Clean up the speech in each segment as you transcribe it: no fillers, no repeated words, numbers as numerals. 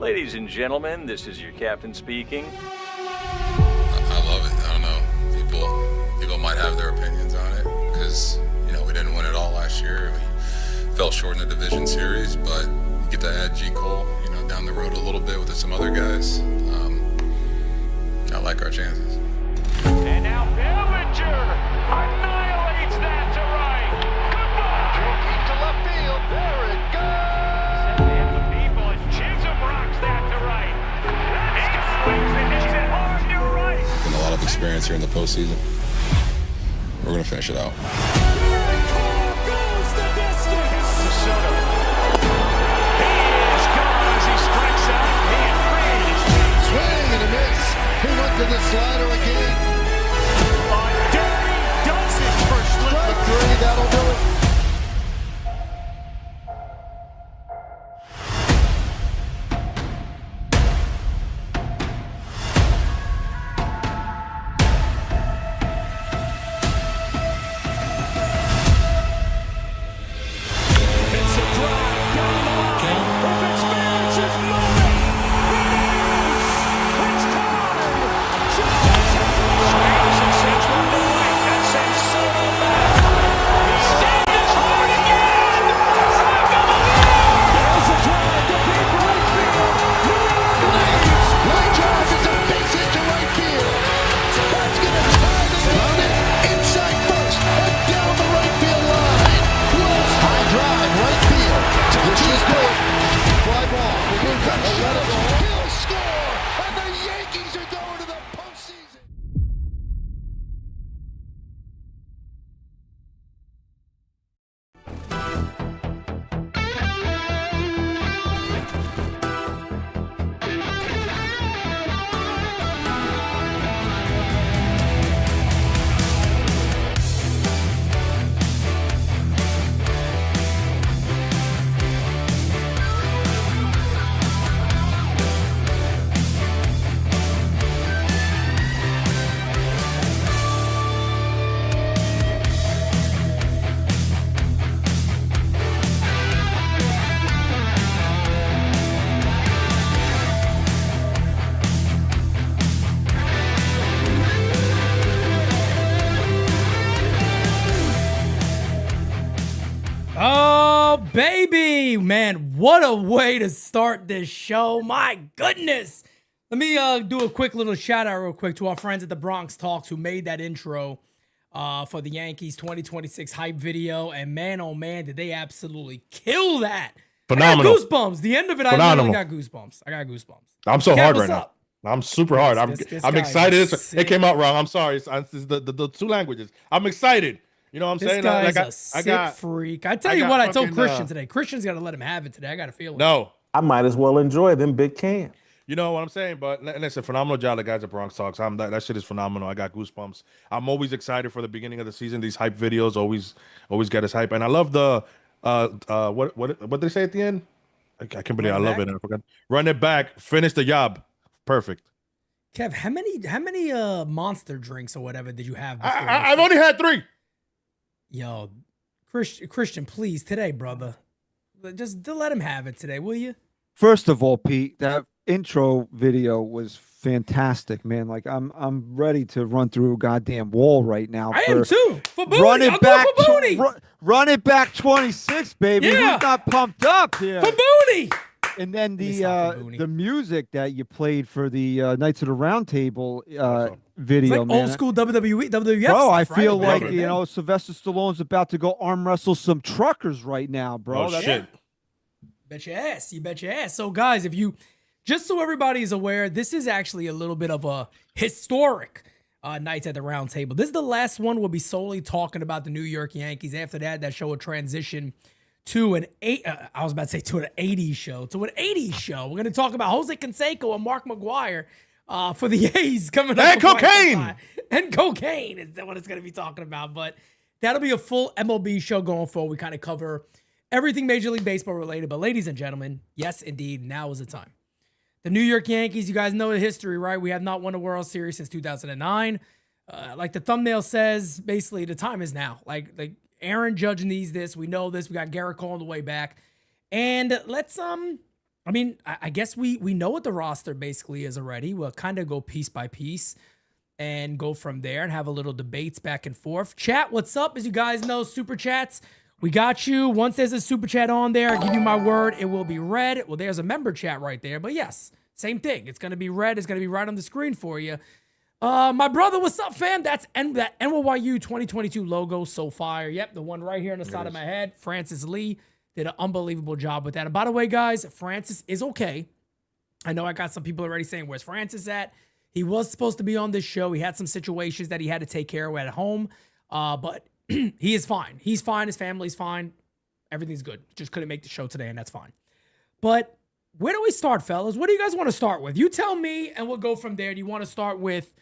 Ladies and gentlemen, this is your captain speaking. I love it. I don't know. People might have their opinions on it because, we didn't win it all last year. We fell short in the division series, but you get to add G. Cole, down the road a little bit with some other guys. I like our chances. And now Bellinger annihilates that to right. Good ball. Joking to left field. There it goes. And the people, and Chisholm rocks that to right. That's swings and hits it hard to right. Been a lot of experience here in the postseason. We're going to finish it out. He went to the slider again. A dirty dozen for Strike three, that'll do it. It's a drive down the line. If it's Spence, it's moving. It is. It's time. Swings and sends one to right. That sends Soto back. He's dead as hard again. There's a drive to deep right field. Line drive is a base hit to right field. That's going to tie the run inside first and down the right field line. Close high drive right field. Touches good. Fly ball. Here comes Soto. He'll score, and the Yankees are going to the postseason. Oh, baby, man, what a way to start this show. My goodness. Let me do a quick little shout out real quick to our friends at the Bronx Talks who made that intro for the Yankees 2026 hype video. And man, oh man, did they absolutely kill that. Phenomenal. I got goosebumps. The end of it, Phenomenal. I literally got goosebumps. I got goosebumps. I'm so Kev, hard what's right up? now. I'm super hard. I'm This I'm guy excited. is It sick. came out wrong. I'm sorry. It's the two languages. I'm excited. You know what I'm This saying? guy's Like, a sick freak. I tell you got what, I told fucking, Christian today. Christian's got to let him have it today. I got a feeling. No. I might as well enjoy them big cans. You know what I'm saying? But listen, phenomenal job, the guys at Bronx Talks. That shit is phenomenal. I got goosebumps. I'm always excited for the beginning of the season. These hype videos always get us hype. And I love the what did they say at the end? I can't believe I love it. I forgot. Run it back. Finish the job. Perfect. Kev, how many monster drinks or whatever did you have before? I've only had 3. Yo, Christian, please, today, brother. Just let him have it today, will you? First of all, Pete, that intro video was fantastic, man. Like I'm ready to run through a goddamn wall right now. I am too. For booty. Run it I'll back. go for booty. Run it back 26, baby. Yeah. Who's not pumped up here? For booty. And then stop for Booney. the music that you played for the Knights of the Roundtable It's video, like man. old school WWE, WWF Bro, stuff, I right? feel Back like, in the day. Sylvester Stallone's about to go arm wrestle some truckers right now, bro. Oh, That's- shit. Bet your ass. You bet your ass. So, guys, just so everybody is aware, this is actually a little bit of a historic Nights at the Round Table. This is the last one. We'll be solely talking about the New York Yankees. After that show will transition to an 80s show. To an 80s show. We're going to talk about Jose Canseco and Mark McGuire for the A's coming up. And for quite some cocaine! time. And cocaine is what it's going to be talking about. But that'll be a full MLB show going forward. We kind of cover everything Major League Baseball related. But ladies and gentlemen, yes, indeed, now is the time. The New York Yankees, you guys know the history, right? We have not won a World Series since 2009. Like the thumbnail says, basically the time is now. Like Aaron Judge needs this. We know this. We got Garrett Cole on the way back. And let's I mean, I guess we know what the roster basically is already. We'll kind of go piece by piece and go from there and have a little debates back and forth. Chat, what's up? As you guys know, super chats, we got you. Once there's a super chat on there, I give you my word, it will be read. Well, there's a member chat right there, but yes, same thing. It's going to be read. It's going to be right on the screen for you. My brother, what's up, fam? That's that NYU 2022 logo, so fire. Yep, the one right here on the side of my head. Francis Lee did an unbelievable job with that. And by the way, guys, Francis is okay. I know I got some people already saying, where's Francis at? He was supposed to be on this show. He had some situations that he had to take care of at home, but he is fine. He's fine. His family's fine. Everything's good. Just couldn't make the show today, and that's fine. But where do we start, fellas? What do you guys want to start with? You tell me, and we'll go from there. Do you want to start with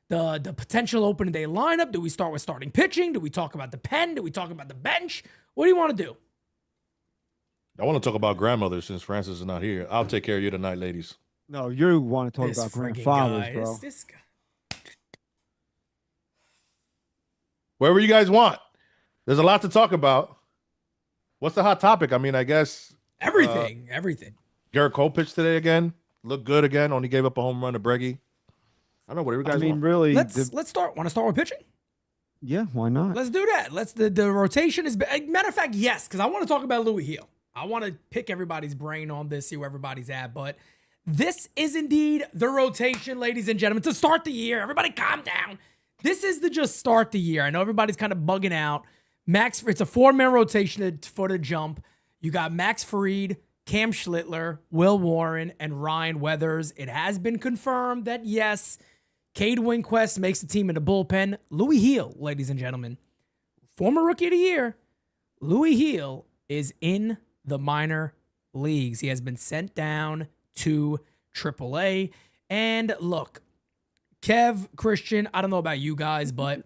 the potential opening day lineup? Do we start with starting pitching? Do we talk about the pen? Do we talk about the bench? What do you want to do? I want to talk about grandmothers since Francis is not here. I'll take care of you tonight, ladies. No, you want to talk This about friggin' grandfathers, guy. bro. This guy. Wherever you guys want. There's a lot to talk about. What's the hot topic? I mean, I guess Everything. Garrett Cole pitched today again. Looked good again. Only gave up a home run to Breggy. I don't know. Whatever you guys want. Really, Let's start. Want to start with pitching? yeah, why not? Let's do that. The rotation is matter of fact, yes, because I want to talk about Louis Hill. I want to pick everybody's brain on this, see where everybody's at. But this is indeed the rotation, ladies and gentlemen, to start the year. Everybody calm down. This is the just start the year. I know everybody's kind of bugging out. Max, it's a 4-man rotation for the jump. You got Max Fried, Cam Schlittler, Will Warren, and Ryan Weathers. It has been confirmed that, yes, Cade Winquist makes the team in the bullpen. Louis Hill, ladies and gentlemen, former Rookie of the Year, Louis Hill is in the minor leagues. He has been sent down to AAA. And look, Kev, Christian, I don't know about you guys, but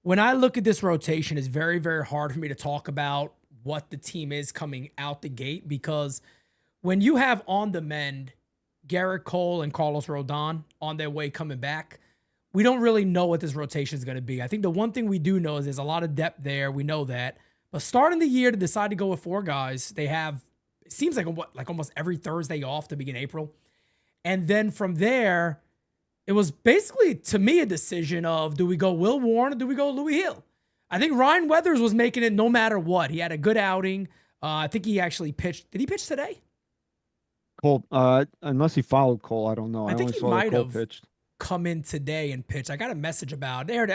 when I look at this rotation, it's very, very hard for me to talk about what the team is coming out the gate, because when you have on the mend Garrett Cole and Carlos Rodon on their way coming back, we don't really know what this rotation is going to be. I think the one thing we do know is there's a lot of depth there. We know that. But starting the year to decide to go with 4 guys, they have, it seems like almost every Thursday off to begin April. And then from there, it was basically, to me, a decision of, do we go Will Warren or do we go Louis Hill? I think Ryan Weathers was making it no matter what. He had a good outing. I think he actually pitched. Did he pitch today? Cole, unless he followed Cole, I don't know. I think only he saw that might Cole have pitched. come in today and pitched. I got a message about there,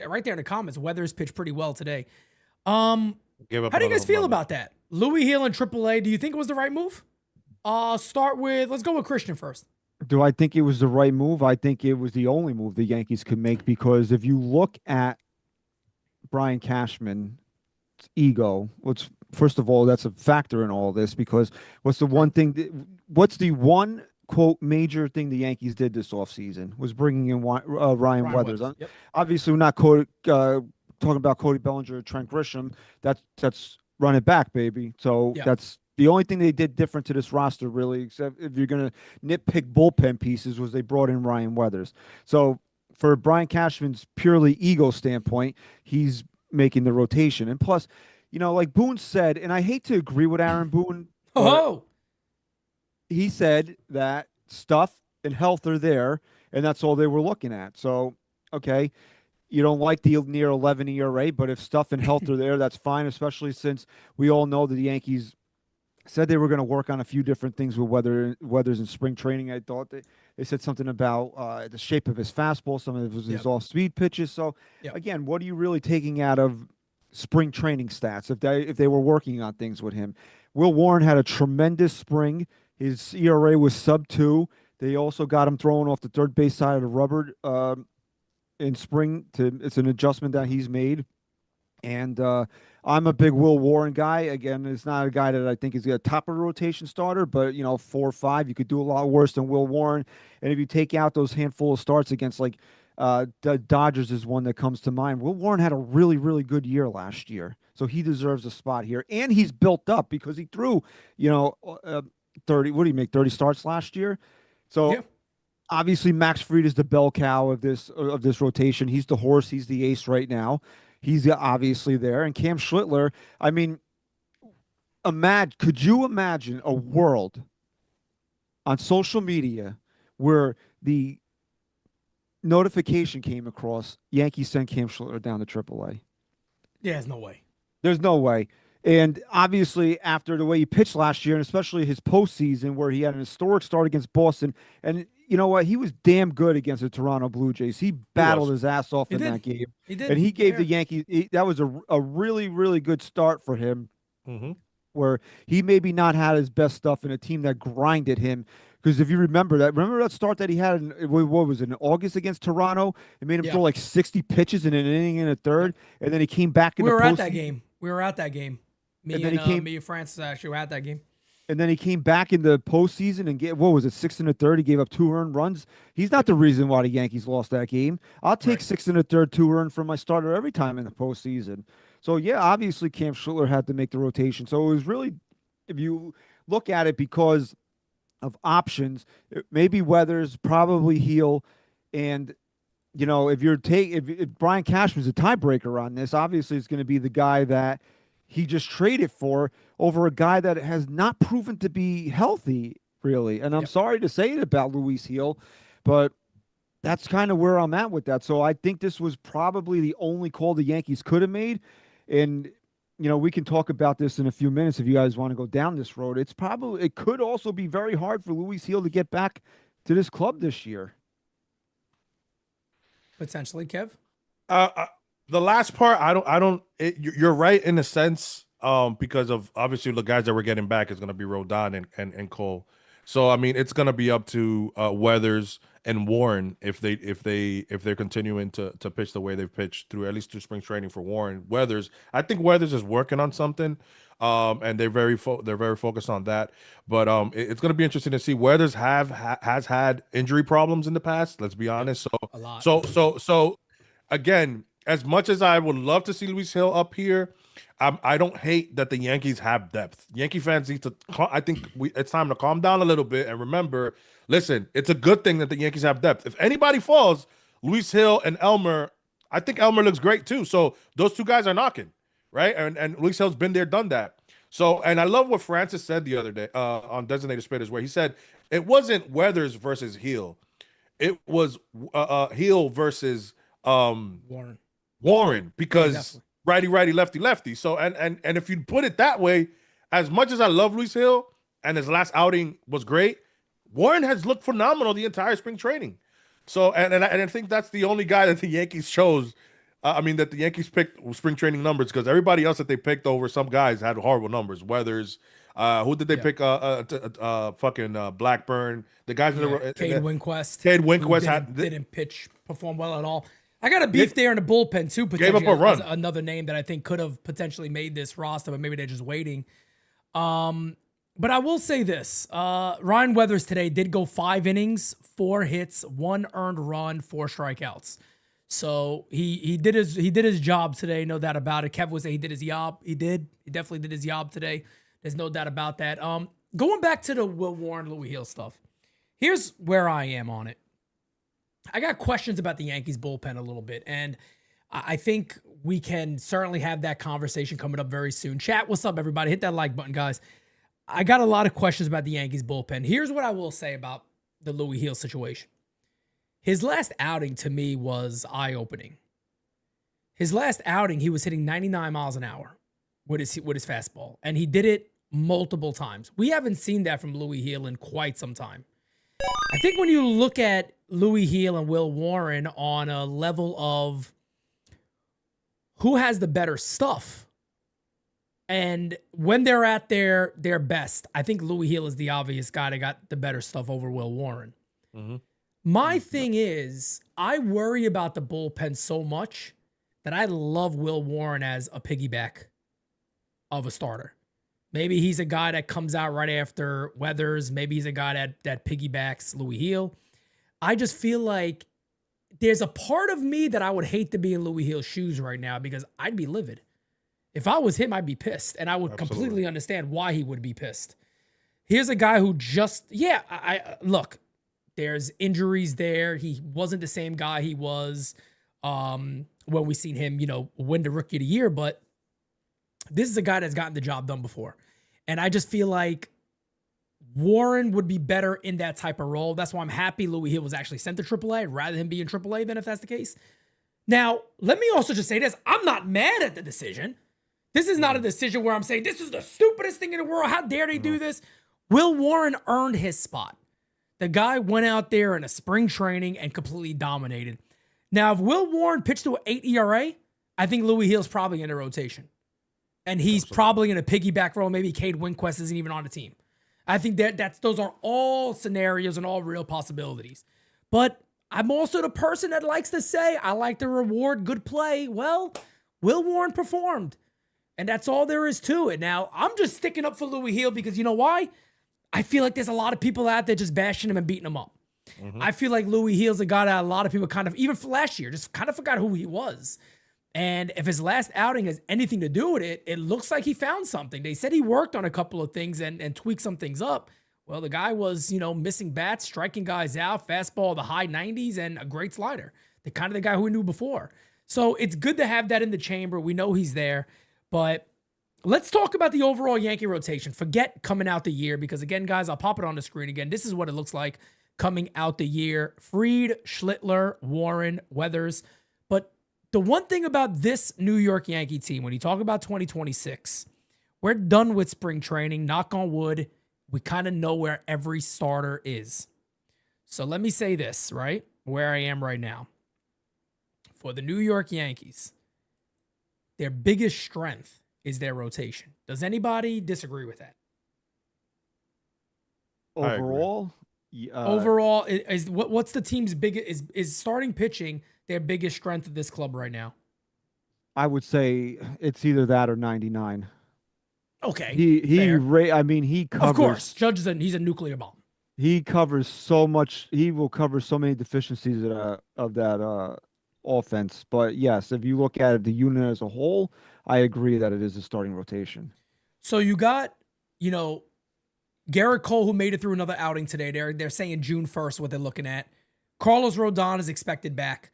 right there in the comments. Weathers pitched pretty well today. How do you guys feel about that? Louis Hill in AAA, do you think it was the right move? Let's go with Christian first. Do I think it was the right move? I think it was the only move the Yankees could make, because if you look at Brian Cashman's ego, first of all, that's a factor in all this, because what's the one quote major thing the Yankees did this offseason was bringing in Ryan Weathers. Yep. Obviously, we're not talking about Cody Bellinger or Trent Grisham. That's run it back, baby. So that's the only thing they did different to this roster, really, except if you're going to nitpick bullpen pieces, was they brought in Ryan Weathers. So for Brian Cashman's purely ego standpoint, he's making the rotation. And plus, like Boone said, and I hate to agree with Aaron Boone. He said that stuff and health are there, and that's all they were looking at. So, okay, you don't like the near 11 ERA, but if stuff and health are there, that's fine, especially since we all know that the Yankees said they were going to work on a few different things with Weathers in spring training. I thought they said something about the shape of his fastball, some of his off-speed pitches. So, again, what are you really taking out of spring training stats if they were working on things with him? Will Warren had a tremendous spring. His ERA was sub-2. They also got him throwing off the third base side of the rubber in spring. It's an adjustment that he's made. And I'm a big Will Warren guy. Again, it's not a guy that I think is a top of the rotation starter, but 4 or 5, you could do a lot worse than Will Warren. And if you take out those handful of starts against the Dodgers is one that comes to mind. Will Warren had a really, really good year last year, so he deserves a spot here. And he's built up because he threw, 30. What did he make? 30 starts last year. So obviously Max Fried is the bell cow of this rotation. He's the horse. He's the ace right now. He's obviously there. And Cam Schlittler, I mean, could you imagine a world on social media where the notification came across Yankees sent Cam Schlitter down to AAA. Yeah, there's no way. There's no way. And obviously, after the way he pitched last year, and especially his postseason, where he had an historic start against Boston, and you know what? He was damn good against the Toronto Blue Jays. He battled his ass off He in did. that game. He did. And he gave the Yeah. Yankees, that was a really, really good start for him, Mm-hmm. where he maybe not had his best stuff in a team that grinded him. Because if you remember that start that he had in what was it, in August against Toronto? It made him Yeah. throw like 60 pitches in an inning and a third, and then he came back in We the were at that postseason. game. We were at that game. Me And and, then he came- me and Francis actually were at that game. And then he came back in the postseason and what was it, 6 1/3? He gave up 2 earned runs. He's not the reason why the Yankees lost that game. I'll take Right. 6 1/3, 2 earned from my starter every time in the postseason. So yeah, obviously Cam Schlitter had to make the rotation. So it was really, if you look at it because of options, maybe Weathers, probably Heel, and you know if if Brian Cashman's a tiebreaker on this, obviously it's going to be the guy that he just traded for over a guy that has not proven to be healthy, really. And I'm Yep. sorry to say it about Luis Heel, but that's kind of where I'm at with that. So I think this was probably the only call the Yankees could have made. And, you know, we can talk about this in a few minutes if you guys want to go down this road. It could also be very hard for Luis Heel to get back to this club this year. Potentially, Kev. The last part, you're right in a sense, because of obviously the guys that we're getting back is going to be Rodon and Cole. So I mean, it's going to be up to Weathers and Warren if they're continuing to pitch the way they've pitched through at least through spring training for Warren. I think Weathers is working on something, and they're very focused on that. But it's going to be interesting to see. Weathers has had injury problems in the past. Let's be honest. A lot. So again, as much as I would love to see Luis Hill up here, I don't hate that the Yankees have depth. Yankee fans need to. I think it's time to calm down a little bit and remember. Listen, it's a good thing that the Yankees have depth. If anybody falls, Luis Hill and Elmer. I think Elmer looks great too. So those two guys are knocking, right? And Luis Hill's been there, done that. So, and I love what Francis said the other day on Designated Spitters, where he said it wasn't Weathers versus Hill, it was Hill versus Warren, because righty, lefty. So and if you put it that way, as much as I love Luis Hill and his last outing was great, Warren has looked phenomenal the entire spring training. So and I think that's the only guy that the Yankees chose. That the Yankees picked spring training numbers, because everybody else that they picked over some guys had horrible numbers. Weathers, who did they pick? Fucking Blackburn. The guys in the Cade Winquest. Cade Winquest didn't perform well at all. I got a beef there in the bullpen too. Gave up a run. Another name that I think could have potentially made this roster, but maybe they're just waiting. But I will say this: Ryan Weathers today did go 5 innings, 4 hits, 1 earned run, 4 strikeouts. So he did his job today, no doubt about it. Kev was saying he did his job. He definitely did his job today. There's no doubt about that. Going back to the Will Warren, Louis Hill stuff. Here's where I am on it. I got questions about the Yankees bullpen a little bit, and I think we can certainly have that conversation coming up very soon. Chat, what's up, everybody? Hit that like button, guys. I got a lot of questions about the Yankees bullpen. Here's what I will say about the Louis Hill situation. His last outing to me was eye-opening. His last outing, he was hitting 99 miles an hour with his fastball, and he did it multiple times. We haven't seen that from Louis Hill in quite some time. I think when you look at Louis Hill and Will Warren on a level of who has the better stuff, and when they're at their best, I think Louis Hill is the obvious guy that got the better stuff over Will Warren. Mm-hmm. My thing is, I worry about the bullpen so much that I love Will Warren as a piggyback of a starter. Maybe he's a guy that comes out right after Weathers. Maybe he's a guy that piggybacks Louis Hill. I just feel like there's a part of me that I would hate to be in Louis Hill's shoes right now, because I'd be livid. If I was him, I'd be pissed, and I would completely understand why he would be pissed. Here's a guy who look, there's injuries there. He wasn't the same guy he was when we seen him, win the Rookie of the Year, but this is a guy that's gotten the job done before. And I just feel like Warren would be better in that type of role. That's why I'm happy Louis Hill was actually sent to AAA. I'd rather him be in AAA than if that's the case. Now, let me also just say this. I'm not mad at the decision. This is not a decision where I'm saying this is the stupidest thing in the world. How dare they do this? Will Warren earned his spot. The guy went out there in a spring training and completely dominated. Now, if Will Warren pitched to an 8 ERA, I think Louis Hill's probably in the rotation. And he's probably in a piggyback role. Maybe Cade Winquist isn't even on the team. I think those are all scenarios and all real possibilities. But I'm also the person that likes to say, I like to reward good play. Well, Will Warren performed. And that's all there is to it. Now, I'm just sticking up for Louis Hill because you know why? I feel like there's a lot of people out there just bashing him and beating him up. I feel like Louis Hill's a guy that a lot of people kind of, even for last year, just kind of forgot who he was. And if his last outing has anything to do with it, it looks like he found something. They said he worked on a couple of things and tweaked some things up. Well, the guy was, missing bats, striking guys out, fastball, the high 90s, and a great slider. The kind of the guy who we knew before. So it's good to have that in the chamber. We know he's there. But let's talk about the overall Yankee rotation. Forget coming out the year because, again, guys, I'll pop it on the screen again. This is what it looks like coming out the year. Fried, Schlittler, Warren, Weathers. But the one thing about this New York Yankee team, when you talk about 2026, we're done with spring training. Knock on wood. We kind of know where every starter is. So let me say this, right? Where I am right now. For the New York Yankees, their biggest strength is their rotation. Does anybody disagree with that? Overall, Overall, what's the team's biggest is starting pitching their biggest strength of this club right now? I would say it's either that or 99. Okay, he covers. Of course, Judge he's a nuclear bomb. He covers so much. He will cover so many deficiencies of that offense. But yes, if you look at it, the unit as a whole, I agree that it is a starting rotation. So you got, Garrett Cole, who made it through another outing today. They're saying June 1st, what they're looking at. Carlos Rodon is expected back.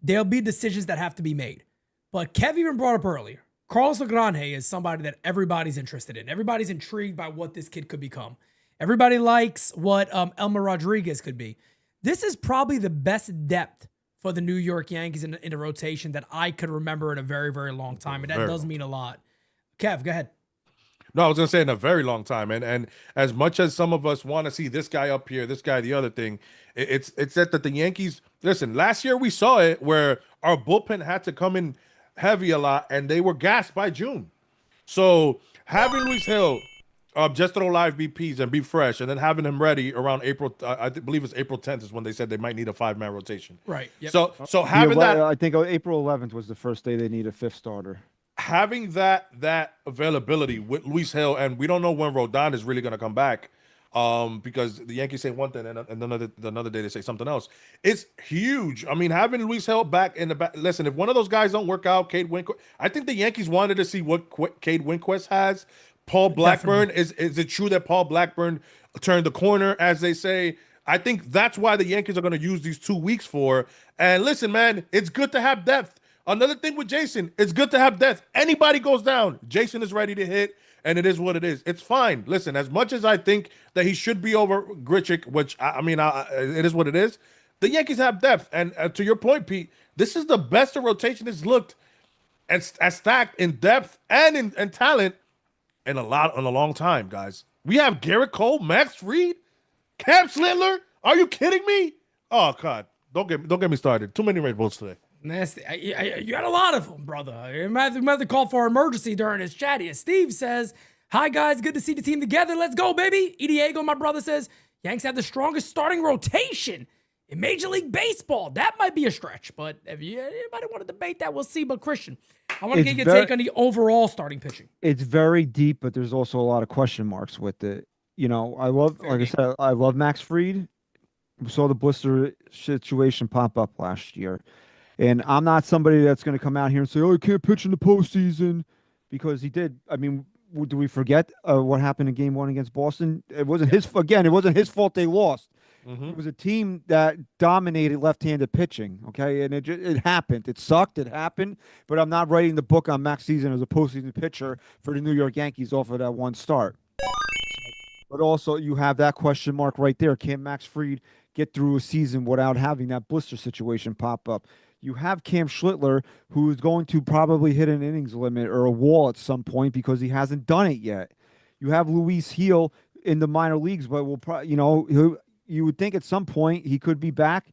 There'll be decisions that have to be made. But Kev even brought up earlier, Carlos Legrande is somebody that everybody's interested in. Everybody's intrigued by what this kid could become. Everybody likes what Elmer Rodriguez could be. This is probably the best depth for the New York Yankees in the rotation that I could remember in a very, very long time. And that does mean a lot. Kev, go ahead. No, I was going to say in a very long time. And as much as some of us want to see this guy up here, this guy, the other thing, it's that the Yankees, listen, last year we saw it where our bullpen had to come in heavy a lot and they were gassed by June. So having Luis Hill just throw live BPs and be fresh and then having him ready around April, I believe it's April 10th is when they said they might need a 5-man rotation. Right. Yep. So having that, I think April 11th was the first day they need a fifth starter. Having that availability with Luis Hill, and we don't know when Rodon is really going to come back, because the Yankees say one thing and another day they say something else. It's huge. I mean, having Luis Hill back in the back. Listen, if one of those guys don't work out, Cade Winquist, I think the Yankees wanted to see what Cade Winquist has. Paul Blackburn, is it true that Paul Blackburn turned the corner, as they say? I think that's why the Yankees are going to use these 2 weeks for. And listen, man, it's good to have depth. Another thing with Jason, it's good to have depth. Anybody goes down, Jason is ready to hit, and it is what it is. It's fine. Listen, as much as I think that he should be over Grichuk, which, it is what it is, the Yankees have depth. And to your point, Pete, this is the best the rotation has looked as stacked in depth and in talent in a long time, guys. We have Garrett Cole, Max Fried, Cam Schlittler. Are you kidding me? Oh, God. Don't get me started. Too many Red Bulls today. Nasty. You got a lot of them, brother. You might have to call for emergency during his chat here. Steve says, hi, guys. Good to see the team together. Let's go, baby. Diego, my brother, says, Yanks have the strongest starting rotation in Major League Baseball. That might be a stretch, but if anybody want to debate that, we'll see. But Christian, I want to get your take on the overall starting pitching. It's very deep, but there's also a lot of question marks with it. I love Max Fried. We saw the blister situation pop up last year. And I'm not somebody that's going to come out here and say, oh, he can't pitch in the postseason, because he did. I mean, do we forget what happened in Game 1 against Boston? It wasn't his fault they lost. It was a team that dominated left-handed pitching, okay? And it happened. It sucked. It happened. But I'm not writing the book on Max season as a postseason pitcher for the New York Yankees off of that one start. But also, you have that question mark right there. Can Max Fried get through a season without having that blister situation pop up? You have Cam Schlittler, who is going to probably hit an innings limit or a wall at some point because he hasn't done it yet. You have Luis Heel in the minor leagues, but will probably, you would think at some point he could be back.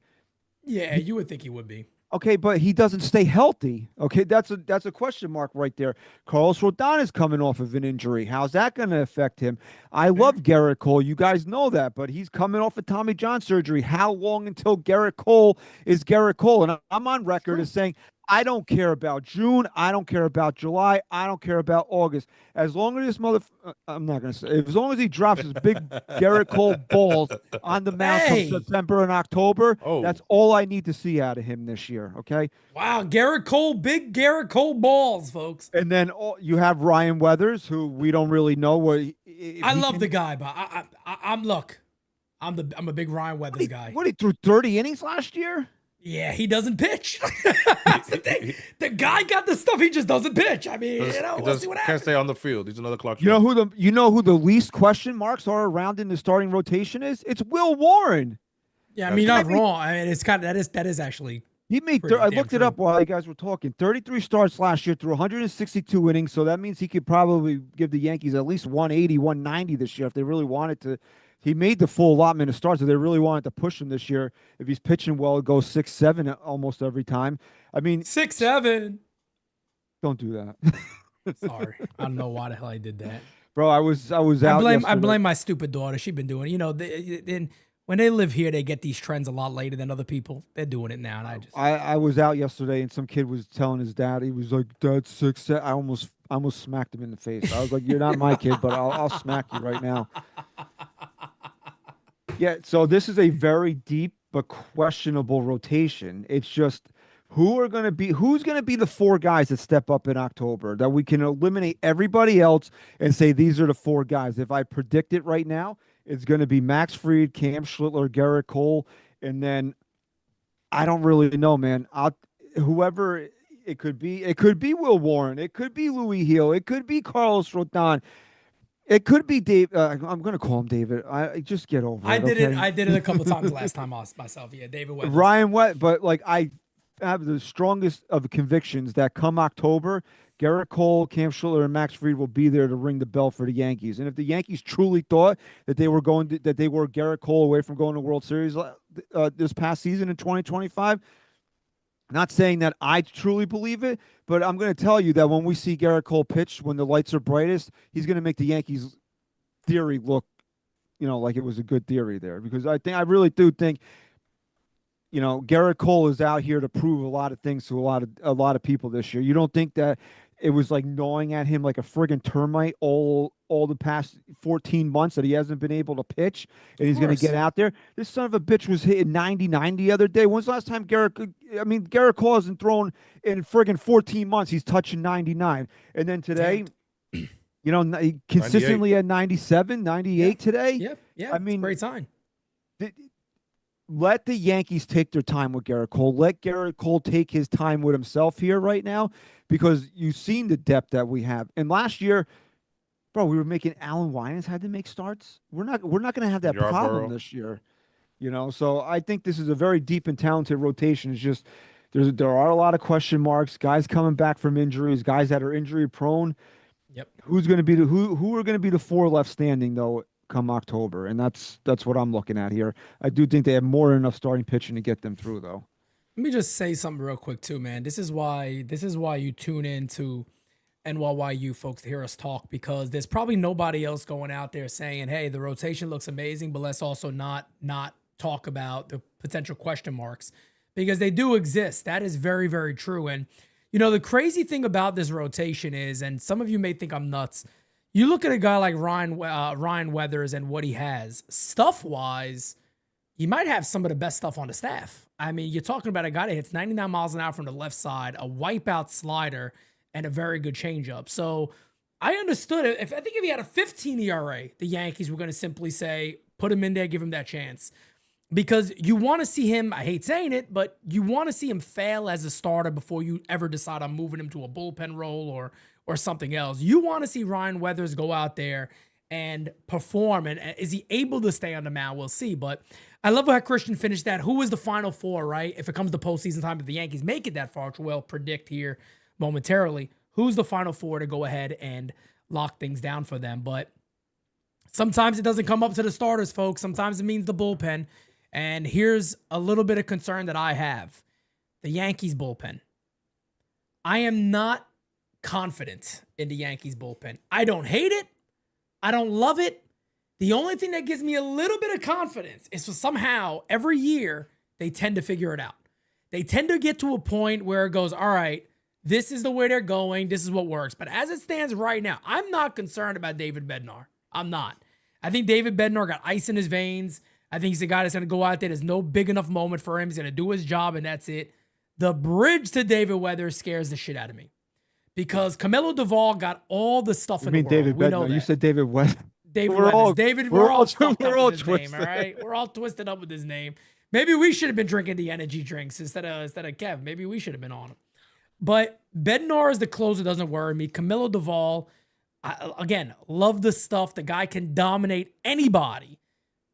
Yeah, you would think he would be. Okay, but he doesn't stay healthy. Okay, that's a question mark right there. Carlos Rodon is coming off of an injury. How's that going to affect him? I love Garrett Cole. You guys know that, but he's coming off of Tommy John surgery. How long until Garrett Cole is Garrett Cole? And I'm on record as saying I don't care about June. I don't care about July. I don't care about August. As long as this I'm not going to say, as long as he drops his big Garrett Cole balls on the mound Hey. from September and October, Oh. that's all I need to see out of him this year. Okay. Wow, Garrett Cole, big Garrett Cole balls, folks. And then you have Ryan Weathers, who we don't really know what. I love the guy, but I'm a big Ryan Weathers guy. What he threw 30 innings last year? Yeah, he doesn't pitch. That's the thing. The guy got the stuff. He just doesn't pitch. I mean, we'll see what Can't happens. stay on the field. He's another Clark. You know who the least question marks are around in the starting rotation is? It's Will Warren. Yeah, I mean, not wrong. I mean, it's kind of that is actually. He made. Pretty I damn looked it true. up while you guys were talking. 33 starts last year through 162 innings. So that means he could probably give the Yankees at least 180, 190 this year if they really wanted to. He made the full allotment of starts, so they really wanted to push him this year. If he's pitching well, it goes 6-7 almost every time. I mean, 6'7". don't do that. Sorry, I don't know why the hell I did that. Bro, I was out. I yesterday. blame my stupid daughter. She's been doing. When they live here, they get these trends a lot later than other people. They're doing it now, and I was out yesterday, and some kid was telling his dad. He was like, "Dad, 6'7". I almost smacked him in the face. I was like, "You're not my kid, but I'll smack you right now." Yeah. So this is a very deep but questionable rotation. It's just who's going to be the four guys that step up in October that we can eliminate everybody else and say these are the four guys. If I predict it right now, it's going to be Max Fried, Cam Schlittler, Garrett Cole, and then I don't really know, man. Whoever it could be Will Warren, it could be Louis Heel, it could be Carlos Rodon, it could be Dave. I'm going to call him David. I just get over it. I did okay? it. I did it a couple times last time myself. Yeah, David Weathers. Ryan Wet, but like I have the strongest of convictions that come October, Garrett Cole, Cam Schlittler, and Max Fried will be there to ring the bell for the Yankees. And if the Yankees truly thought that they were Garrett Cole away from going to World Series this past season in 2025, not saying that I truly believe it, but I'm going to tell you that when we see Garrett Cole pitch, when the lights are brightest, he's going to make the Yankees theory look, like it was a good theory there. Because I really do think, Garrett Cole is out here to prove a lot of things to a lot of people this year. You don't think that it was like gnawing at him like a friggin' termite all the past 14 months that he hasn't been able to pitch and he's going to get out there? This son of a bitch was hitting 99 the other day. When's the last time Garrett Cole hasn't thrown in friggin' 14 months? He's touching 99. And then today, he consistently at 97, 98 today. Yep. Yeah. I mean, great sign. Let the Yankees take their time with Garrett Cole. Let Garrett Cole take his time with himself here right now, because you've seen the depth that we have. And last year, bro, we were making Alan Winans had to make starts. We're not going to have that problem this year, So I think this is a very deep and talented rotation. It's just there are a lot of question marks. Guys coming back from injuries, guys that are injury prone. Yep. Who's going to be who are going to be the four left standing though? Come October, and that's what I'm looking at here. I do think they have more than enough starting pitching to get them through, though. Let me just say something real quick too, man. This is why you tune in to NYU folks to hear us talk, because there's probably nobody else going out there saying, "Hey, the rotation looks amazing, but let's also not talk about the potential question marks," because they do exist. That is very, very true. And the crazy thing about this rotation is, and some of you may think I'm nuts. You look at a guy like Ryan Weathers and what he has stuff-wise. He might have some of the best stuff on the staff. I mean, you're talking about a guy that hits 99 miles an hour from the left side, a wipeout slider, and a very good changeup. So I understood it. I think if he had a 15 ERA, the Yankees were going to simply say, put him in there, give him that chance. Because you want to see him, I hate saying it, but you want to see him fail as a starter before you ever decide on moving him to a bullpen role or something else. You want to see Ryan Weathers go out there and perform? And is he able to stay on the mound? We'll see. But I love how Christian finished that. Who is the final four, right? If it comes to postseason time, if the Yankees make it that far, which we'll predict here momentarily, who's the final four to go ahead and lock things down for them? But sometimes it doesn't come up to the starters, folks. Sometimes it means the bullpen. And here's a little bit of concern that I have. The Yankees bullpen. I am not confident in the Yankees bullpen. I don't hate it. I don't love it. The only thing that gives me a little bit of confidence is for somehow every year they tend to figure it out. They tend to get to a point where it goes, all right, this is the way they're going. This is what works. But as it stands right now, I'm not concerned about David Bednar. I'm not. I think David Bednar got ice in his veins. I think he's a guy that's going to go out there. There's no big enough moment for him. He's going to do his job, and that's it. The bridge to David Weathers scares the shit out of me because Camilo Duvall got all the stuff in the world. David We know Bednar. that. You said David West. David We're Weathers. all- David, we're we're all all- fucked we're up all with his twisted. name, all right? We're all twisted up with his name. Maybe we should have been drinking the energy drinks instead of Kev. Maybe we should have been on him. But Bednar as the closer doesn't worry me. Camilo Duvall, again, love the stuff. The guy can dominate anybody.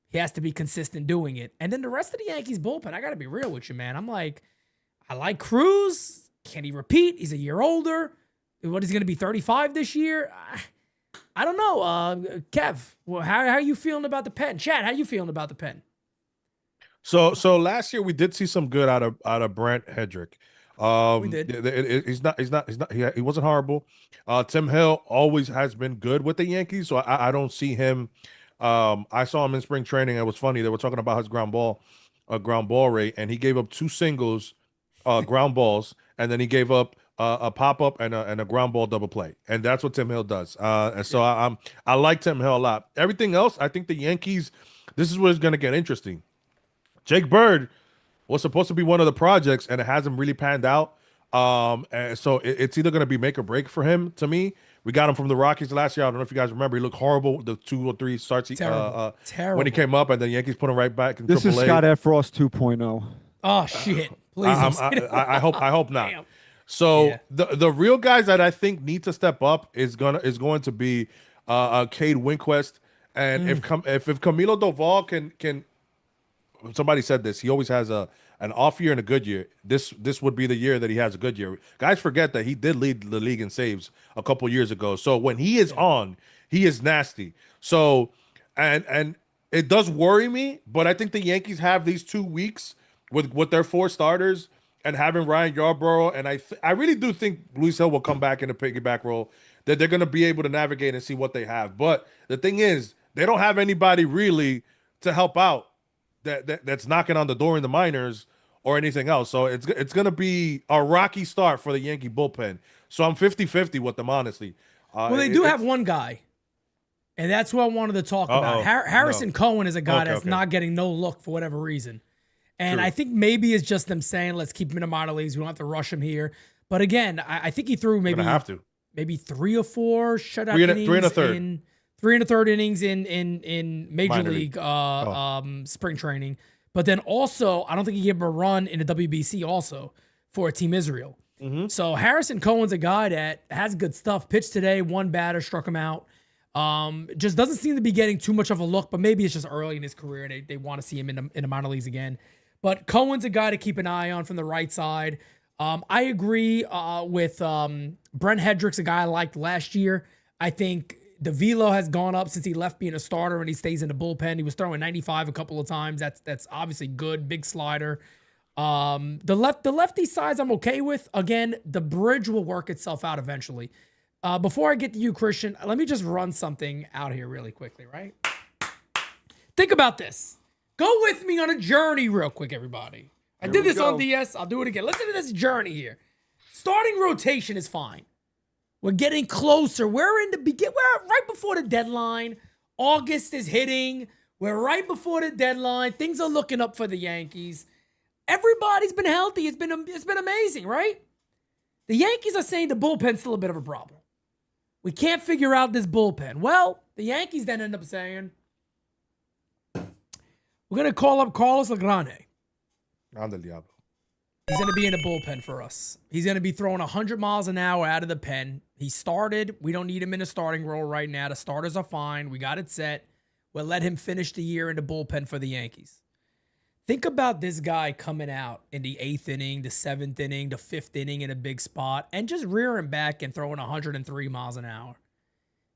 He has to be consistent doing it. And then the rest of the Yankees bullpen, I got to be real with you, man. I'm like, I like Cruz. Can he repeat? He's a year older. What, he's going to be 35 this year? I don't know. Kev, well, how are you feeling about the pen? Chad, how you feeling about the pen? So last year we did see some good out of Brent Hedrick. We did. He wasn't horrible. Tim Hill always has been good with the Yankees, so I don't see him. I saw him in spring training. It was funny. They were talking about his ground ball rate, and he gave up 2 singles, ground balls, and then he gave up a pop up and a ground ball double play, and that's what Tim Hill does. And so I like Tim Hill a lot. Everything else, I think the Yankees. This is where it's going to get interesting. Jake Bird was supposed to be one of the projects, and it hasn't really panned out. And so it's either going to be make or break for him. To me, we got him from the Rockies last year. I don't know if you guys remember. He looked horrible the 2 or 3 starts Terrible. when he came up, and the Yankees put him right back in This AAA. is Scott Frost 2.0. Oh, shit. Please. I hope not. Damn. So Yeah. the real guys that I think need to step up is going to be Cade Winquist, and if Camilo Doval can. Somebody said this. He always has an off year and a good year. This would be the year that he has a good year. Guys forget that he did lead the league in saves a couple years ago. So when he is on, he is nasty. So and it does worry me, but I think the Yankees have these 2 weeks with their 4 starters and having Ryan Yarbrough, and I really do think Luis Hill will come back in a piggyback role, that they're going to be able to navigate and see what they have. But the thing is, they don't have anybody really to help out that's knocking on the door in the minors or anything else. So it's going to be a rocky start for the Yankee bullpen. So I'm 50-50 with them, honestly. Well, they do have one guy, and that's who I wanted to talk about. Harrison Cohen is a guy that's not getting no look for whatever reason. And True. I think maybe it's just them saying, let's keep him in the minor leagues. We don't have to rush him here. But again, I think he threw maybe 3 or 4 shutout innings. 3 1/3. 3 1/3 innings in Major League spring training. But then also, I don't think he gave him a run in the WBC also for Team Israel. Mm-hmm. So Harrison Cohen's a guy that has good stuff. Pitched today, 1 batter, struck him out. Just doesn't seem to be getting too much of a look, but maybe it's just early in his career and they want to see him in the minor leagues again. But Cohen's a guy to keep an eye on from the right side. I agree with Brent Hedrick's a guy I liked last year. I think the velo has gone up since he left being a starter and he stays in the bullpen. He was throwing 95 a couple of times. That's obviously good. Big slider. The lefty sides I'm okay with. Again, the bridge will work itself out eventually. Before I get to you, Christian, let me just run something out here really quickly, right? Think about this. Go with me on a journey real quick, everybody. I did this on DS. I'll do it again. Listen to this journey here. Starting rotation is fine. We're getting closer. We're right before the deadline. August is hitting. We're right before the deadline. Things are looking up for the Yankees. Everybody's been healthy. It's been amazing, right? The Yankees are saying the bullpen's still a bit of a problem. We can't figure out this bullpen. Well, the Yankees then end up saying, we're going to call up Carlos Legrande. Ande el diablo. He's going to be in the bullpen for us. He's going to be throwing 100 miles an hour out of the pen. He started. We don't need him in a starting role right now. The starters are fine. We got it set. We'll let him finish the year in the bullpen for the Yankees. Think about this guy coming out in the 8th inning, the 7th inning, the 5th inning in a big spot and just rearing back and throwing 103 miles an hour.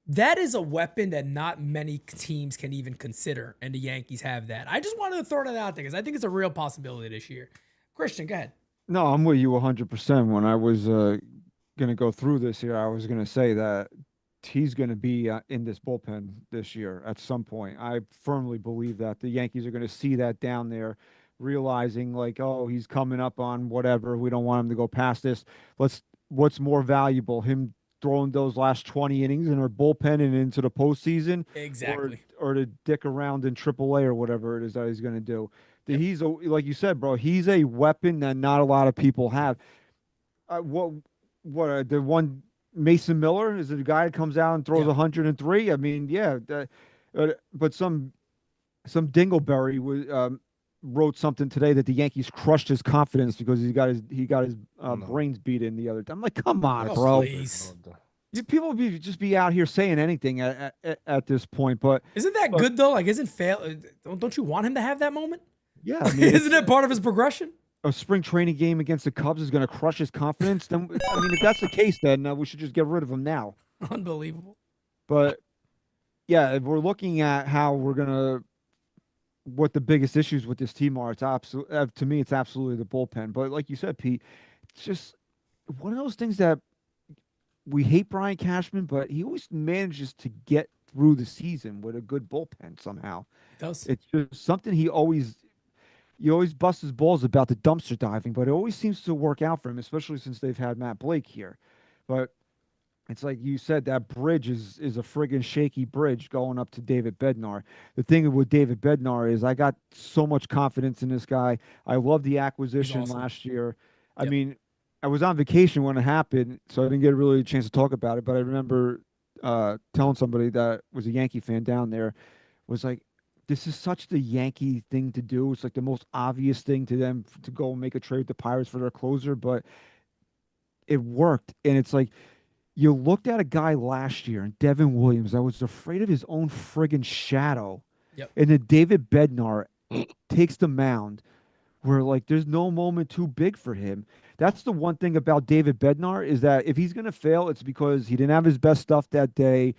That is a weapon that not many teams can even consider, and the Yankees have that. I just wanted to throw that out there because I think it's a real possibility this year. Christian, go ahead. No, I'm with you 100%. When I was going to go through this here, I was going to say that he's going to be in this bullpen this year at some point. I firmly believe that the Yankees are going to see that down there, realizing like, oh, he's coming up on whatever. We don't want him to go past this. What's more valuable, him throwing those last 20 innings in our bullpen and into the postseason, Exactly. or to dick around in AAA or whatever it is that he's going to do. He's like you said, bro. He's a weapon that not a lot of people have. The one Mason Miller is it the guy that comes out and throws 103? I mean, yeah. But some dingleberry wrote something today that the Yankees crushed his confidence because he got his brains beat in the other time. I'm like, come on, bro. Please. People just be out here saying anything at this point. But Isn't that good though? Like, don't you want him to have that moment? yeah, I mean, Isn't it part of his progression? a spring training game against the Cubs is going to crush his confidence, then I mean, if that's the case, then we should just get rid of him now. Unbelievable. But yeah, if we're looking at how we're gonna, what the biggest issues with this team are, it's absolutely to me, it's absolutely the bullpen. But like you said, Pete, it's just one of those things that we hate Brian Cashman, but he always manages to get through the season with a good bullpen somehow. It does. It's just something he always busts his balls about the dumpster diving, but it always seems to work out for him, especially since they've had Matt Blake here. But it's like you said, that bridge is a friggin' shaky bridge going up to David Bednar. The thing with David Bednar is I got so much confidence in this guy. I love the acquisition last year. I mean, I was on vacation when it happened, so I didn't get really a chance to talk about it, but I remember telling somebody that was a Yankee fan down there, was like, this is such the Yankee thing to do. It's like the most obvious thing to them to go and make a trade with the Pirates for their closer, but it worked. And it's like, you looked at a guy last year, and Devin Williams, I was afraid of his own friggin' shadow. Yep. And then David Bednar takes the mound where, like, there's no moment too big for him. That's the one thing about David Bednar is that if he's going to fail, it's because he didn't have his best stuff that day,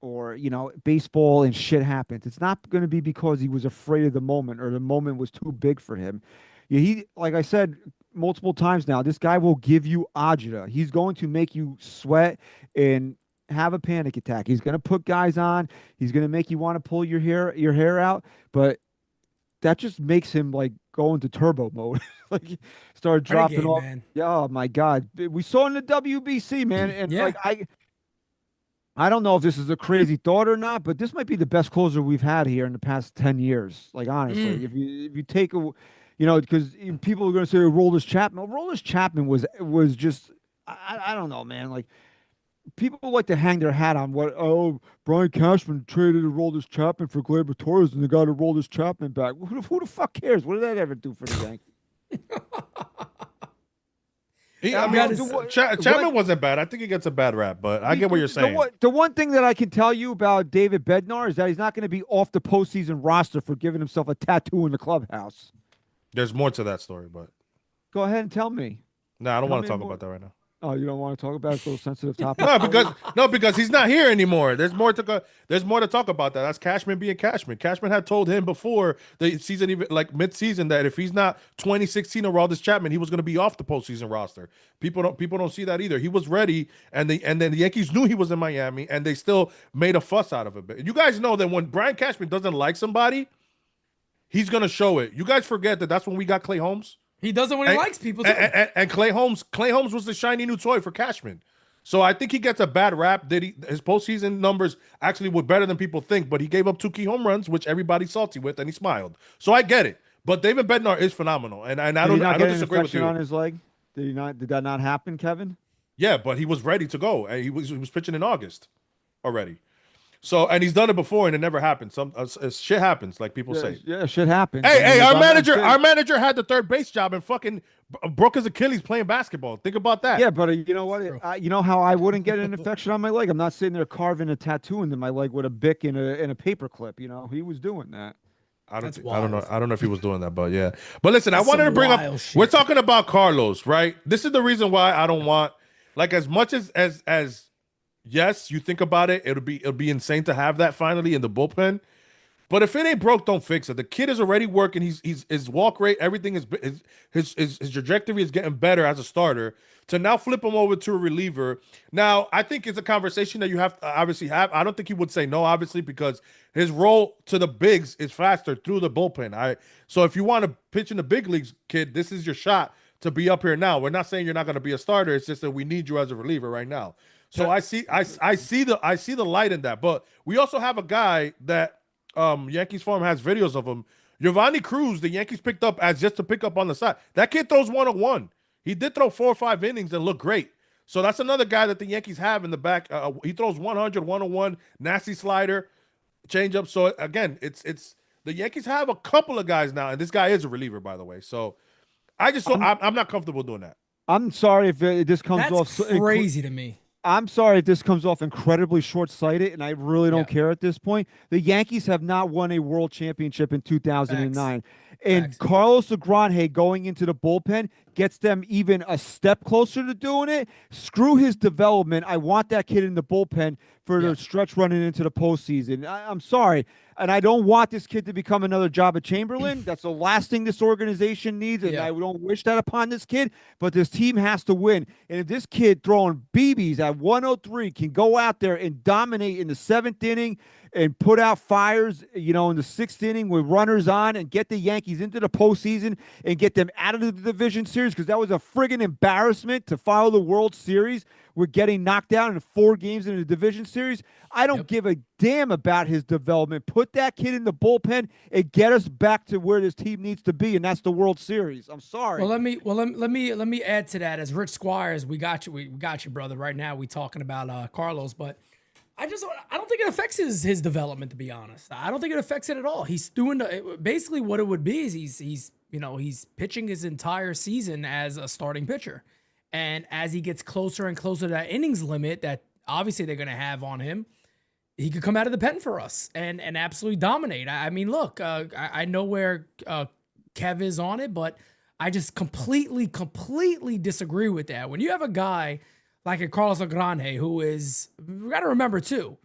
or, you know, baseball and shit happens. It's not going to be because he was afraid of the moment or the moment was too big for him. He, like I said multiple times now, this guy will give you agita. He's going to make you sweat and have a panic attack. He's going to put guys on. He's going to make you want to pull your hair out. But that just makes him like go into turbo mode. Like start dropping off. Man. Oh my God. We saw in the WBC, man. And like I don't know if this is a crazy thought or not, but this might be the best closer we've had here in the past 10 years. Like, honestly, if you take a, you know, because people are going to say Roldis Chapman. Roldis Chapman was just, I don't know, man. Like, people like to hang their hat on Brian Cashman traded Roldis Chapman for Gleyber Torres and they got a Roldis Chapman back. Who the fuck cares? What did that ever do for the Yankees? Chapman wasn't bad. I think he gets a bad rap, but I get what you're saying. The one thing that I can tell you about David Bednar is that he's not going to be off the postseason roster for giving himself a tattoo in the clubhouse. There's more to that story, but go ahead and tell me. No, I don't want to talk about that right now. Oh, you don't want to talk about it? It's a little sensitive topic. because he's not here anymore. There's more to talk about that. That's Cashman being Cashman. Cashman had told him before the season, even like mid-season, that if he's not 2016 Aroldis Chapman, he was going to be off the postseason roster. People don't see that either. He was ready, and then the Yankees knew he was in Miami, and they still made a fuss out of it. You guys know that when Brian Cashman doesn't like somebody, he's going to show it. You guys forget that that's when we got Clay Holmes. He does it when he likes people too. And Clay Holmes was the shiny new toy for Cashman. So I think he gets a bad rap. His postseason numbers actually were better than people think, but he gave up 2 key home runs, which everybody's salty with, and he smiled. So I get it. But David Bednar is phenomenal, and I don't disagree with you. On his leg? Did that not happen, Kevin? Yeah, but he was ready to go. He was pitching in August already. So, and he's done it before, and it never happened. Shit happens, like people say. Yeah, shit happens. Hey, I'm our manager had the third base job and fucking broke his Achilles playing basketball. Think about that. Yeah, but you know what? You know how I wouldn't get an infection on my leg? I'm not sitting there carving a tattoo into my leg with a bic and a paper clip. You know, he was doing that. I don't know if he was doing that, but yeah. But listen, That's I wanted to bring up. shit. We're talking about Carlos, right? This is the reason why I don't want, like, as much as yes, you think about it, it'll be insane to have that finally in the bullpen. But if it ain't broke, don't fix it. The kid is already working. His walk rate, everything is his trajectory is getting better as a starter. To now flip him over to a reliever. Now, I think it's a conversation that you have to obviously have. I don't think he would say no, obviously, because his role to the bigs is faster through the bullpen. So if you want to pitch in the big leagues, kid, this is your shot to be up here now. We're not saying you're not going to be a starter. It's just that we need you as a reliever right now. So I see the light in that. But we also have a guy that Yankees Farm has videos of him. Giovanni Cruz, the Yankees picked up as just to pick up on the side. That kid throws 101. He did throw 4 or 5 innings and look great. So that's another guy that the Yankees have in the back. He throws 100, 101, nasty slider, changeup. So again, it's the Yankees have a couple of guys now, and this guy is a reliever, by the way. So I'm not comfortable doing that. I'm sorry if this comes That's off crazy to me. I'm sorry if this comes off incredibly short-sighted, and I really don't care at this point. The Yankees have not won a world championship in 2009. Facts. And Facts. Carlos Agrange going into the bullpen gets them even a step closer to doing it. Screw his development. I want that kid in the bullpen for the stretch running into the postseason. I'm sorry. And I don't want this kid to become another Jabba Chamberlain. That's the last thing this organization needs, and I don't wish that upon this kid. But this team has to win. And if this kid throwing BBs at 103 can go out there and dominate in the 7th inning and put out fires, in the 6th inning with runners on and get the Yankees into the postseason and get them out of the division series, because that was a friggin' embarrassment to follow the World Series. We're getting knocked down in 4 games in the division series. I don't give a damn about his development. Put that kid in the bullpen and get us back to where this team needs to be, and that's the World Series. I'm sorry. Well, let me add to that. As Rich Squires, we got you, brother. Right now, we talking about Carlos, but I don't think it affects his development. To be honest, I don't think it affects it at all. He's doing basically what it would be is he's pitching his entire season as a starting pitcher. And as he gets closer and closer to that innings limit that obviously they're going to have on him, he could come out of the pen for us and absolutely dominate. I mean, look, I know where Kev is on it, but I just completely disagree with that. When you have a guy like a Carlos Agrange, who is, we got to remember too,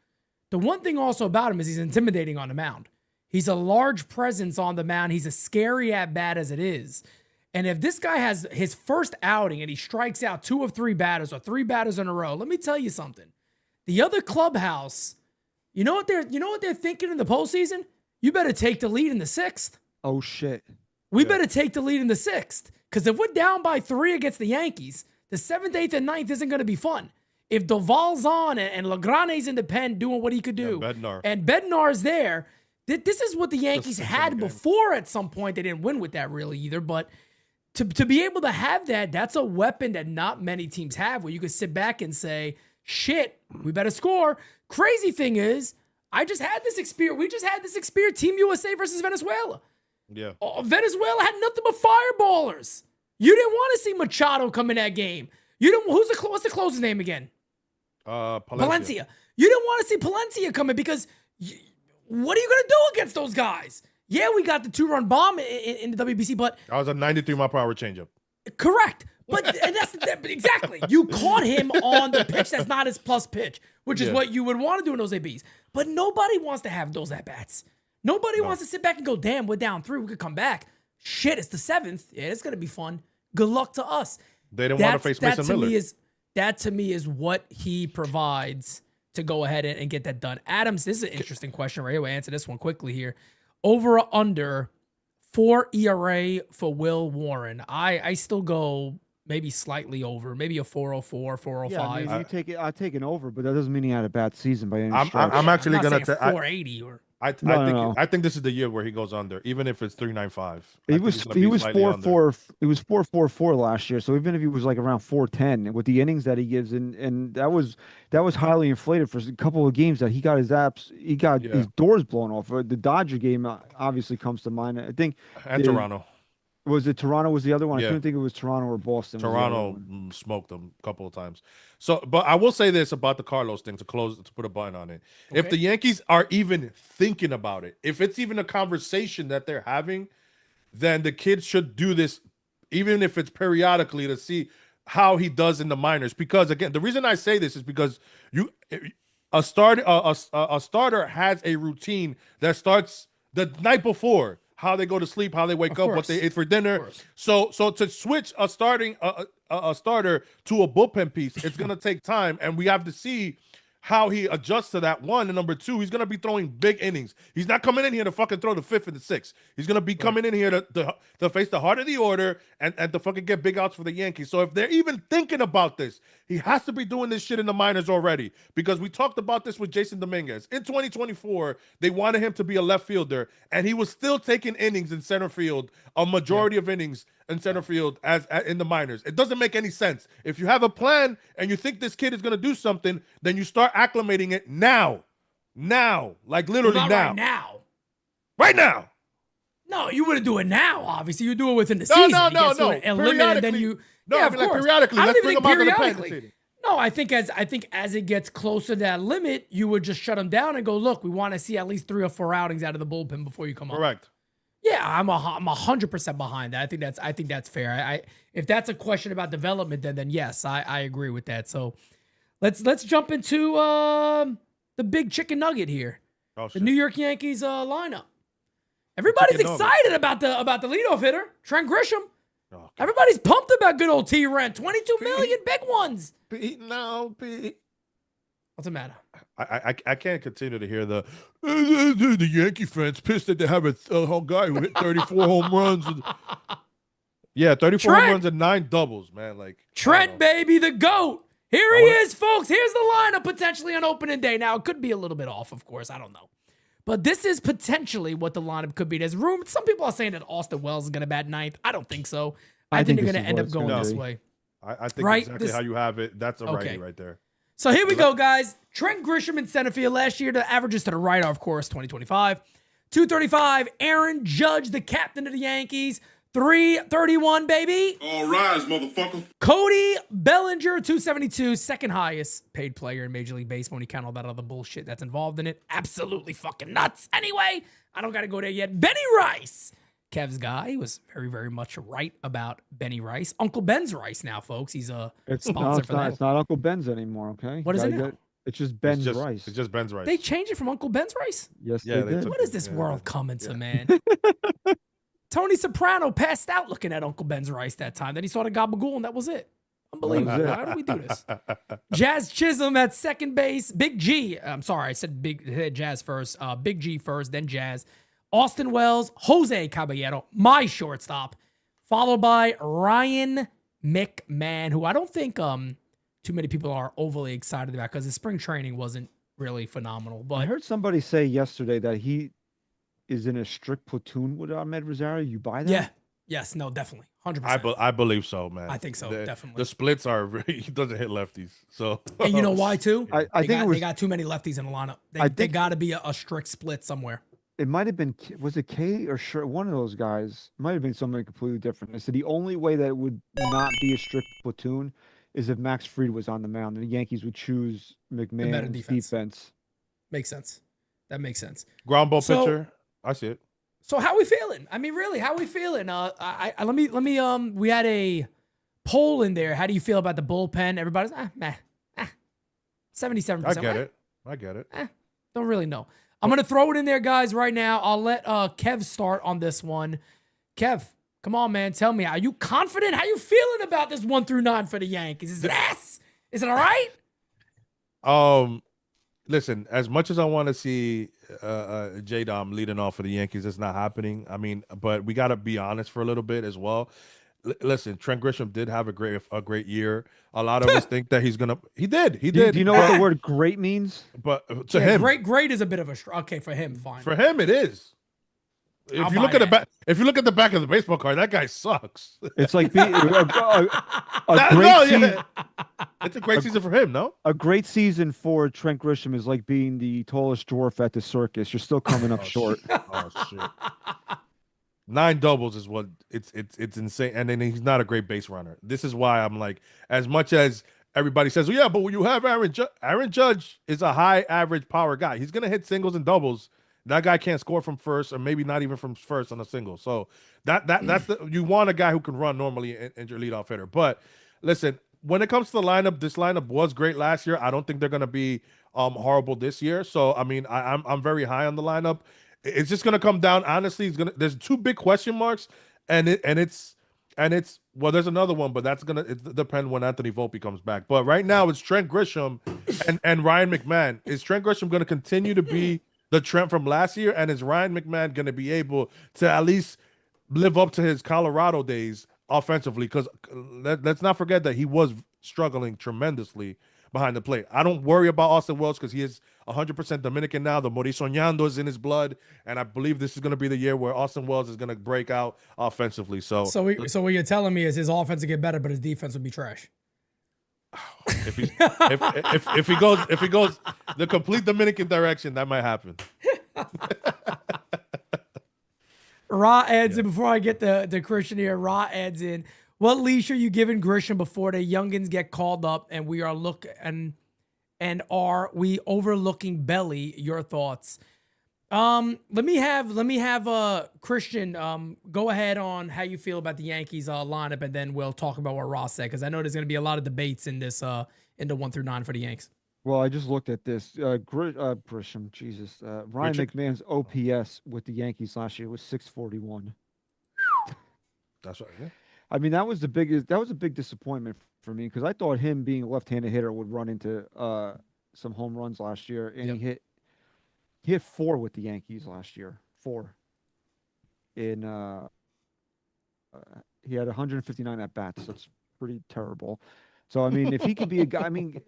the one thing also about him is he's intimidating on the mound. He's a large presence on the mound. He's a scary at bat as it is. And if this guy has his first outing and he strikes out 2 of 3 batters or 3 batters in a row, let me tell you something. The other clubhouse, you know what they're thinking in the postseason? You better take the lead in the 6th. Oh shit. We better take the lead in the 6th. Because if we're down by 3 against the Yankees, the 7th, 8th, and 9th isn't going to be fun. If Duvall's on and Lagrange's in the pen doing what he could do, and Bednar's there, this is what the Yankees had before at some point. They didn't win with that really either, but to be able to have that's a weapon that not many teams have, where you could sit back and say, shit, we better score. Crazy thing is, we just had this experience, Team USA versus Venezuela. Yeah. Venezuela had nothing but fireballers. You didn't want to see Machado come in that game. What's the closer's name again? Palencia. You didn't want to see Palencia come in because what are you going to do against those guys? Yeah, we got the 2-run bomb in the WBC, but that was a 93-mile-per-hour changeup. Correct. But and that's exactly. You caught him on the pitch that's not his plus pitch, which is what you would want to do in those ABs. But nobody wants to have those at-bats. Nobody wants to sit back and go, damn, we're down 3. We could come back. Shit, it's the 7th. Yeah, it's going to be fun. Good luck to us. They didn't want to face Mason Miller. That to me is what he provides to go ahead and get that done. Adams, this is an interesting question right here. We'll answer this one quickly here. Over or under 4 ERA for Will Warren? I still go maybe slightly over, maybe a 404, 405. Yeah, I mean, I take an over, but that doesn't mean he had a bad season by any stretch. I'm actually I'm not going to saying 480 or I think this is the year where he goes under, even if it's 395. He was 4.44 last year. So even if he was like around 4.10 with the innings that he gives, and that was highly inflated for a couple of games that he got his doors blown off. The Dodger game obviously comes to mind. I think Toronto. Was it Toronto was the other one? Yeah. I couldn't think it was Toronto or Boston. Toronto smoked them a couple of times. So, but I will say this about the Carlos thing to put a button on it. Okay. If the Yankees are even thinking about it, if it's even a conversation that they're having, then the kid should do this, even if it's periodically, to see how he does in the minors. Because again, the reason I say this is because a starter has a routine that starts the night before. How they go to sleep, how they wake up, what they ate for dinner. So to switch a starter to a bullpen piece, it's gonna take time, and we have to see how he adjusts to that. One, and number two, he's gonna be throwing big innings. He's not coming in here to fucking throw the fifth and the sixth. He's gonna be coming in here to face the heart of the order and to fucking get big outs for the Yankees. So if they're even thinking about this, he has to be doing this shit in the minors already, because we talked about this with Jason Dominguez. In 2024, they wanted him to be a left fielder, and he was still taking innings in center field, a majority of innings in center field as in the minors. It doesn't make any sense. If you have a plan and you think this kid is going to do something, then you start acclimating it now, like literally now. Right now. No, you wouldn't do it now. Obviously, you do it within the season. No. Eliminate, then you. No, yeah, I of mean, like course. periodically. I don't Let's even bring think him out to the periodically. pen. No, I think as it gets closer to that limit, you would just shut him down and go, look, we want to see at least 3 or 4 outings out of the bullpen before you come up. Correct. Yeah, I'm 100% behind that. I think that's fair. I if that's a question about development, then yes, I agree with that. So let's jump into the big chicken nugget here. The New York Yankees lineup. Everybody's excited about the leadoff hitter, Trent Grisham. Okay. Everybody's pumped about good old T-Rent. 22 million, big ones. Pete. What's the matter? I can't continue to hear the Yankee fans pissed that they have a whole guy who hit 34 home runs. Yeah, 34 home runs and 9 doubles, man. Like Trent, baby, the GOAT. Here he is, folks. Here's the lineup potentially on opening day. Now, it could be a little bit off, of course. I don't know. But this is potentially what the lineup could be. There's room. Some people are saying that Austin Wells is going to bat 9th. I don't think so. I think they're going to end up going this way. I think exactly how you have it. That's a righty right there. So here we go, guys. Trent Grisham in center field. Last year, the averages to the right are, of course, 2025. 235. Aaron Judge, the captain of the Yankees. 331, baby. All rise, motherfucker. Cody Bellinger, 272. Second highest paid player in Major League Baseball when you count all that other bullshit that's involved in it. Absolutely fucking nuts. Anyway, I don't got to go there yet. Benny Rice. Kev's guy was very, very much right about Benny Rice. Uncle Ben's Rice now, folks. He's a sponsor for that. It's not Uncle Ben's anymore, okay? What is it now? It's just Ben's Rice. It's just Ben's Rice. They changed it from Uncle Ben's Rice? Yes, they did. What is this world coming to, man? Tony Soprano passed out looking at Uncle Ben's Rice that time. Then he saw the gabagool, and that was it. Unbelievable. Why do we do this? Jazz Chisholm at second base. Big G. I'm sorry, I said Jazz first. Big G first, then Jazz. Austin Wells, Jose Caballero, my shortstop, followed by Ryan McMahon, who I don't think too many people are overly excited about because his spring training wasn't really phenomenal. But I heard somebody say yesterday that he is in a strict platoon with Ahmed Rosario. You buy that? Yeah. Yes. No. Definitely. 100%. I believe so, man. I think so. Definitely. The splits are he doesn't hit lefties. So and you know why too? I think they got too many lefties in the lineup. They got to be a strict split somewhere. It might have been, was it K or one of those guys? It might have been something completely different. They said the only way that it would not be a strict platoon is if Max Fried was on the mound and the Yankees would choose McMahon's defense. Makes sense. That makes sense. Ground ball pitcher. I see it. So how we feeling? I mean, really, how we feeling? Let me. We had a poll in there. How do you feel about the bullpen? Everybody's 77%. I get it. Don't really know. I'm gonna throw it in there, guys, right now. I'll let Kev start on this one. Kev, come on, man. Tell me, are you confident? How you feeling about this 1 through 9 for the Yankees? Is it ass? Is it all right? Listen, as much as I want to see J-Dom leading off for the Yankees, it's not happening. I mean, but we got to be honest for a little bit as well. Listen, Trent Grisham did have a great year. A lot of us think that he's gonna. He did. Do you know what the word "great" means? But to him, great is a bit of a okay for him. Fine. for him, it is. If I'll you look buy at the that. back, if you look at the back of the baseball card, that guy sucks. It's like being a No, great season. yeah. It's a great season for him, no? A great season for Trent Grisham is like being the tallest dwarf at the circus. You're still coming up short. Oh shit. 9 doubles is what it's insane, and then he's not a great base runner. This is why I'm like, as much as everybody says, well, yeah, but when you have Aaron Judge is a high average power guy. He's gonna hit singles and doubles. That guy can't score from first, or maybe not even from first on a single. So that's you want a guy who can run normally and your leadoff hitter. But listen, when it comes to the lineup, this lineup was great last year. I don't think they're gonna be horrible this year. So I mean, I'm very high on the lineup. It's just gonna come down. Honestly, there's 2 big question marks, and it's well, there's another one, but that's gonna depend when Anthony Volpe comes back. But right now, it's Trent Grisham and Ryan McMahon. Is Trent Grisham gonna continue to be the Trent from last year, and is Ryan McMahon gonna be able to at least live up to his Colorado days offensively? Because let's not forget that he was struggling tremendously behind the plate. I don't worry about Austin Wells because he is 100% Dominican now. The Morisoñando is in his blood, and I believe this is going to be the year where Austin Wells is going to break out offensively. So what you're telling me is his offense will get better, but his defense will be trash. if he goes the complete Dominican direction, that might happen. Ra adds in before I get the Christian here. Ra adds in. What leash are you giving Grisham before the youngins get called up and we are are we overlooking Belly? Your thoughts? Let me have Christian go ahead on how you feel about the Yankees lineup, and then we'll talk about what Ross said, because I know there's going to be a lot of debates in this in the 1 through 9 for the Yanks. Well, I just looked at this. Grisham, Jesus. Ryan McMahon's OPS with the Yankees last year was 641. That's right. Yeah. I mean, that was a big disappointment for me, because I thought him being a left-handed hitter would run into some home runs last year, and he hit 4 with the Yankees last year. 4. In he had 159 at bats. That's pretty terrible. So I mean, if he could be a guy, I mean,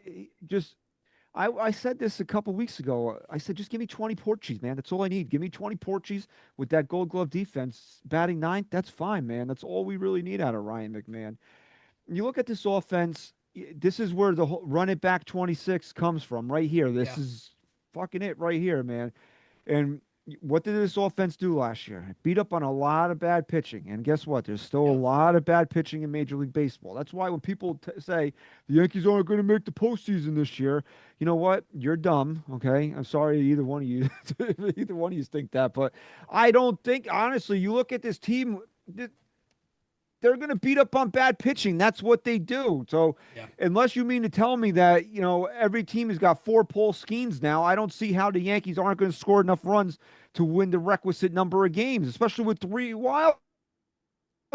I said this a couple weeks ago. I said, just give me 20 Porchies, man. That's all I need. Give me 20 Porchies with that Gold Glove defense, batting 9th. That's fine, man. That's all we really need out of Ryan McMahon. You look at this offense. This is where the whole run it back 26 comes from, right here. This is fucking it right here, man. And what did this offense do last year? It beat up on a lot of bad pitching. And guess what? There's still a lot of bad pitching in Major League Baseball. That's why when people say the Yankees aren't going to make the postseason this year, you know what? You're dumb, okay? I'm sorry either one of you think that, but I don't think, honestly, you look at this team, they're going to beat up on bad pitching. That's what they do. So unless you mean to tell me that, you know, every team has got 4 Paul Skeens now, I don't see how the Yankees aren't going to score enough runs to win the requisite number of games, especially with 3 wild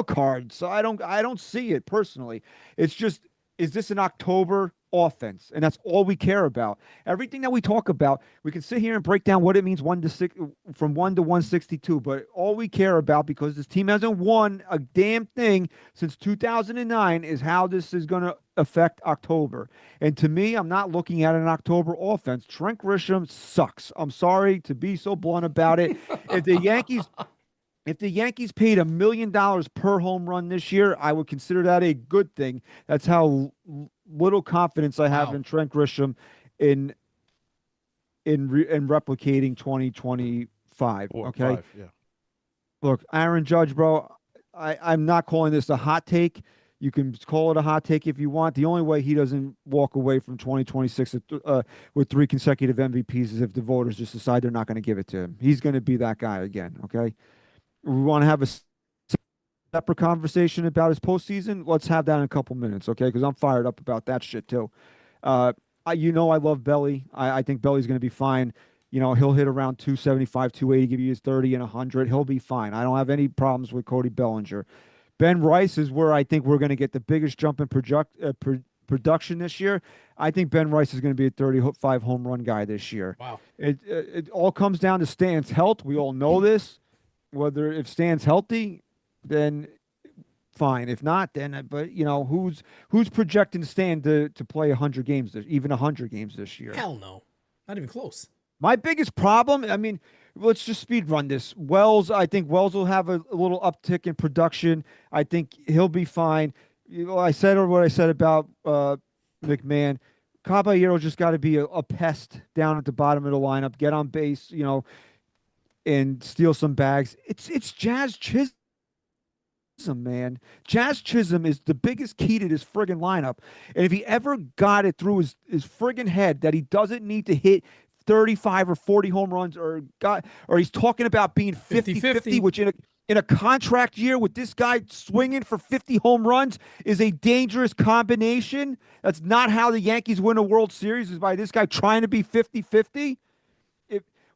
cards. So I don't see it personally. It's just, is this an October offense? And that's all we care about. Everything that we talk about, we can sit here and break down what it means from 1 to 162, but all we care about, because this team hasn't won a damn thing since 2009, is how this is going to affect October. And to me, I'm not looking at an October offense. Trent Grisham sucks. I'm sorry to be so blunt about it. If the Yankees paid $1 million per home run this year, I would consider that a good thing. That's how little confidence I have in Trent Grisham in replicating 2025. Okay. Look, Aaron Judge, bro, I'm not calling this a hot take. You can call it a hot take if you want. The only way he doesn't walk away from 2026 with 3 consecutive MVPs is if the voters just decide they're not going to give it to him. He's going to be that guy again. Okay. We want to have a separate conversation about his postseason. Let's have that in a couple minutes, okay? Because I'm fired up about that shit too. I love Belly. I think Belly's going to be fine. You know, he'll hit around 275, 280, give you his 30 and 100. He'll be fine. I don't have any problems with Cody Bellinger. Ben Rice is where I think we're going to get the biggest jump in production this year. I think Ben Rice is going to be a 35 home run guy this year. Wow. It all comes down to Stan's health. We all know this. If Stan's healthy, then fine. If not, then but who's projecting to stand to play 100 games, even 100 games this year? Hell no. Not even close. My biggest problem, I mean, let's just speed run this. I think Wells will have a little uptick in production. I think he'll be fine. I said what I said about McMahon. Caballero just got to be a pest down at the bottom of the lineup, get on base, and steal some bags. It's Jazz Chisholm, man. Jazz Chisholm is the biggest key to this friggin' lineup. And if he ever got it through his friggin' head that he doesn't need to hit 35 or 40 home runs or he's talking about being 50-50, which in a contract year with this guy swinging for 50 home runs is a dangerous combination. That's not how the Yankees win a World Series, is by this guy trying to be 50-50.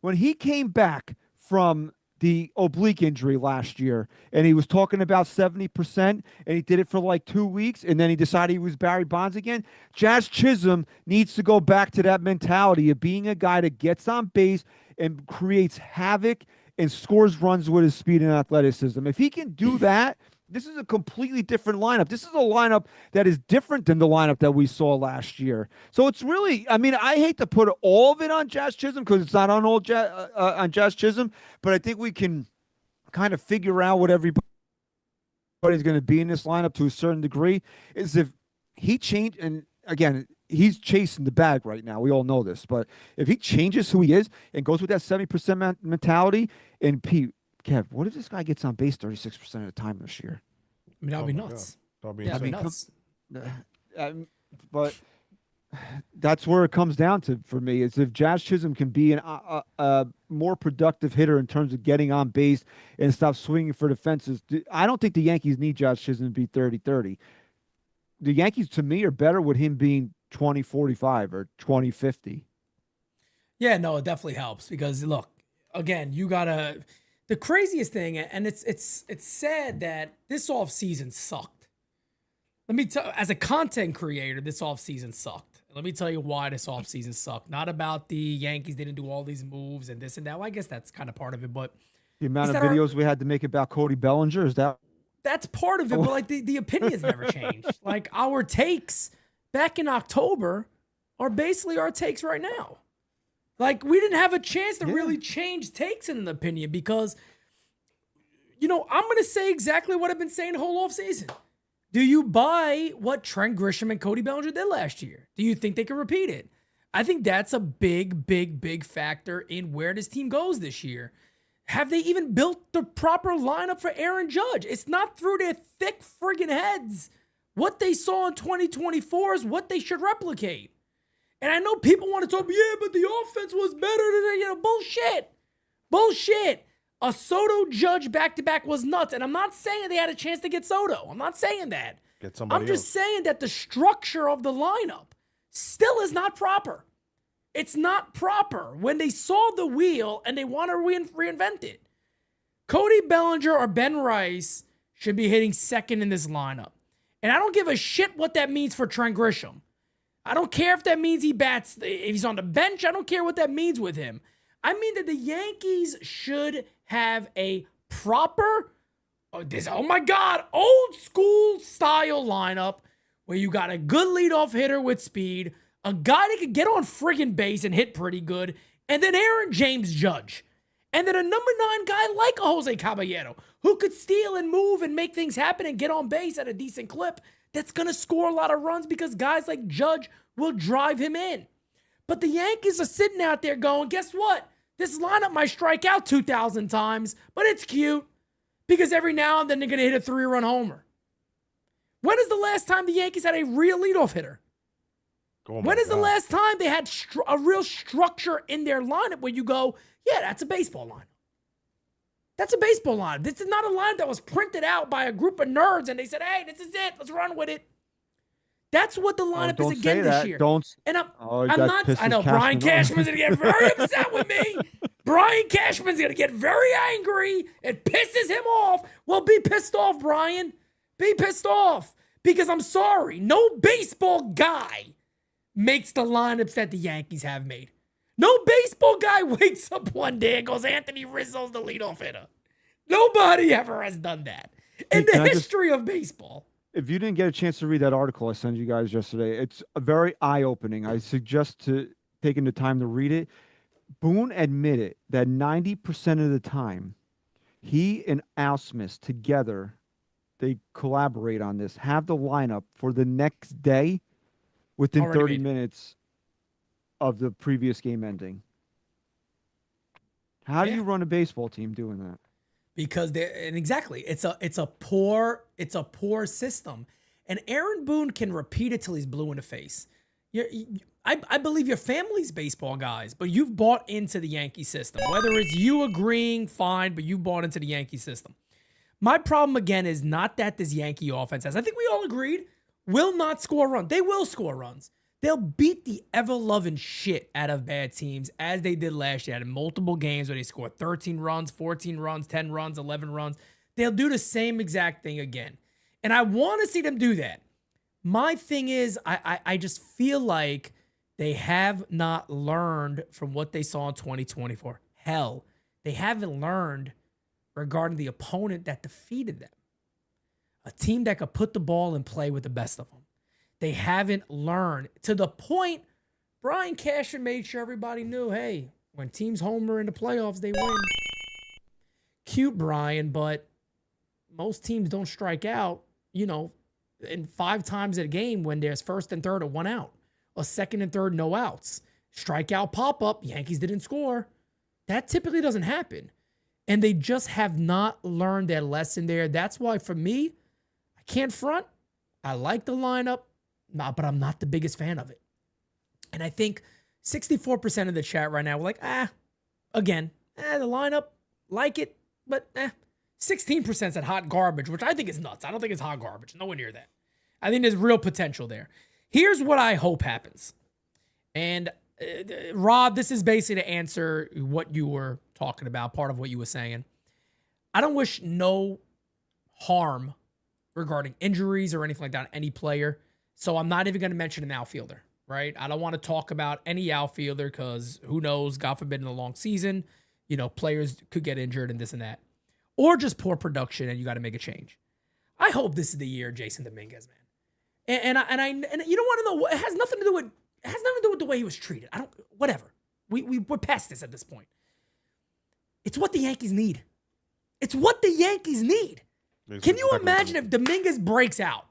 When he came back from the oblique injury last year and he was talking about 70% and he did it for like 2 weeks and then he decided he was Barry Bonds again, Jazz Chisholm needs to go back to that mentality of being a guy that gets on base and creates havoc and scores runs with his speed and athleticism. If he can do that, this is a completely different lineup. This is a lineup that is different than the lineup that we saw last year. So it's really, I mean, I hate to put all of it on Jazz Chisholm because it's not on on Jazz Chisholm, but I think we can kind of figure out what everybody's going to be in this lineup to a certain degree. Is if he changed, and again, he's chasing the bag right now. We all know this, but if he changes who he is and goes with that 70% mentality, and Pete, Kev, what if this guy gets on base 36% of the time this year? I mean, that would be nuts. That'll be That'd be insane. nuts. But that's where it comes down to for me. Is if Jazz Chisholm can be a more productive hitter in terms of getting on base and stop swinging for the fences. I don't think the Yankees need Jazz Chisholm to be 30-30. The Yankees, to me, are better with him being 20-45 or 20-50. Yeah, no, it definitely helps because look, again, you gotta. The craziest thing, and it's sad that this offseason sucked. Let me tell, as a content creator, this offseason sucked. Let me tell you why this offseason sucked. Not about the Yankees didn't do all these moves and this and that. Well, I guess that's kind of part of it, but the amount of videos we had to make about Cody Bellinger, is that? That's part of it, but like the opinions never changed. Like our takes back in October are basically our takes right now. Like, we didn't have a chance to really change takes in an opinion because, I'm going to say exactly what I've been saying the whole offseason. Do you buy what Trent Grisham and Cody Bellinger did last year? Do you think they can repeat it? I think that's a big, big, big factor in where this team goes this year. Have they even built the proper lineup for Aaron Judge? It's not through their thick friggin' heads. What they saw in 2024 is what they should replicate. And I know people want to talk, but the offense was better than, bullshit. A Soto Judge back-to-back was nuts. And I'm not saying they had a chance to get Soto. I'm not saying that. Get somebody I'm just saying that the structure of the lineup still is not proper. It's not proper. When they saw the wheel and they want to reinvent it, Cody Bellinger or Ben Rice should be hitting second in this lineup. And I don't give a shit what that means for Trent Grisham. I don't care if that means he bats, if he's on the bench. I don't care what that means with him. I mean that the Yankees should have a proper, oh my God, old school style lineup where you got a good leadoff hitter with speed, a guy that could get on friggin' base and hit pretty good, and then Aaron James Judge. And then a number 9 guy like a Jose Caballero who could steal and move and make things happen and get on base at a decent clip. That's going to score a lot of runs because guys like Judge will drive him in. But the Yankees are sitting out there going, guess what? This lineup might strike out 2,000 times, but it's cute because every now and then they're going to hit a 3-run homer. When is the last time the Yankees had a real leadoff hitter? When is the last time they had a real structure in their lineup where you go, yeah, that's a baseball lineup? That's a baseball line. This is not a line that was printed out by a group of nerds and they said, hey, this is it. Let's run with it. That's what the lineup is again this year. And I'm not, I know Brian Cashman's going to get very upset with me. Brian Cashman's going to get very angry. It pisses him off. Well, be pissed off, Brian. Be pissed off. Because I'm sorry, no baseball guy makes the lineups that the Yankees have made. No baseball guy wakes up one day and goes, Anthony Rizzo's the leadoff hitter. Nobody ever has done that. in can the I just- history of baseball. If you didn't get a chance to read that article I sent you guys yesterday, it's a very eye-opening. I suggest to taking the time to read it. Boone admitted that 90% of the time, he and Al Smith together, they collaborate on this, have the lineup for the next day within Already 30 made. minutes of the previous game ending. How do Yeah. you run a baseball team doing that? Because exactly, it's a poor system, and Aaron Boone can repeat it till he's blue in the face. I believe your family's baseball guys, but you've bought into the Yankee system. Whether it's you agreeing, fine, but you bought into the Yankee system. My problem again is not that this Yankee offense, as I think we all agreed, will not score runs. They will score runs. They'll beat the ever-loving shit out of bad teams as they did last year. In multiple games where they scored 13 runs, 14 runs, 10 runs, 11 runs. They'll do the same exact thing again. And I want to see them do that. My thing is, I just feel like they have not learned from what they saw in 2024. Hell, they haven't learned regarding the opponent that defeated them. A team that could put the ball in play with the best of them. They haven't learned to the point Brian Casher made sure everybody knew, hey, when teams homer in the playoffs, they win. Cute, Brian, but most teams don't strike out, in 5 times a game when there's first and third or 1 out, or second and third, no outs. Strikeout pop-up, Yankees didn't score. That typically doesn't happen. And they just have not learned their lesson there. That's why, for me, I can't front. I like the lineup. But I'm not the biggest fan of it. And I think 64% of the chat right now were like, the lineup, like it, but 16% said hot garbage, which I think is nuts. I don't think it's hot garbage. Nowhere near that. I think there's real potential there. Here's what I hope happens. And Rob, this is basically to answer what you were talking about, part of what you were saying. I don't wish no harm regarding injuries or anything like that on any player. So I'm not even going to mention an outfielder, right? I don't want to talk about any outfielder because who knows, God forbid in a long season, players could get injured and this and that. Or just poor production and you got to make a change. I hope this is the year Jason Dominguez, man. And you don't want to know, it has nothing to do with the way he was treated. Whatever. We're past this at this point. It's what the Yankees need. It's what the Yankees need. Can you imagine if Dominguez breaks out?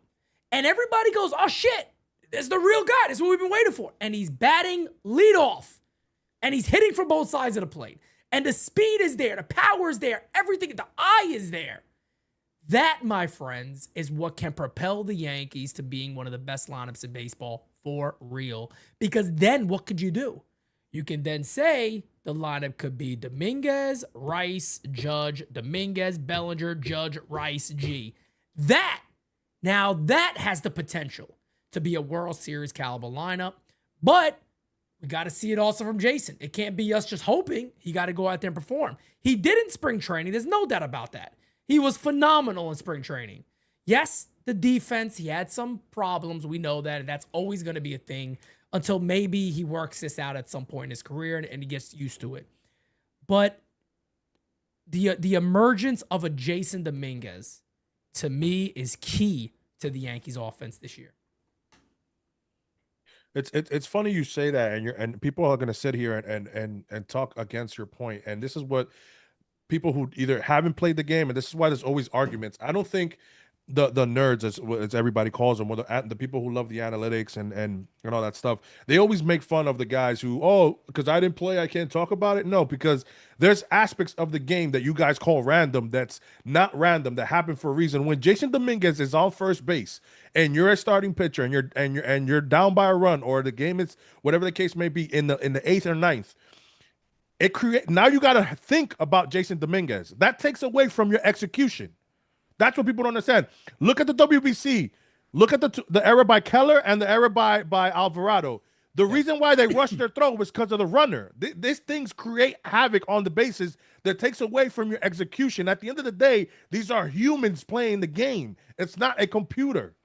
And everybody goes, oh, shit, this is the real guy. This is what we've been waiting for. And he's batting leadoff. And he's hitting from both sides of the plate. And the speed is there. The power is there. Everything, the eye is there. That, my friends, is what can propel the Yankees to being one of the best lineups in baseball for real. Because then what could you do? You can then say the lineup could be Dominguez, Rice, Judge, Dominguez, Bellinger, Judge, Rice, G. Now that has the potential to be a World Series caliber lineup, but we got to see it also from Jason. It can't be us just hoping. He got to go out there and perform. He did in spring training. There's no doubt about that. He was phenomenal in spring training. Yes, the defense, he had some problems. We know that, and that's always going to be a thing until maybe he works this out at some point in his career and he gets used to it. But the emergence of a Jason Dominguez, to me, is key to the Yankees offense this year. It's funny you say that, and people are going to sit here and talk against your point. And this is what people who either haven't played the game, and this is why there's always arguments. I don't think the nerds, as everybody calls them, or the people who love the analytics and all that stuff, they always make fun of the guys who, because I didn't play, I can't talk about it. No, because there's aspects of the game that you guys call random that's not random, that happen for a reason. When Jason Dominguez is on first base and you're a starting pitcher and you're down by a run, or the game is whatever the case may be in the 8th or 9th, now you got to think about Jason Dominguez. That takes away from your execution. That's what people don't understand. Look at the WBC. Look at the error by Keller and the error by Alvarado. The reason why they rushed their throw was because of the runner. These things create havoc on the bases that takes away from your execution. At the end of the day, these are humans playing the game. It's not a computer.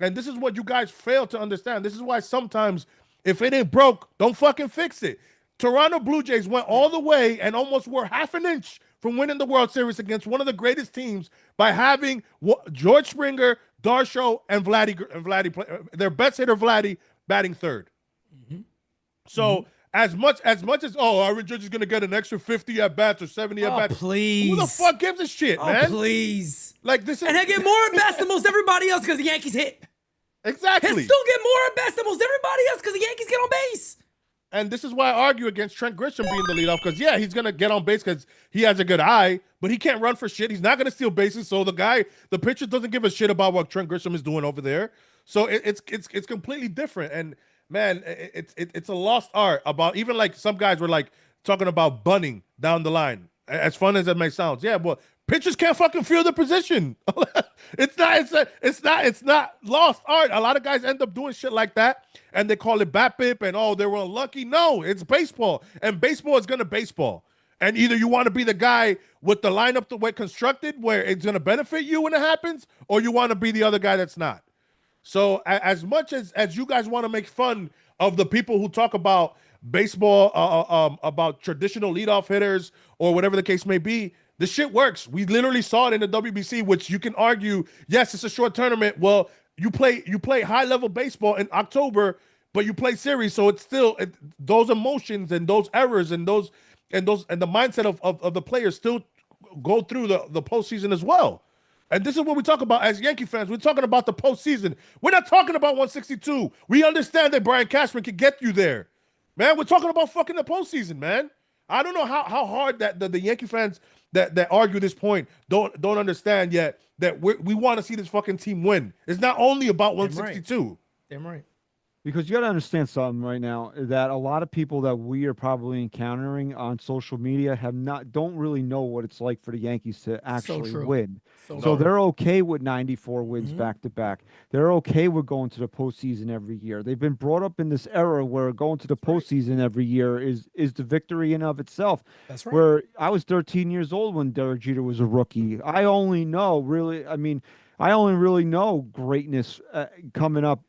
And this is what you guys fail to understand. This is why sometimes if it ain't broke, don't fucking fix it. Toronto Blue Jays went all the way and almost were half an inch from winning the World Series against one of the greatest teams by having George Springer, Darshow, and Vladdy play, their best hitter Vladdy batting third. So as much as Aaron Judge is gonna get an extra 50 at bats or 70 at bats, please. who the fuck gives a shit, man? Please. Like this is, And I get more at bats than most everybody else because the Yankees hit. exactly. He'll still get more at bats than most everybody else because the Yankees get on base. And this is why I argue against Trent Grisham being the leadoff, because yeah, he's gonna get on base because he has a good eye, but he can't run for shit. He's not gonna steal bases. So the pitcher doesn't give a shit about what Trent Grisham is doing over there. So it's completely different. And man, it's a lost art about, even like some guys were like talking about bunting down the line. As fun as it may sound, yeah, but pitchers can't fucking field the position. It's not lost art. A lot of guys end up doing shit like that, and they call it BABIP and they were unlucky. No, it's baseball, and baseball is gonna baseball. And either you want to be the guy with the lineup the way constructed, where it's gonna benefit you when it happens, or you want to be the other guy that's not. So as much as you guys want to make fun of the people who talk about baseball, about traditional leadoff hitters or whatever the case may be, the shit works. We literally saw it in the WBC, which you can argue, yes, it's a short tournament. Well, you play high level baseball in October, but you play series, so it's still those emotions and those errors and the mindset of the players still go through the postseason as well. And this is what we talk about as Yankee fans. We're talking about the postseason. We're not talking about 162. We understand that Brian Cashman can get you there, man. We're talking about fucking the postseason, man. I don't know how hard that the Yankee fans that argue this point don't understand yet that we want to see this fucking team win. It's not only about 162. Damn right. Because you got to understand something right now, that a lot of people that we are probably encountering on social media don't really know what it's like for the Yankees to actually win. So they're okay with 94 wins back to back. They're okay with going to the postseason every year. They've been brought up in this era where going to the postseason every year is the victory in of itself. That's right. Where I was 13 years old when Derek Jeter was a rookie. I only really know greatness coming up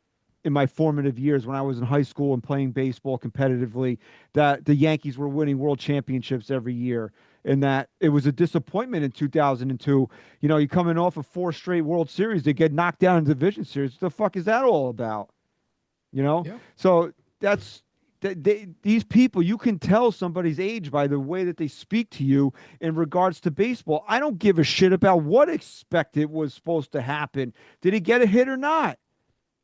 in my formative years when I was in high school and playing baseball competitively, that the Yankees were winning world championships every year, and that it was a disappointment in 2002. You know, you're coming off of 4 straight World Series, they get knocked down in the division series. What the fuck is that all about? You know? Yeah. So these people, you can tell somebody's age by the way that they speak to you in regards to baseball. I don't give a shit about what expected was supposed to happen. Did he get a hit or not?